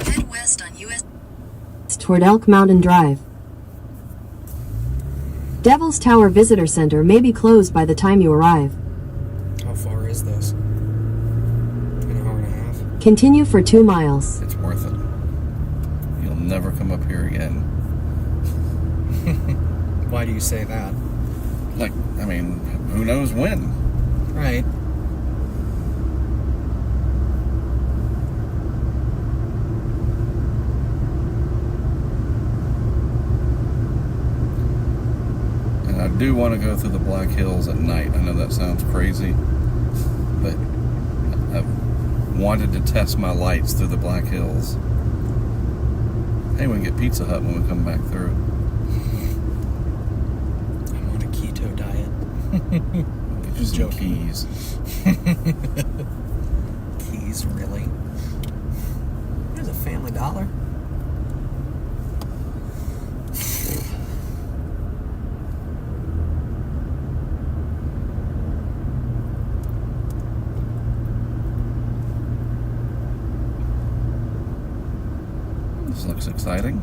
Head west on US toward Elk Mountain Drive. Devil's Tower Visitor Center may be closed by the time you arrive. How far is this? An hour and a half? Continue for 2 miles. It's worth it. You'll never come up here again. Why do you say that? Like, I mean, who knows when? Right. And I do want to go through the Black Hills at night. I know that sounds crazy, but I've wanted to test my lights through the Black Hills. Hey, we can get Pizza Hut when we come back through. I'm on a keto diet. Get you some keys. Keys, really? There's a Family Dollar. This looks exciting.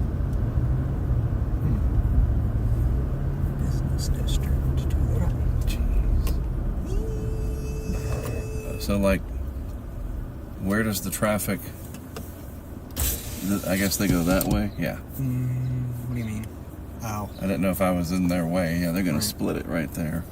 Business district to the right. Jeez. So, like, where does the traffic... I guess they go that way? Yeah. What do you mean? Oh. I didn't know if I was in their way. Yeah, they're going Right. to split it right there.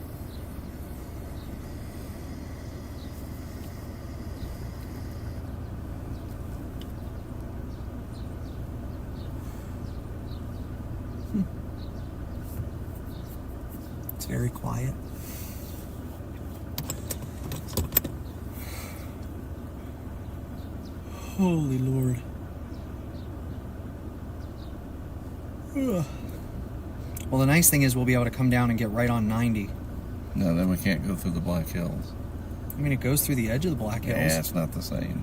It's very quiet. Holy Lord. Ugh. Well, the nice thing is we'll be able to come down and get right on 90. No, then we can't go through the Black Hills. I mean, it goes through the edge of the Black Hills. Yeah, it's not the same.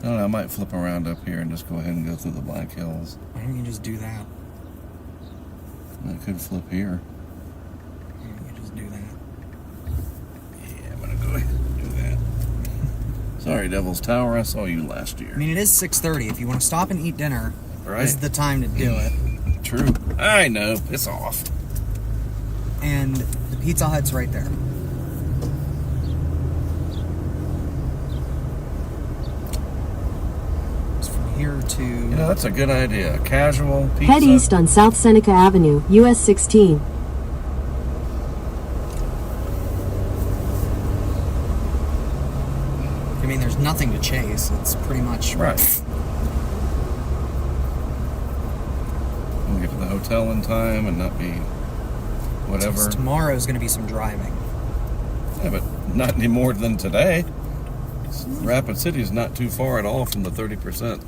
I don't know, I might flip around up here and just go ahead and go through the Black Hills. Why don't you just do that? I could flip here. Why don't you just do that? Yeah, I'm gonna go ahead and do that. Sorry, Devil's Tower, I saw you last year. I mean, it is 6:30. If you want to stop and eat dinner, Right. this is the time to do it. True. I know, piss off. And the Pizza Hut's right there. It's from here to... You know, that's a good idea. Casual pizza. Head east on South Seneca Avenue, US 16. I mean, there's nothing to chase. It's pretty much... Right. We'll get to the hotel in time and not be whatever. Tomorrow's going to be some driving. Yeah, but not any more than today. Rapid City is not too far at all from the 30%.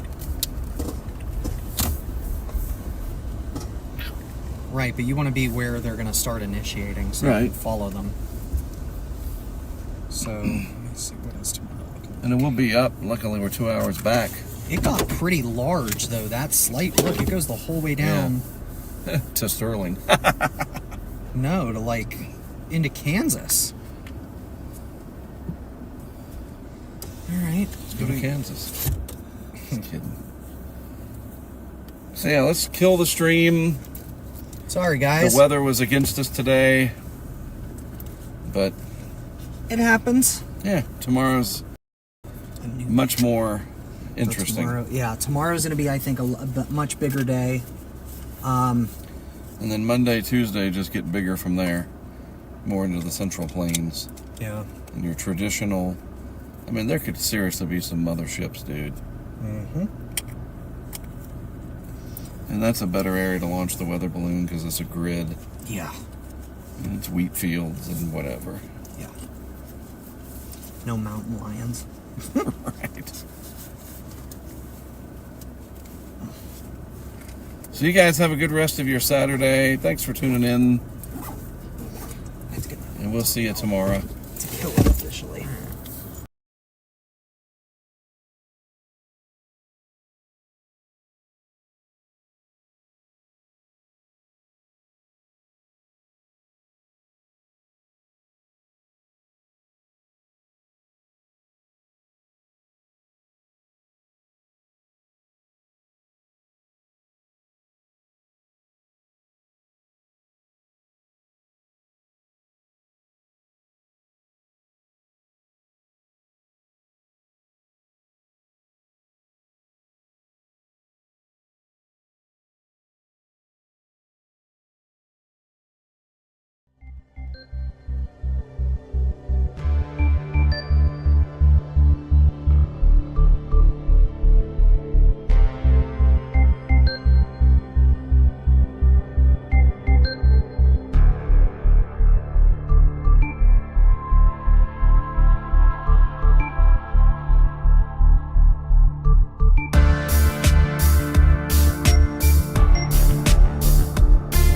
Right, but you want to be where they're going to start initiating, so you Right. can follow them. So, let me see, what is tomorrow looking like? And it will be up. Luckily, we're 2 hours back It got pretty large, though. That slight look, it goes the whole way down. to Sterling. No, to like into Kansas. All right, Let's go to Kansas. Just kidding. So yeah, let's kill the stream. Sorry, guys. The weather was against us today, but It happens. yeah, tomorrow's A new- much more for interesting. Tomorrow's going to be, I think, a much bigger day. And then Monday, Tuesday just get bigger from there, more into the Central Plains. Yeah. And your traditional, I mean, there could seriously be some motherships, dude. Mm-hmm. And that's a better area to launch the weather balloon because it's a grid. Yeah. And it's wheat fields and whatever. Yeah. No mountain lions. Right. So you guys have a good rest of your Saturday. Thanks for tuning in. Let's get And we'll see you tomorrow. to kill it officially.